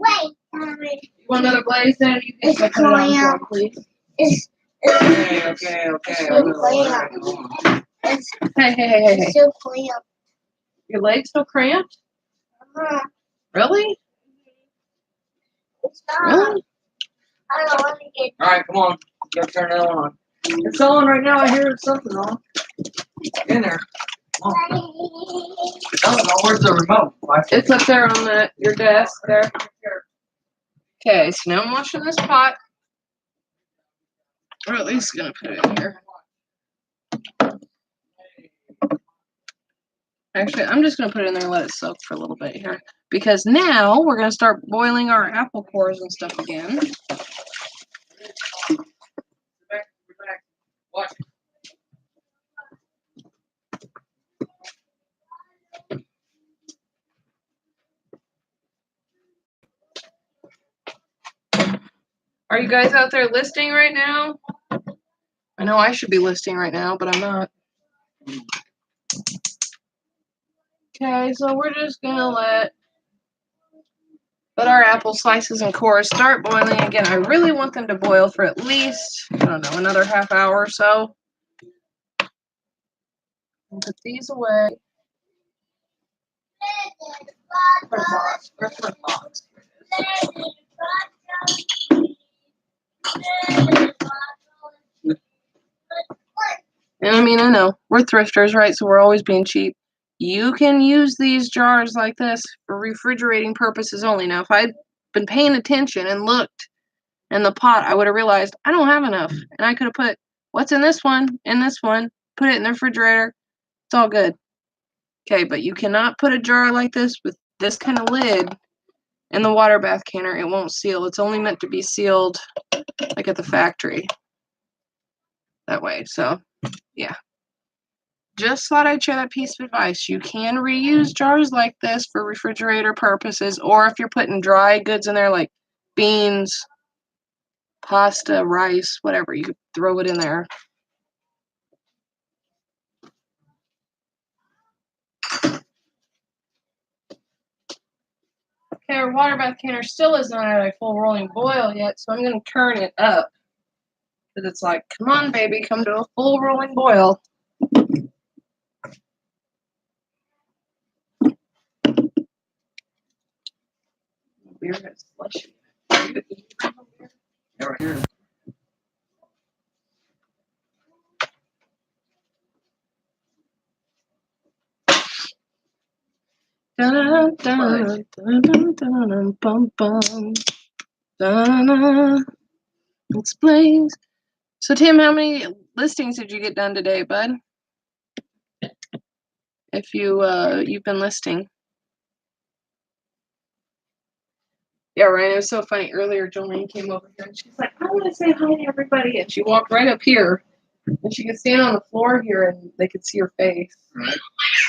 Wait. You want another blaze then? You can put it on top, please. Okay. Still clean. Hey. Still clean. Your leg's still cramped? Really? Really? I don't want to get. Alright, come on. Go turn it on. It's on right now. I hear something on. In there. Come on. I don't know. Where's the remote? It's up there on your desk there. Okay, so now I'm washing this pot. Or at least gonna put it in here. Actually, I'm just gonna put it in there and let it soak for a little bit here. Because now we're gonna start boiling our apple cores and stuff again. Are you guys out there listing right now? I know I should be listing right now, but I'm not. Okay, so we're just gonna let our apple slices and cores start boiling again. I really want them to boil for at least, I don't know, another half hour or so. I'll put these away. Where's my box? And I mean, I know, we're thrifters, right? So we're always being cheap. You can use these jars like this for refrigerating purposes only. Now, if I'd been paying attention and looked in the pot, I would have realized I don't have enough. And I could have put what's in this one, put it in the refrigerator. It's all good. Okay, but you cannot put a jar like this with this kind of lid in the water bath canner. It won't seal. It's only meant to be sealed like at the factory. That way. So, yeah. Just thought I'd share that piece of advice. You can reuse jars like this for refrigerator purposes, or if you're putting dry goods in there like beans, pasta, rice, whatever, you could throw it in there. Okay, our water bath canner still is not at a full rolling boil yet, so I'm going to turn it up. Because it's like, come on, baby, come to a full rolling boil. Beer has slushy. Right here. Dun, dun, dun, dun, dun, bum, bum. Dun, explains. So Tim, how many listings did you get done today, bud? If you've been listing. Yeah, right. It was so funny. Earlier, Jolene came over here and she's like, I want to say hi to everybody. And she walked right up here and she could stand on the floor here and they could see her face. Right.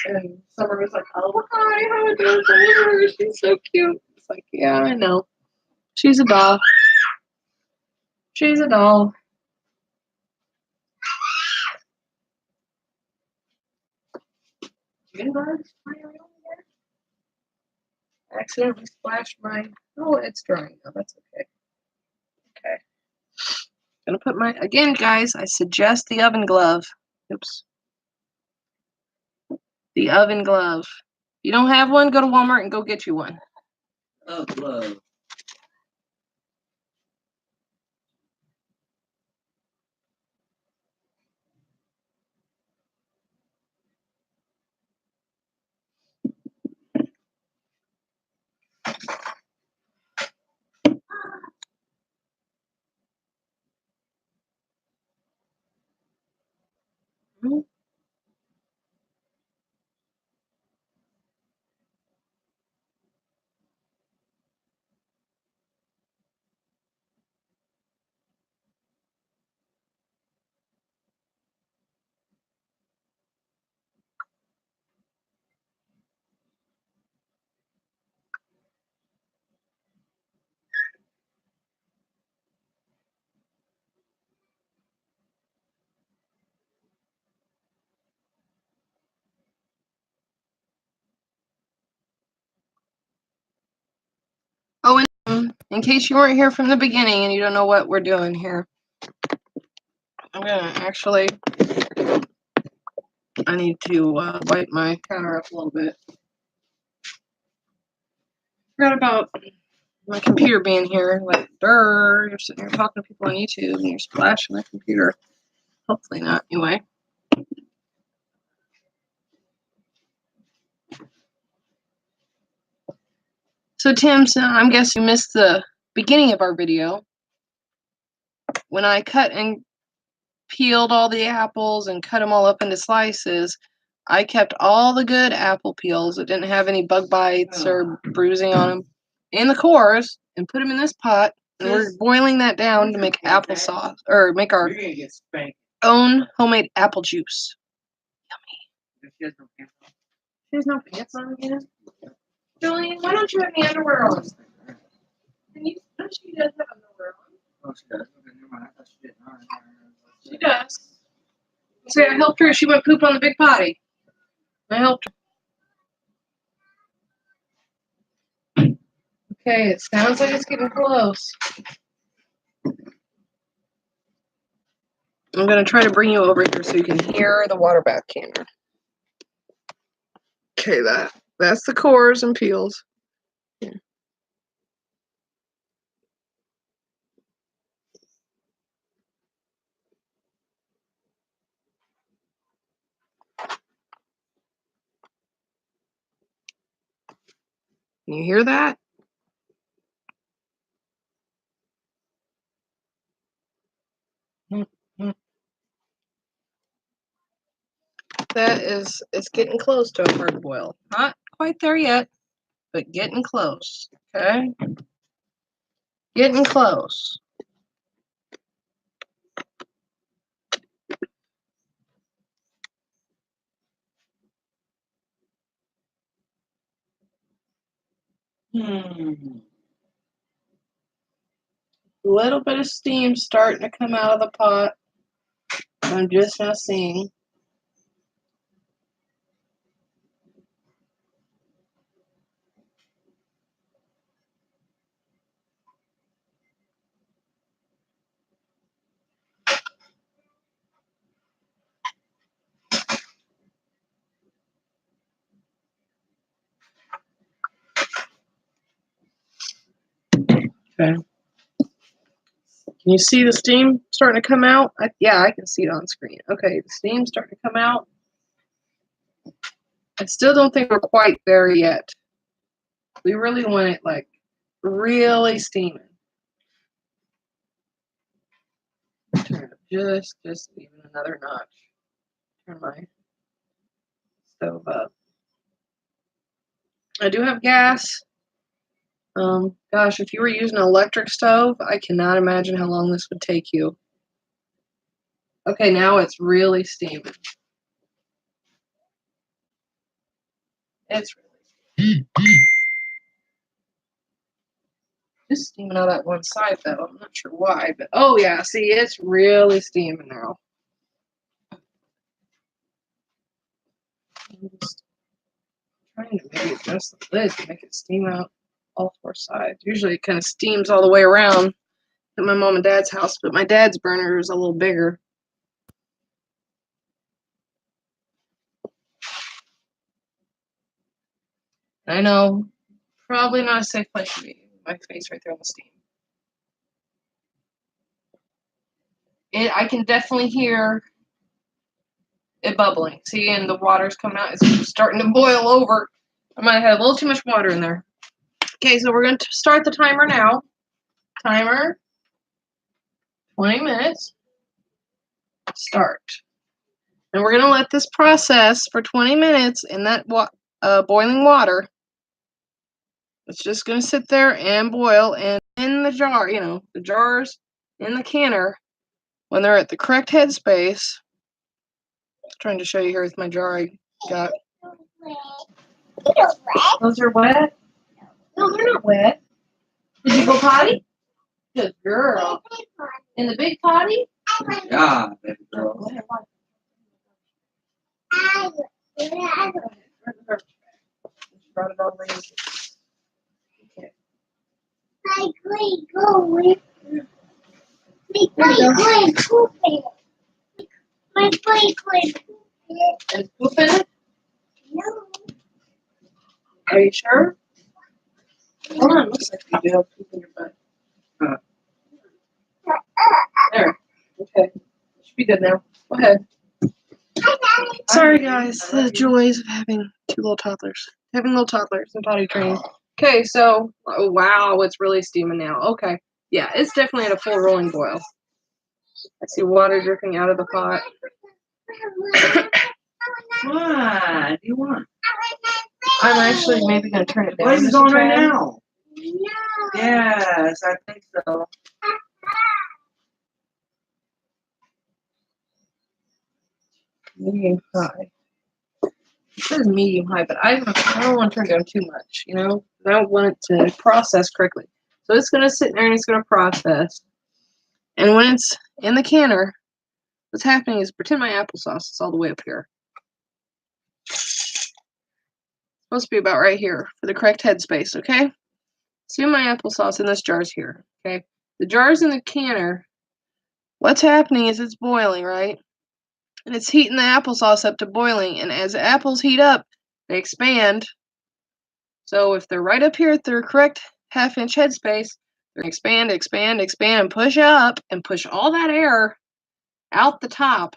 And Summer was like, oh, hi, how are you doing? She's so cute. It's like, yeah, I know. She's a doll. She's a doll. Chicken birds flying around there? Accidentally splashed my. Oh, it's drying now. That's okay. Okay. Gonna put my. Again, guys, I suggest the oven glove. Oops. The oven glove. If you don't have one, go to Walmart and go get you one. Oh, love. Oh, and in case you weren't here from the beginning and you don't know what we're doing here, I'm gonna actually. I need to wipe my counter up a little bit. Forgot about my computer being here. Like, you're sitting here talking to people on YouTube and you're splashing the computer. Hopefully not, anyway. So, Tim, I'm guessing you missed the beginning of our video. When I cut and peeled all the apples and cut them all up into slices, I kept all the good apple peels that didn't have any bug bites or bruising on them in the cores and put them in this pot. And we're boiling that down to make applesauce, or make our You're gonna get spanked. own homemade apple juice. If she has no pants on. She has no pants on again. Julian, why don't you have any underwear on? Can you? No, she does have underwear on. Oh, she does. Okay, never mind. I thought she didn't. All right. She does. See, I helped her. She went poop on the big potty. I helped her. Okay, it sounds like it's getting close. I'm going to try to bring you over here so you can hear the water bath canner. Okay, that's the cores and peels. Yeah. Can you hear that? That is, it's getting close to a hard boil. Not quite there yet, but getting close. Okay? Getting close. Hmm. A little bit of steam starting to come out of the pot. I'm just now seeing. Okay. Can you see the steam starting to come out? Yeah, I can see it on screen. Okay, the steam's starting to come out. I still don't think we're quite there yet. We really want it like really steaming. Turn it just even another notch. Turn my stove up. I do have gas. Gosh, if you were using an electric stove, I cannot imagine how long this would take you. Okay, now it's really steaming. It's really just steaming out that one side though. I'm not sure why, but oh yeah, see, it's really steaming now. I'm just trying to maybe adjust the lid to make it steam out all four sides. Usually it kind of steams all the way around at my mom and dad's house, but my dad's burner is a little bigger. I know, probably not a safe place to be. My face right there on the steam. I can definitely hear it bubbling. See, and the water's coming out. It's starting to boil over. I might have had a little too much water in there. Okay, so we're going to start the timer now. Timer, 20 minutes. Start. And we're going to let this process for 20 minutes in that boiling water. It's just going to sit there and boil. And in the jar, the jars in the canner, when they're at the correct headspace, I'm trying to show you here with my jar I got. Those are wet? No, they're not wet. Did you go potty? Good girl. In the big potty? Yeah, baby girl. Brought it all the way in. Okay. And poop in it? Are you sure? Hold on, looks like you do have poop in your butt. There. Okay. Should be good now. Go ahead. Sorry guys, the joys of having two little toddlers. Having little toddlers and potty training. Okay, so oh wow, it's really steaming now. Okay. Yeah, it's definitely at a full rolling boil. I see water dripping out of the pot. What do you want? I'm actually maybe gonna turn it down. What is just going a right tad. now? Yes, I think so. Medium high. It says medium high, but I don't want to turn it down too much, I don't want it to process quickly. So it's gonna sit there and it's gonna process. And when it's in the canner, what's happening is pretend my applesauce is all the way up here. It's supposed to be about right here for the correct headspace, okay? See my applesauce in this jar's here, okay? The jar's in the canner. What's happening is it's boiling, right? And it's heating the applesauce up to boiling. And as the apples heat up, they expand. So if they're right up here at their correct half-inch headspace, they're going to expand, expand, expand, push up, and push all that air out the top.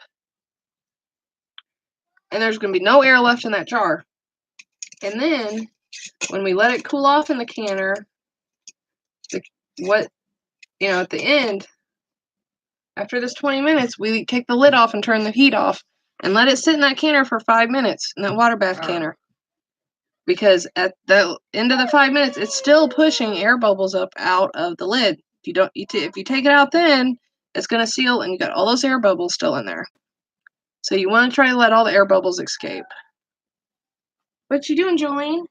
And there's going to be no air left in that jar. And then, when we let it cool off in the canner, at the end, after this 20 minutes, we take the lid off and turn the heat off and let it sit in that canner for 5 minutes, in that water bath canner. Because at the end of the 5 minutes, it's still pushing air bubbles up out of the lid. If you take it out then, it's going to seal and you got all those air bubbles still in there. So you want to try to let all the air bubbles escape. What you doing, Jolene?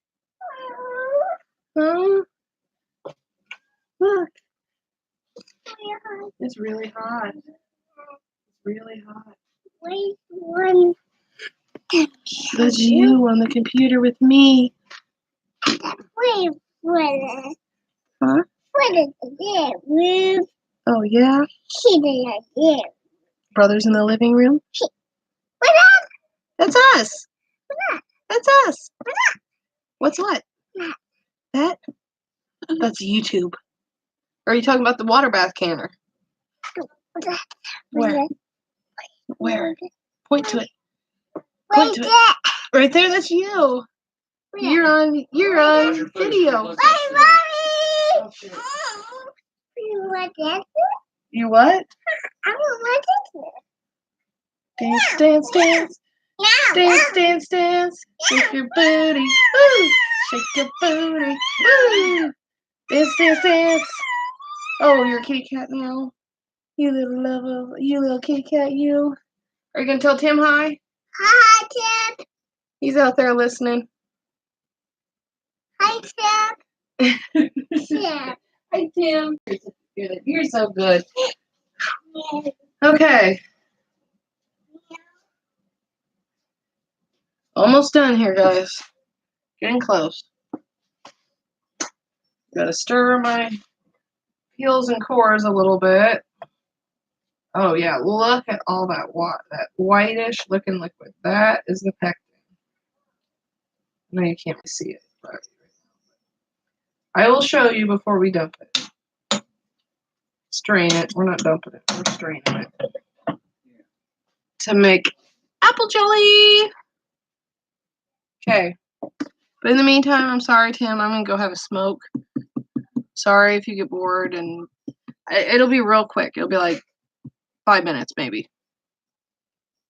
Huh? Look. It's really hot. It's really hot. Wait one. That's you on the computer with me. Wait for Huh? What is it? Move. Oh, yeah? She did it. Brothers in the living room? What up? That's us. That's us. What's what? That? That's YouTube. Or are you talking about the water bath canner? Where? Where? Point to it. Point to it. Right there, that's you. You're on video. Bye, Mommy. Oh, shit. You want this? You what? I don't want this. Dance, dance, dance. No. Dance, dance, dance. Shake your booty. Woo. Shake your booty. Woo. Dance, dance, dance. Oh, you're a kitty cat now. You little lover. You little kitty cat, you. Are you going to tell Tim hi? Hi, Tim. He's out there listening. Hi, Tim. Tim. Hi, Tim. You're so good. Okay. Almost done here, guys. Getting close. Gotta stir my peels and cores a little bit. Oh yeah, look at all that whitish looking liquid. That is the pectin. No, you can't see it. But I will show you before we dump it. Strain it. We're not dumping it. We're straining it to make apple jelly. Okay. But in the meantime, I'm sorry, Tim. I'm gonna go have a smoke. Sorry if you get bored, and it'll be real quick. It'll be like 5 minutes, maybe.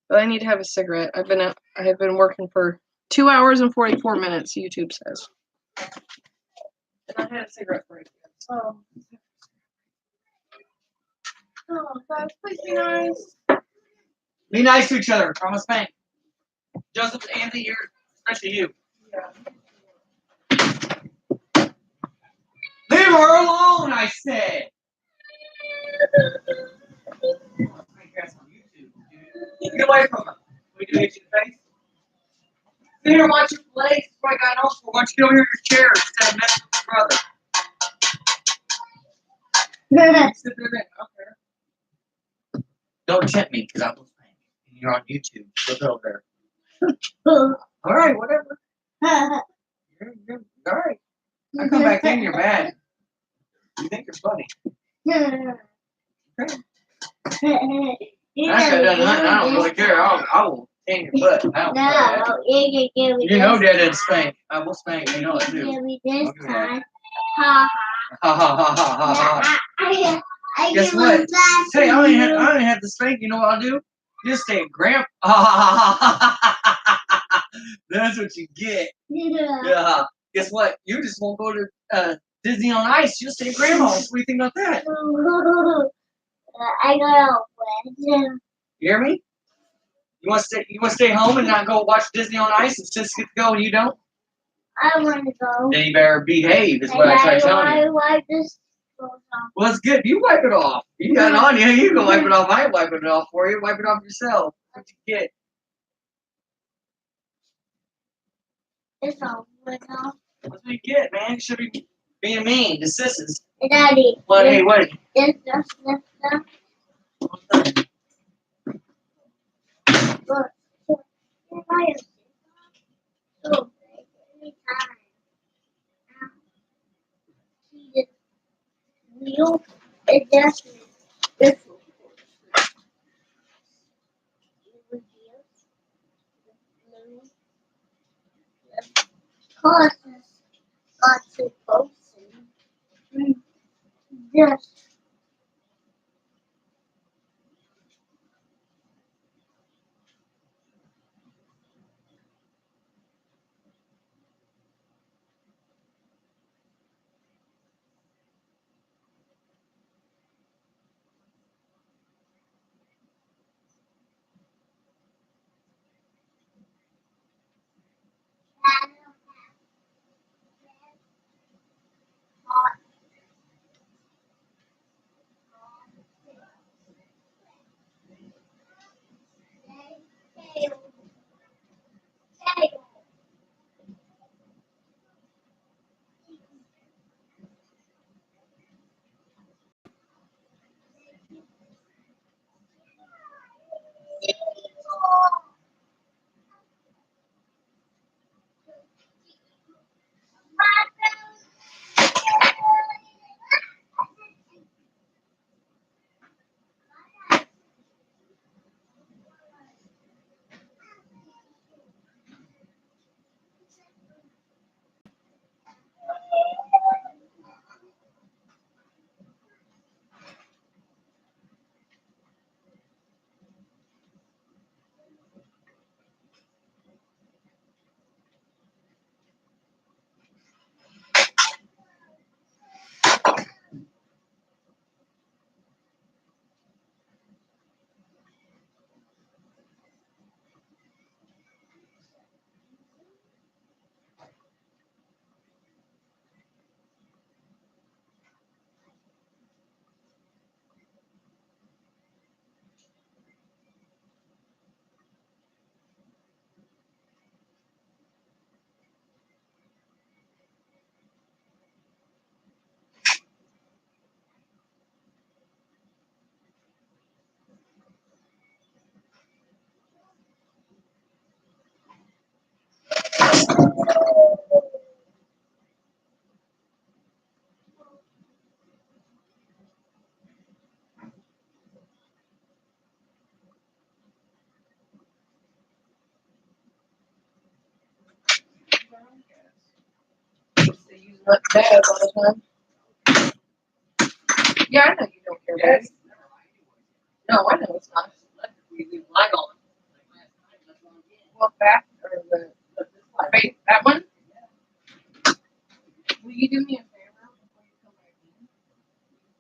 But I need to have a cigarette. I have been working for 2 hours and 44 minutes. YouTube says. And I had a cigarette break. So. Oh, guys, please be nice. Be nice to each other. Promise me. Joseph, Andy, especially you. Yeah. Leave her alone, I said. Get away from her. We do hit you in the face. Sit here and watch your plays. That's what I got else for. Why don't you get over here in your chair instead of messing with your brother? Sit there then. Okay. Don't tempt me, because I will spank. You're on YouTube. Look over there. All right, whatever. You're all right. I come back in, you're mad. You think you're funny. Okay. I don't really care. I will tan your butt. I don't care. No, you can give me You know this. Dad didn't spank. I will spank. You know it too. Give me this Look at that. time. Ha Ha ha ha ha ha ha. ha. I Guess give what? it back Hey, to I you. don't have to spank. You know what I'll do? Just say, Grandpa. Ha ha ha ha ha. That's what you get. Yeah. Guess what? You just won't go to Disney on Ice. You'll stay at Grandma's. What do you think about that? I got a friend. You hear me? You want to stay home and not go watch Disney on Ice and sis get to go and you don't? I want to go. Then you better behave. Is what I try telling you. Why Well, it's good. You wipe it off. You got it on you. You can wipe it off. I ain't wiping it off for you. Wipe it off yourself. What you get? It's all went off. What do you get, man? You should be being mean. The sisses. Daddy. What? Hey, what? This. Look. So, anytime. You, it just this causes lots of folks and just So you let that all the time? Yeah, I know you don't care, Daddy. No, I know it's not. We leave light on. Well, that or the wait, that one? Will you do me a favor before you come back in?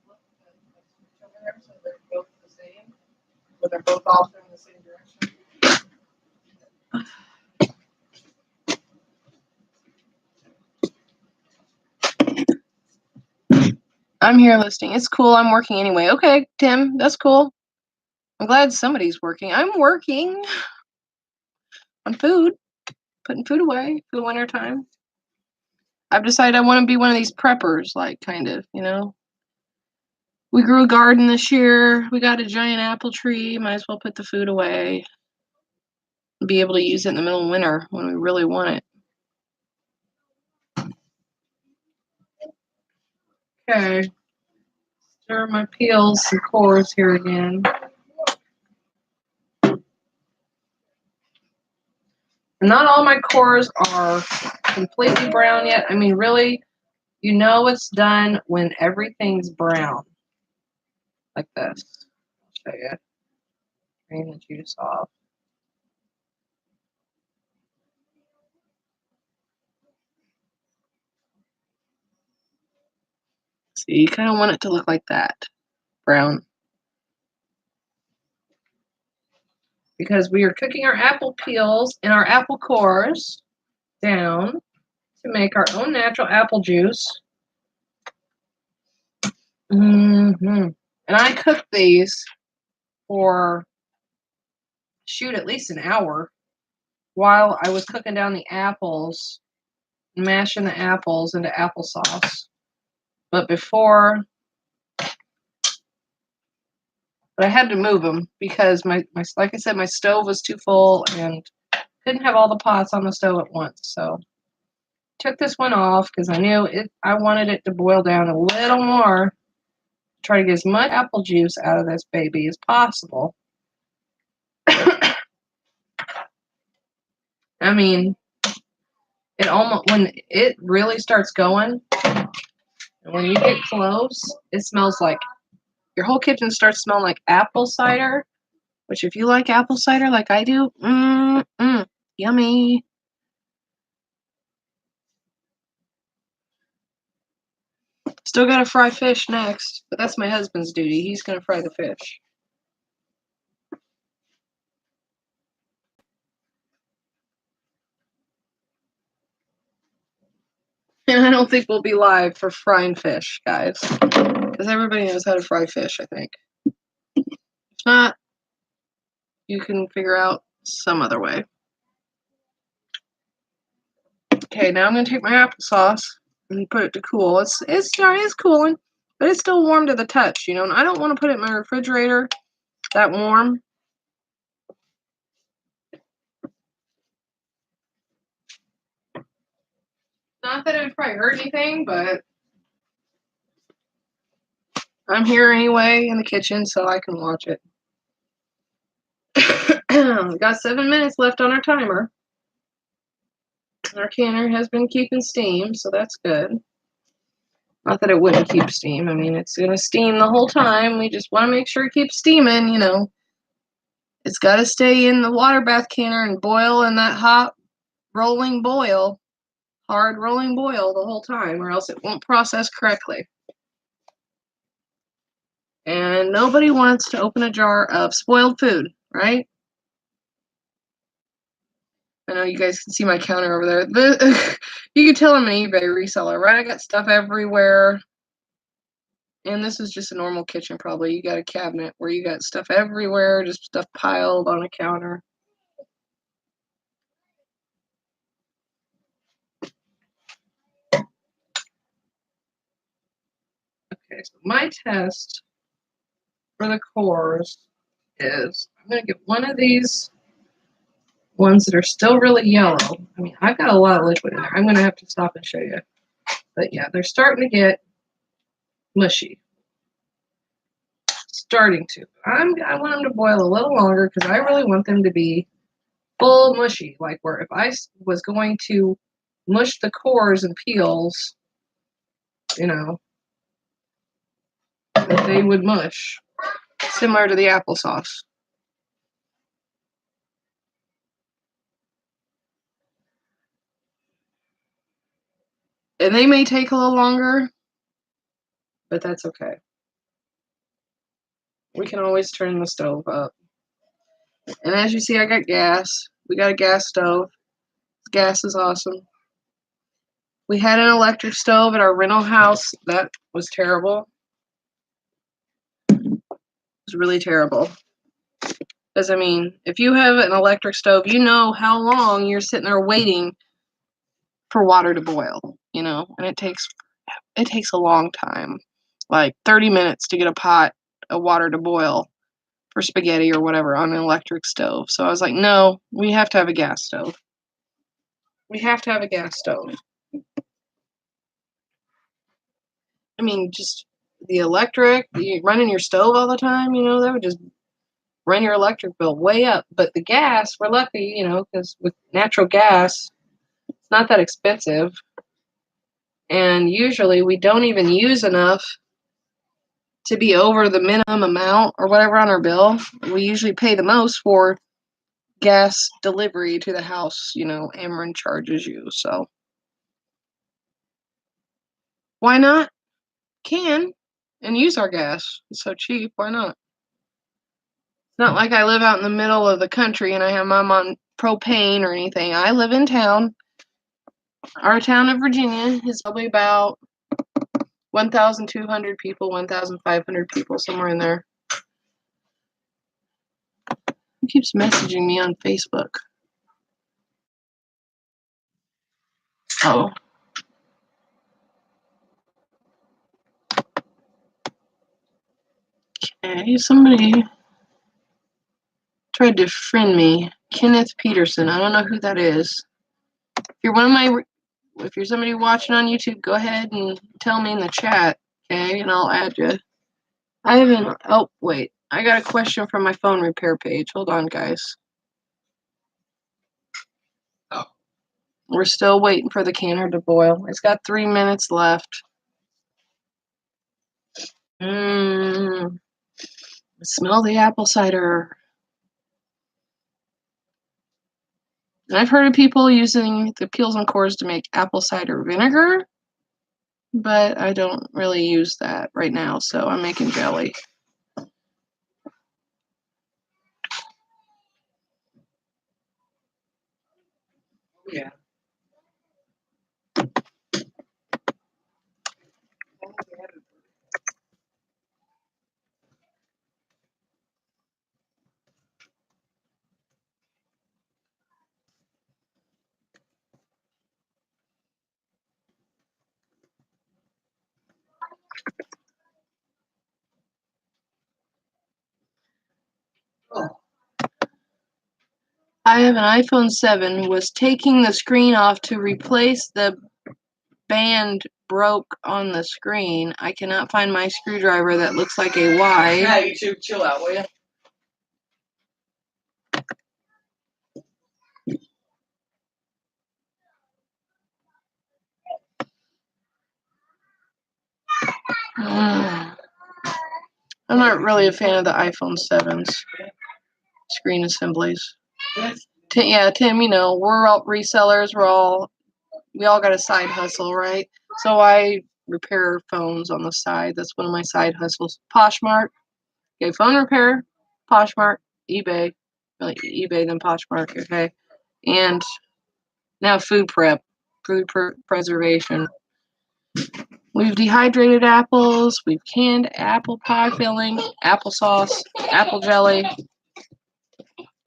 Look at the switch over there so they're both the same. So they're both off in the same direction. I'm here listening. It's cool. I'm working anyway. Okay, Tim, that's cool. I'm glad somebody's working. I'm working on food, putting food away for the winter time. I've decided I want to be one of these preppers, like kind of, you know. We grew a garden this year. We got a giant apple tree. Might as well put the food away. Be able to use it in the middle of winter when we really want it. Okay. Stir my peels and cores here again. Not all my cores are completely brown yet. I mean, really, you know it's done when everything's brown. Like this. I'll show you. Drain the juice off. See, you kind of want it to look like that. Brown. Because we are cooking our apple peels and our apple cores down to make our own natural apple juice. Mm-hmm. And I cooked these for, shoot, at least an hour while I was cooking down the apples, mashing the apples into applesauce. But I had to move them because my like I said, my stove was too full and couldn't have all the pots on the stove at once. So took this one off because I knew I wanted it to boil down a little more. Try to get as much apple juice out of this baby as possible. I mean, it almost, when it really starts going, and when you get close, it smells like, your whole kitchen starts smelling like apple cider, which if you like apple cider like I do, yummy. Still gotta fry fish next, but that's my husband's duty. He's gonna fry the fish. And I don't think we'll be live for frying fish, guys, because everybody knows how to fry fish, I think. If not, you can figure out some other way. Okay, now I'm gonna take my applesauce and put it to cool. It's cooling, but it's still warm to the touch, you know. And I don't want to put it in my refrigerator that warm. Not that it would probably hurt anything, but I'm here anyway in the kitchen, so I can watch it. We've got 7 minutes left on our timer. Our canner has been keeping steam, so that's good. Not that it wouldn't keep steam. I mean, it's going to steam the whole time. We just want to make sure it keeps steaming, you know. It's got to stay in the water bath canner and boil in that hot rolling boil, hard rolling boil the whole time, or else it won't process correctly. And nobody wants to open a jar of spoiled food, right? I know you guys can see my counter over there. You can tell I'm an eBay reseller, right? I got stuff everywhere. And this is just a normal kitchen, probably. You got a cabinet where you got stuff everywhere, just stuff piled on a counter. Okay, so my test for the cores is I'm going to get one of these ones that are still really yellow. I mean, I've got a lot of liquid in there. I'm going to have to stop and show you. But yeah, they're starting to get mushy. Starting to. I want them to boil a little longer because I really want them to be full mushy. Like where if I was going to mush the cores and peels, you know, that they would mush. Similar to the applesauce. And they may take a little longer, but that's okay. We can always turn the stove up. And as you see, I got gas. We got a gas stove. Gas is awesome. We had an electric stove at our rental house. That was terrible. It was really terrible. Because, I mean, if you have an electric stove, you know how long you're sitting there waiting for water to boil, you know? And it takes a long time. Like 30 minutes to get a pot of water to boil for spaghetti or whatever on an electric stove. So I was like, no, we have to have a gas stove. We have to have a gas stove. I mean, just the electric, running your stove all the time, you know, that would just run your electric bill way up. But the gas, we're lucky, you know, because with natural gas, it's not that expensive. And usually we don't even use enough to be over the minimum amount or whatever on our bill. We usually pay the most for gas delivery to the house, you know, Ameren charges you. So why not? Can and use our gas. It's so cheap. Why not? It's not like I live out in the middle of the country and I have mom on propane or anything. I live in town. Our town of Virginia is probably about 1,200 people, 1,500 people, somewhere in there. Who keeps messaging me on Facebook? Oh. Okay, somebody tried to friend me. Kenneth Peterson. I don't know who that is. If you're somebody watching on YouTube, go ahead and tell me in the chat, okay, and I'll add you. Oh, wait. I got a question from my phone repair page. Hold on, guys. Oh. We're still waiting for the canner to boil. It's got 3 minutes left. Smell the apple cider. And I've heard of people using the peels and cores to make apple cider vinegar, but I don't really use that right now, so I'm making jelly. Yeah. Oh. I have an iPhone 7, was taking the screen off to replace the band broke on the screen. I cannot find my screwdriver that looks like a Y. Yeah, YouTube, chill out, will you? I'm not really a fan of the iPhone 7's screen assemblies. Tim, you know, we're all resellers. We all got a side hustle, right? So I repair phones on the side. That's one of my side hustles. Poshmark, okay, phone repair, Poshmark, eBay, really eBay then Poshmark, okay, and now food prep, preservation. We've dehydrated apples. We've canned apple pie filling, applesauce, apple jelly.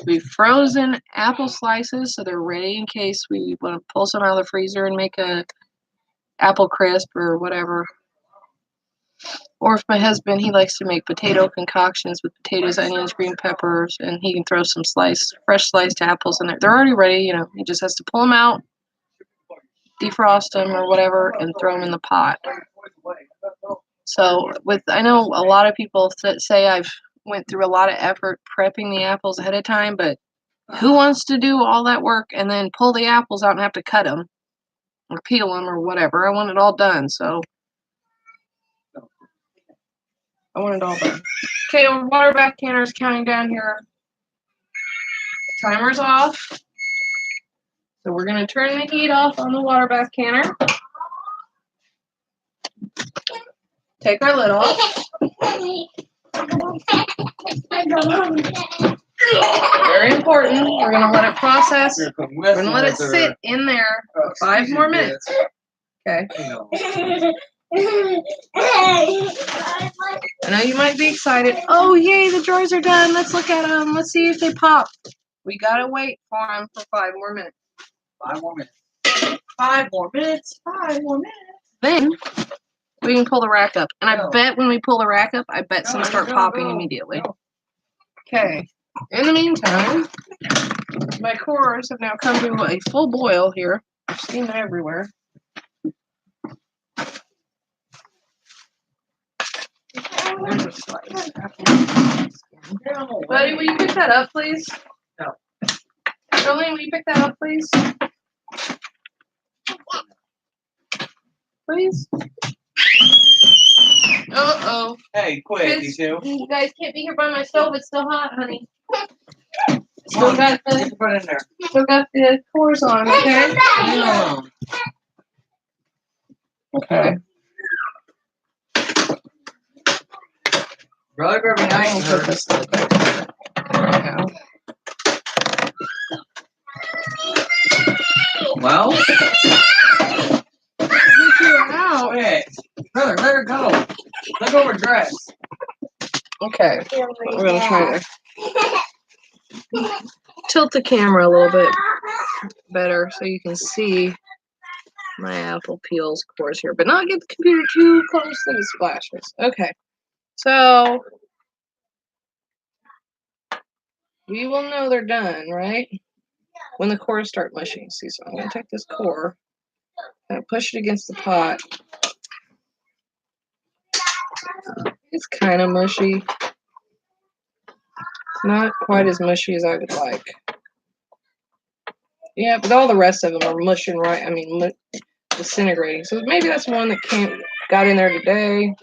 We've frozen apple slices so they're ready in case we want to pull some out of the freezer and make a apple crisp or whatever. Or if my husband, he likes to make potato concoctions with potatoes, onions, green peppers, and he can throw some fresh sliced apples in there. They're already ready, you know. He just has to pull them out, defrost them or whatever, and throw them in the pot. So I know a lot of people say I've went through a lot of effort prepping the apples ahead of time, but who wants to do all that work and then pull the apples out and have to cut them or peel them or whatever? I want it all done, so I want it all done. Okay, our water bath canner is counting down here. Timer's off. So we're going to turn the heat off on the water bath canner. Take our lid off. Very important. We're going to let it process. We're going to let it sit in there for 5 more minutes. Okay. I know you might be excited. Oh, yay, the drawers are done. Let's look at them. Let's see if they pop. We got to wait for them for 5 more minutes. 5 more minutes. 5 more minutes. 5 more minutes. Then we can pull the rack up. And I bet when we pull the rack up, I bet some start popping immediately. Okay. In the meantime, my cores have now come to a full boil here. I've seen them everywhere. There's a slice. Buddy, will you pick that up, please? No. Jolene, will you pick that up, please? Please? Uh-oh. Hey, quit, you two. You guys can't be here by my stove. It's still hot, honey. Still got the cores on, okay? No. Okay. Brother, grab me I nice. can put this lid back there. Now. Well, Get you out. quit. Brother, let her go. Look over dress. Okay, we're gonna try to tilt the camera a little bit better so you can see my apple peels cores here, but not get the computer too close to the splashes. Okay, so we will know they're done, right? When the cores start mushing. See, so I'm gonna take this core and push it against the pot. It's kind of mushy. Not quite as mushy as I would like. Yeah, but all the rest of them are mushing right. I mean, disintegrating. So maybe that's one that got in there today.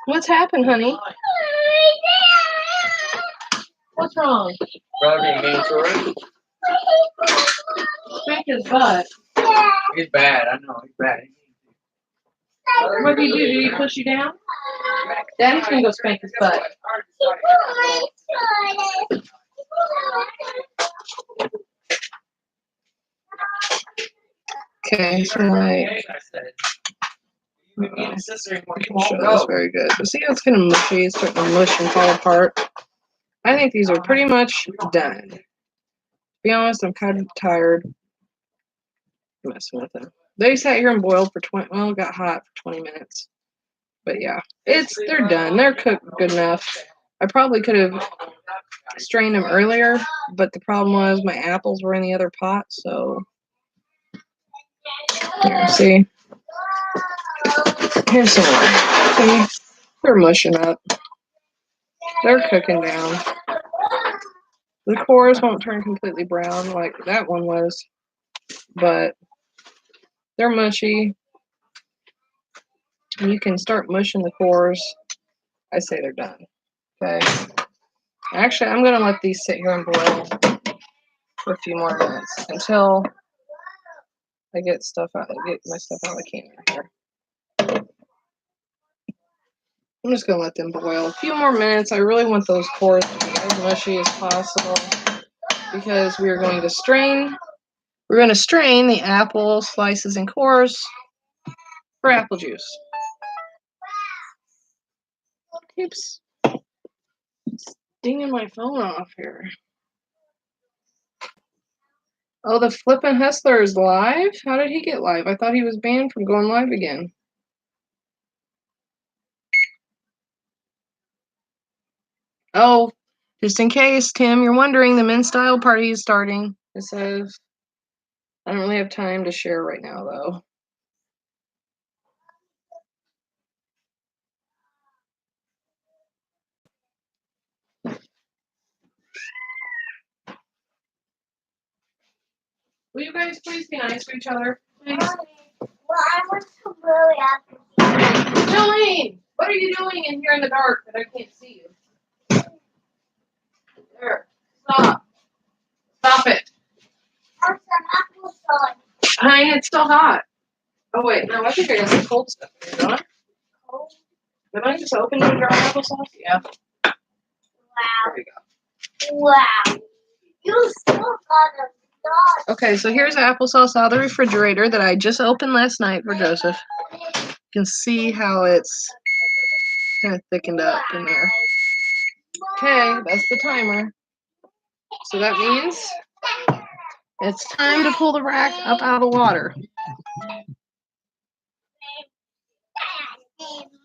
What's happened, honey? What's wrong? Brother being short. Spank his butt. He's bad. I know. He's bad. What did you do? Did he push you down? Daddy's gonna go spank his butt. Okay, so like, I can show this very good. But see how it's kind of mushy? It's starting to mush and fall apart. I think these are pretty much done. To be honest, I'm kind of tired messing with them. They sat here and boiled for 20. Well, it got hot for 20 minutes. But yeah, they're done. They're cooked good enough. I probably could have strained them earlier, but the problem was my apples were in the other pot. So here, see. Here's some more. See, they're mushing up. They're cooking down. The cores won't turn completely brown like that one was, but they're mushy. And you can start mushing the cores. I say they're done. Okay. Actually, I'm gonna let these sit here and boil for a few more minutes until I get my stuff out of the can here. I'm just gonna let them boil a few more minutes. I really want those cores to be as mushy as possible because we're going to strain. We're going to strain the apple slices and cores for apple juice. Keeps dinging my phone off here. Oh, the flippin' Hustler is live? How did he get live? I thought he was banned from going live again. Oh, just in case, Tim, you're wondering, the men's style party is starting. It says, I don't really have time to share right now, though. Will you guys please be nice to each other? Please. Well, I want to really after. Jolene, what are you doing in here in the dark that I can't see you? There. Stop. Stop it. That's an applesauce. Honey, it's still hot. Oh, wait. No, I think I got some cold stuff in here, don't I? Did I just open the dry applesauce? Yeah. Wow. There you go. Wow. You still got a sauce. Okay, so here's applesauce out of the refrigerator that I just opened last night for Joseph. You can see how it's kind of thickened up in there. Okay, that's the timer. So that means it's time to pull the rack up out of the water.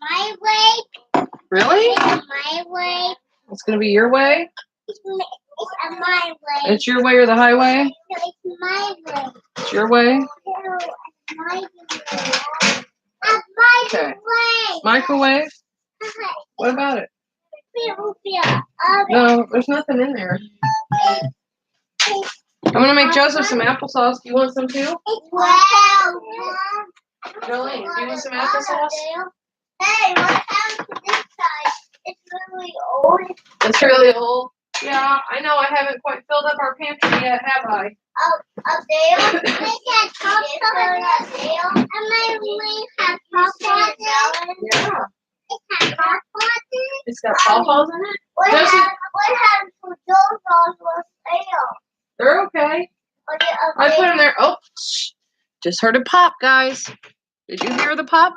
My way. Really? My way. It's going to be your way? It's my way. It's your way or the highway? No, it's my way. It's your way? No, it's my way. It's my Okay. way. Microwave? What about it? Oven. No, there's nothing in there. I'm going to make Joseph some applesauce. Do you want some too? Wow. Jolene, do you want some applesauce? Hey, what happened to this side? It's really old. It's really old. Yeah, I know. I haven't quite filled up our pantry yet, have I? Up there? We can talk about there. And then we have pawpaws in it. Yeah. It has pawpaws in it. It's got pawpaws in it? What Joseph- happened to those on the sale? They're okay. Are they up I put there? them there. Oh, shh. Just heard a pop, guys. Did you hear the pop?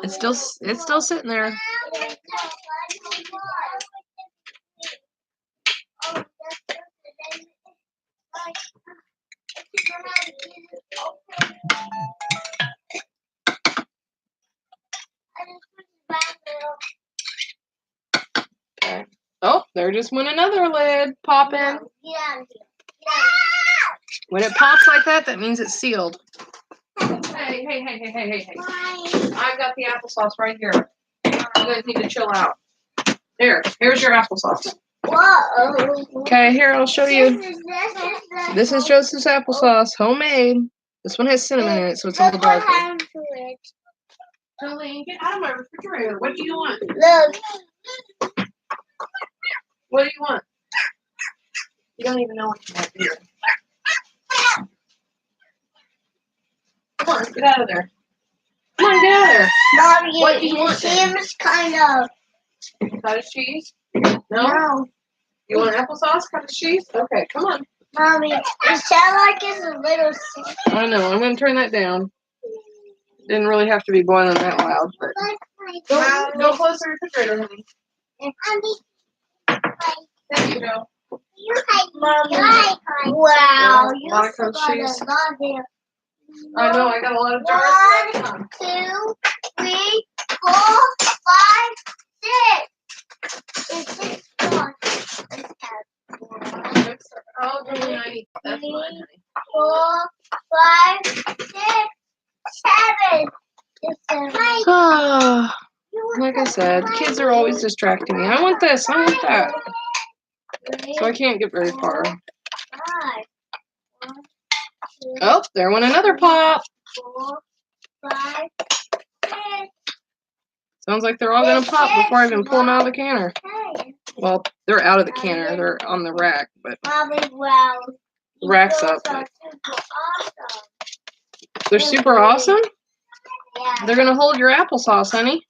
It's still sitting there. Okay. Oh, there just went another lid popping. When it pops like that, that means it's sealed. Hey. I've got the applesauce right here. You guys need to chill out. Here's your applesauce. Whoa. Okay, here, I'll show you. This is Joseph's applesauce, homemade. This one has cinnamon in it, so it's a little darker. Jolene, get out of my refrigerator. What do you want? Look. What do you want? You don't even know what you want here. Come on, get out of there. Come on, get out of there. Mommy, What do you want then? seems kind of. Cottage cheese? No? No. You want applesauce, cottage cheese? Okay, come on. Mommy, it sounds like it's a little. I know, I'm going to turn that down. Didn't really have to be boiling that loud, but go close the refrigerator, honey. There you go. Mommy. Wow, A lot of got cottage cheese. a lot there. I know, I got a lot of jars. 1, 2, 3, 4, 5, 6. It's 6 jars. Oh, Jolene, I need that's mine, honey. 4, 5, 6, 7. It's 7. Like I said, kids are always distracting me. I want this, I want that. So I can't get very far. 5. 1, 2, Oh, there went another pop. 4, 5, 6. Sounds like they're all going to pop before I even pull them out of the canner. Hey. Well, they're out of the canner. They're on the rack, but Mommy, wow. the rack's Those up. are But super awesome. they're super awesome. Yeah. They're going to hold your applesauce, honey.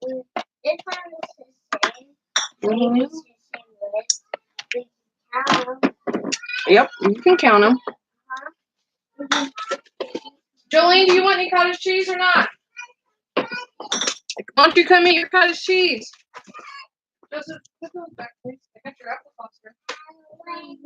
This one is the same. Mhm. This is the same list. We can count them. Yep, you can count them. Jolene, do you want any cottage cheese or not? Why don't you come eat your cottage cheese? Joseph, put those back, please. I got your applesauce here.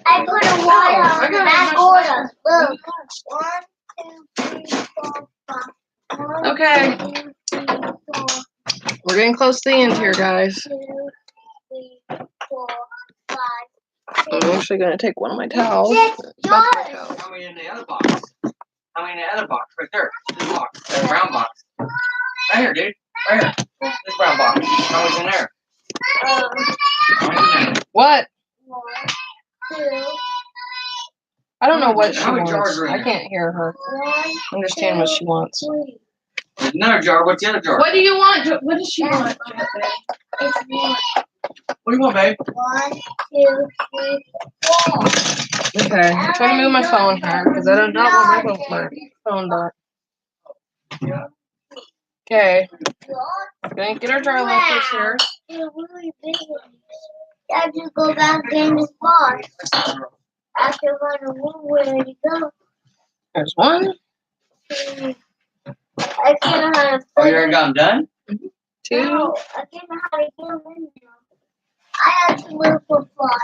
I put a water I on the got back a order. Look. 1, 2, 3, 4, 5. 1, Okay. 2, 3, 4. We're getting close to the end here, guys. 2, 3, 4, 5. I'm actually going to take one of my towels. Six Both my jars. towels. How many in the other box? How many in the other box? Right there. This box. That brown box. Right here, dude. Right here. This brown box. How many's in there? How many's in there? What? 1, 2. I don't know what she How many jars wants. are in I there? can't hear her 1, understand what she wants. 3. There's another jar. What's the other jar? What do you want? What does she want? It's 1. What do you want, babe? 1, 2, 3, 4. Okay, I'm trying to move my phone here because I don't know what my phone does. Okay, gonna get our jar lifters here. They're really big. I just go back in this box. After running where you go. There's one, I can't know how to Oh, put you already got them done? two, No, I can't know how to get them in there. I have to look for fly.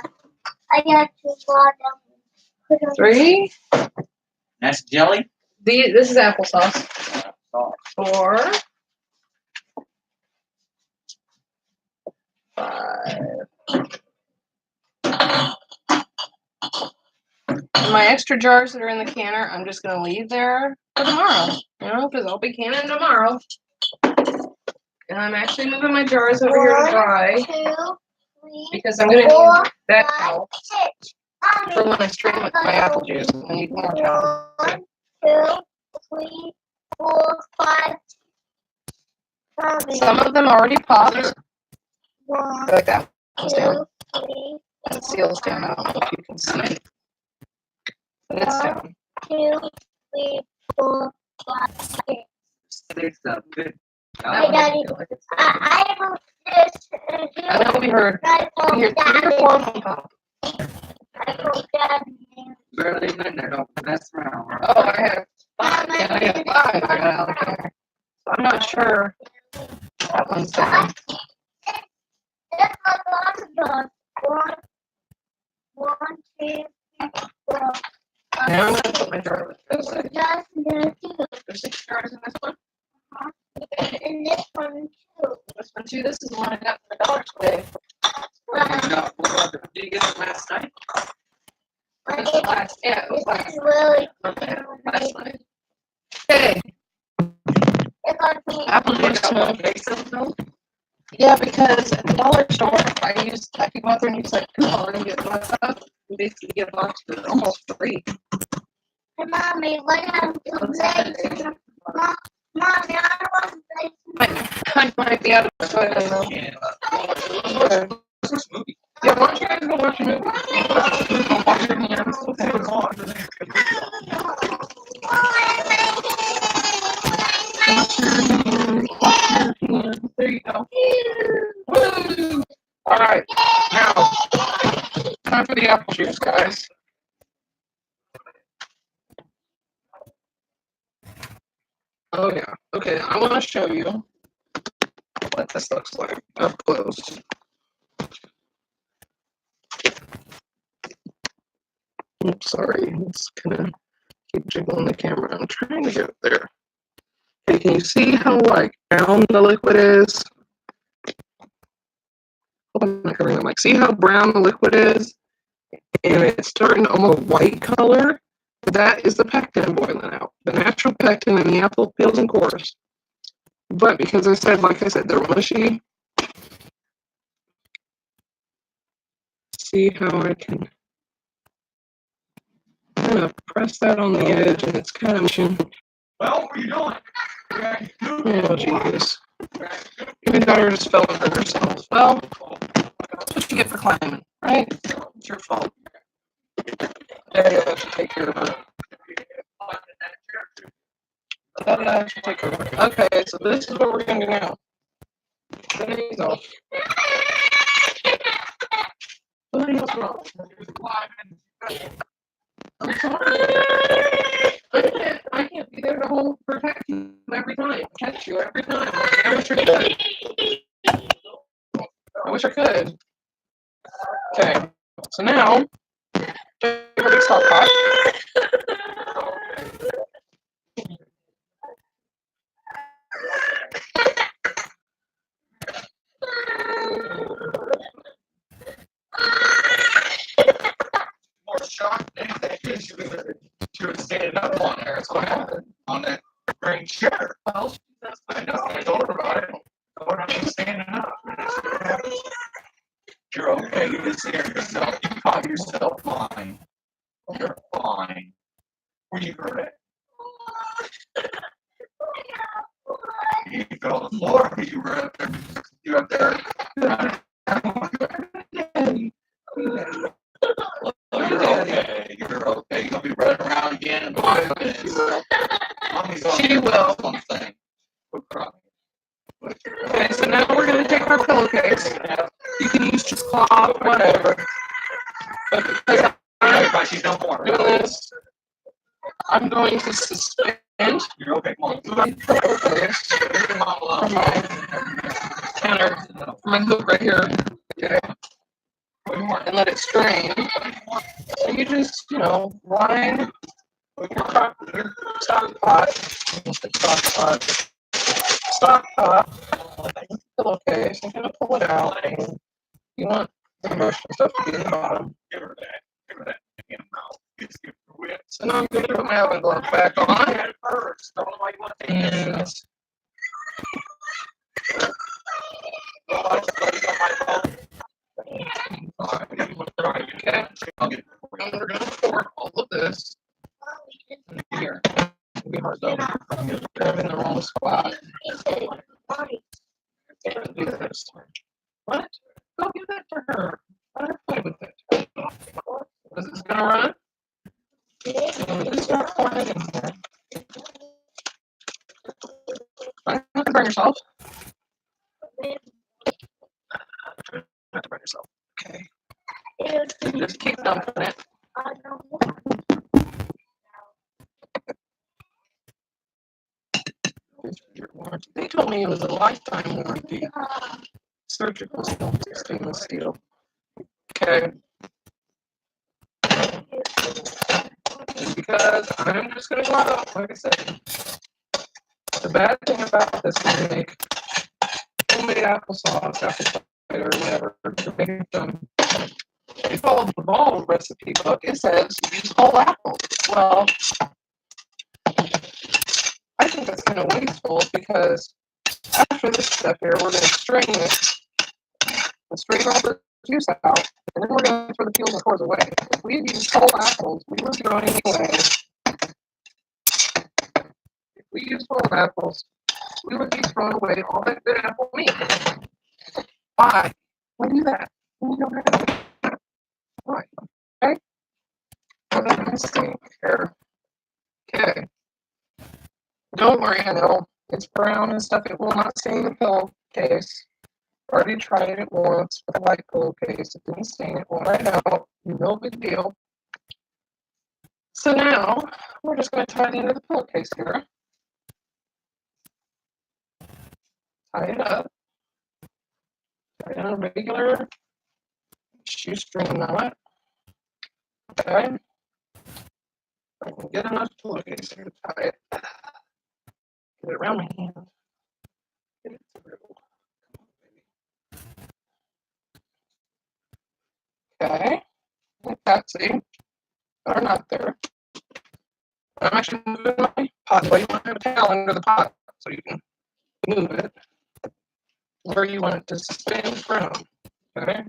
I got to fly down. three. That's jelly? This is applesauce. Oh. 4, 5. And my extra jars that are in the canner, I'm just gonna leave there for tomorrow. You know, because I'll be canning tomorrow. And I'm actually moving my jars over here to dry 1, 2, 3, because I'm gonna 4, need that 5, towel 6. for when I strain my apple juice. I need more towel. 1, 2, 3, 4, 5. Some of them already popped. 1, Like that goes 2, down. 3, That seals down. I don't know if you can see it. But it's down. 2, 3, 4, 5, 6. Six up. Good. Hey, Daddy. I moved this and here. I know we heard. I We hear told 3 or Daddy. 4 on top. I told Daddy. Barely even in there. Don't mess around. Oh, I have 5. Yeah, I have 5 I got out there. So I'm not sure that one's down. That's my last dog. 1, 2, 3, 4. Now I'm gonna put my jar with this. Just the 2. There's 6 jars in this one. And this one too. This one too. This is the one I got from the dollar today. Did you get it last night? This is last. Yeah, it was This last. is really Okay, last night. Okay. it's gonna be Apple juice time. Yeah, because at the dollar store, I could go out there and use like coupon and get my stuff. And basically get a box for almost free. Hey, Mommy, what have you On played? Saturday. Mommy, I want to play I might be out of the toilet now. Okay. Yeah, why don't you guys go watch a movie? Wash your hands. There you go. Woo! All right, now time for the apple juice, guys. Oh yeah. Okay, I want to show you what this looks like up close. Oops, sorry. It's gonna keep jiggling the camera. I'm trying to get it there. Okay, can you see how like brown the liquid is? Hope I'm not covering the mic. See how brown the liquid is? And it's starting almost white color. That is the pectin boiling out. The natural pectin in the apple peels and cores. But because like I said, they're mushy. See how I can kind of press that on the edge and it's kind of mushy. Well, what are you doing? Oh, Jesus. Your daughter just fell and hurt herself. Well, that's what you get for climbing, right? It's your fault. Daddy will actually take care of her. Daddy will actually take care of her. Okay, so this is what we're going to do now. There you go. What's wrong? I'm sorry. I can't be there to hold protect you every time. Catch you every time. I wish I could. I wish I could. Okay. So now, take a big stock pot. More shocked than anything. She was standing up on there. That's what happened. On that green chair. Well, I know. I told her about it. I told her I was standing up. That's what happened. You're okay. You just hear yourself. You call yourself fine. You're fine. Where you hurt it? You fell on the floor. You were up there. You were up there. You're okay. You're okay. You'll be running around again in 5 minutes. Mommy's on She will. Something. Okay, so now we're going to take our pillowcase. You can use just cloth, whatever. But because Everybody, she's no more. I'm doing this, I'm going to suspend You're okay. Come on. my pillowcase Leave your mom from alone. my counter, from my hook right here. Okay. And let it strain. So you just, line your stock pot, stock pot, pillowcase. I'm gonna pull it out. And you want the motion stuff to be in the bottom. Give her that. Give her that. Damn mouth. Just give her a whip. So now I'm gonna put my oven glove back on. At first. Don't know why you want to take And this. Oh, I just put it on my phone. okay, I'll get it for you. and we're gonna pour all of this in here. It'll be hard though. I'm in the wrong spot. Can't do this. What? Go give that to her. Let her play with it. Is this gonna run? And you start pouring it in here. Try not to burn yourself. Try not to burn yourself. Okay. Just keep dumping it. They told me it was a lifetime warranty. Surgical stainless steel. Okay. Because I'm just gonna go out, like I said. The bad thing about this is to make homemade applesauce, apple cider, or whatever, to make them. If you follow the Ball recipe book, it says use whole apples. Well, I think that's kind of wasteful because after this step here, we're going to strain it and strain all the juice out, and then we're going to throw the peels and cores away. If we had used whole apples, we would throw it anyway. If we use whole apples, we would be throwing away all that good apple meat. Why? Why do that? We don't have to. Why? Okay? Well, that's a mistake here. Okay. Don't worry, I know it's brown and stuff. It will not stain the pillowcase. Already tried it once with a white pillowcase. It didn't stain it. Well, right now, no big deal. So now, we're just going to tie it into the pillowcase here. Tie it up. Tie it in a regular shoestring knot. Okay. I can get enough pillowcase here to tie it. Get it around my hand. Get it through. Okay. Like that, see? Or not there. I'm actually moving my pot. Well, you want to have a towel under the pot so you can move it where you want it to stand from. Okay?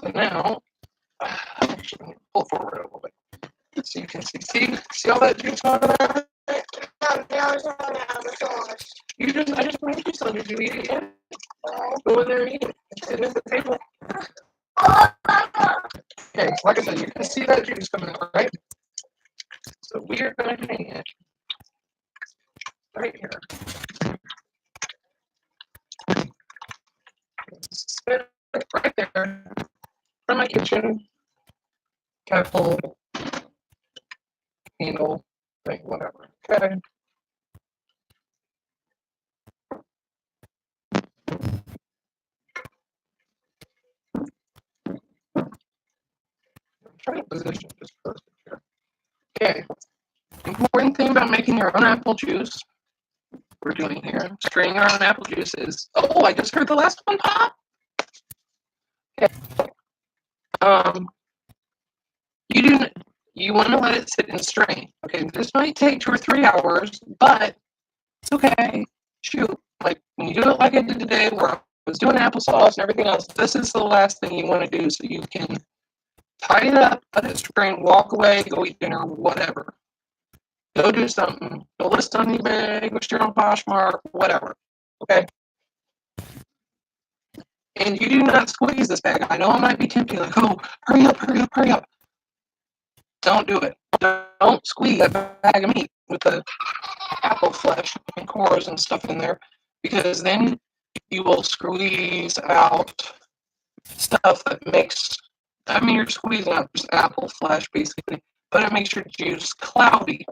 So now, actually, pull forward a little bit so you can see all that juice on there? I just made you some. Did you eat it yet? Go in there and eat it. It's sitting at the table. Okay, like I said, you can see that juice coming out, right? So we are going to hang it right here. Spit it right there from my kitchen kettle, handle, thing, whatever. Okay. Try to position this perfect here. Okay. Important thing about making your own apple juice, we're doing here, straining our own apple juice is, oh, I just heard the last one pop. Okay. You want to let it sit and strain. Okay, this might take 2 or 3 hours, but it's okay. Shoot, like when you do it like I did today, where I was doing applesauce and everything else, this is the last thing you want to do, so you can tie it up, let it strain, walk away, go eat dinner, whatever. Go do something. Go list on eBay, go steer on Poshmark, whatever. Okay? And you do not squeeze this bag. I know it might be tempting, like, oh, hurry up, hurry up, hurry up. Don't do it. Don't squeeze that bag of meat with the apple flesh and cores and stuff in there, because then you will squeeze out stuff that makes, I mean, you're squeezing out just apple flesh, basically, but it makes your juice cloudy.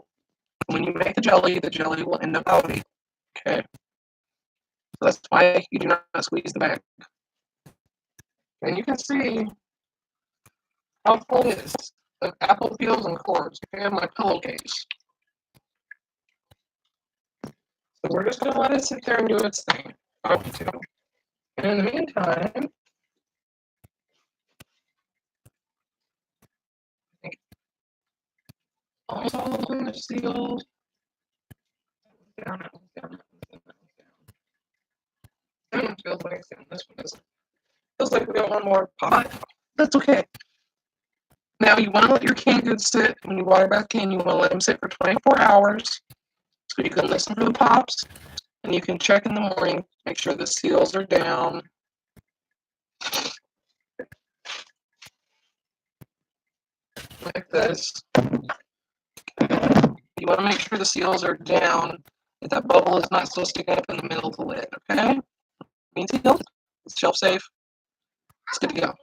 When you make the jelly will end up cloudy. Okay? So that's why you do not squeeze the bag. And you can see how full it is of apple peels and cores and my pillowcase. So we're just going to let it sit there and do its thing. And in the meantime, almost all of them are sealed. Down. That one feels like it's down. This one doesn't. Feels like we got one more pot. That's okay. Now you want to let your canned goods sit. When you water bath can, you want to let them sit for 24 hours so you can listen for the pops, and you can check in the morning, make sure the seals are down. like this. You want to make sure the seals are down, that bubble is not still sticking up in the middle of the lid, okay? Means sealed. It's shelf safe. It's good to go.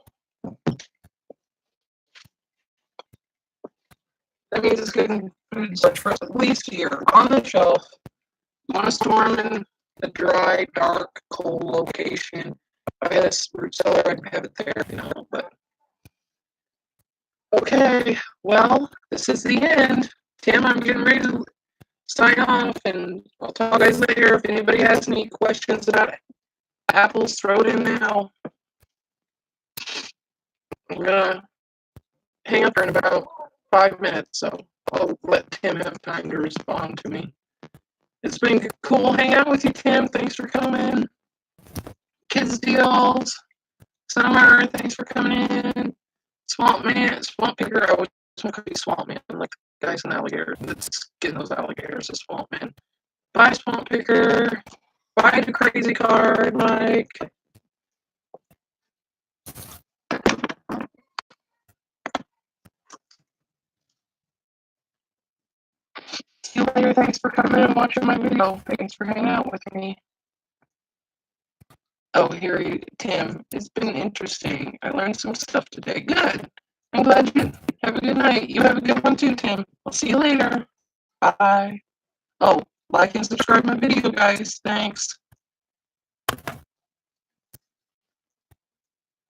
That means it's good in food storage for at least a year on the shelf. You want to store them in a dry, dark, cold location. If I had a fruit cellar, I'd have it there, but. Okay, well, this is the end. Tim, I'm getting ready to sign off, and I'll talk to you guys later. If anybody has any questions about apples, throw it in now. I'm gonna hang up here in about 5 minutes, so I'll let Tim have time to respond to me. It's been cool hanging out with you, Tim. Thanks for coming. Kids Deals, Summer, thanks for coming in. Swamp Man, Swamp Picker, I always want to be Swamp Man, like guys and alligators. That's getting those alligators, a Swamp Man. Bye, Swamp Picker. Bye to Crazy Card, Mike. See you later. Thanks for coming and watching my video. Thanks for hanging out with me. Oh, here, Tim. It's been interesting. I learned some stuff today. Good. I'm glad you have a good night. You have a good one too, Tim. I'll see you later. Bye. Oh, like and subscribe my video, guys. Thanks.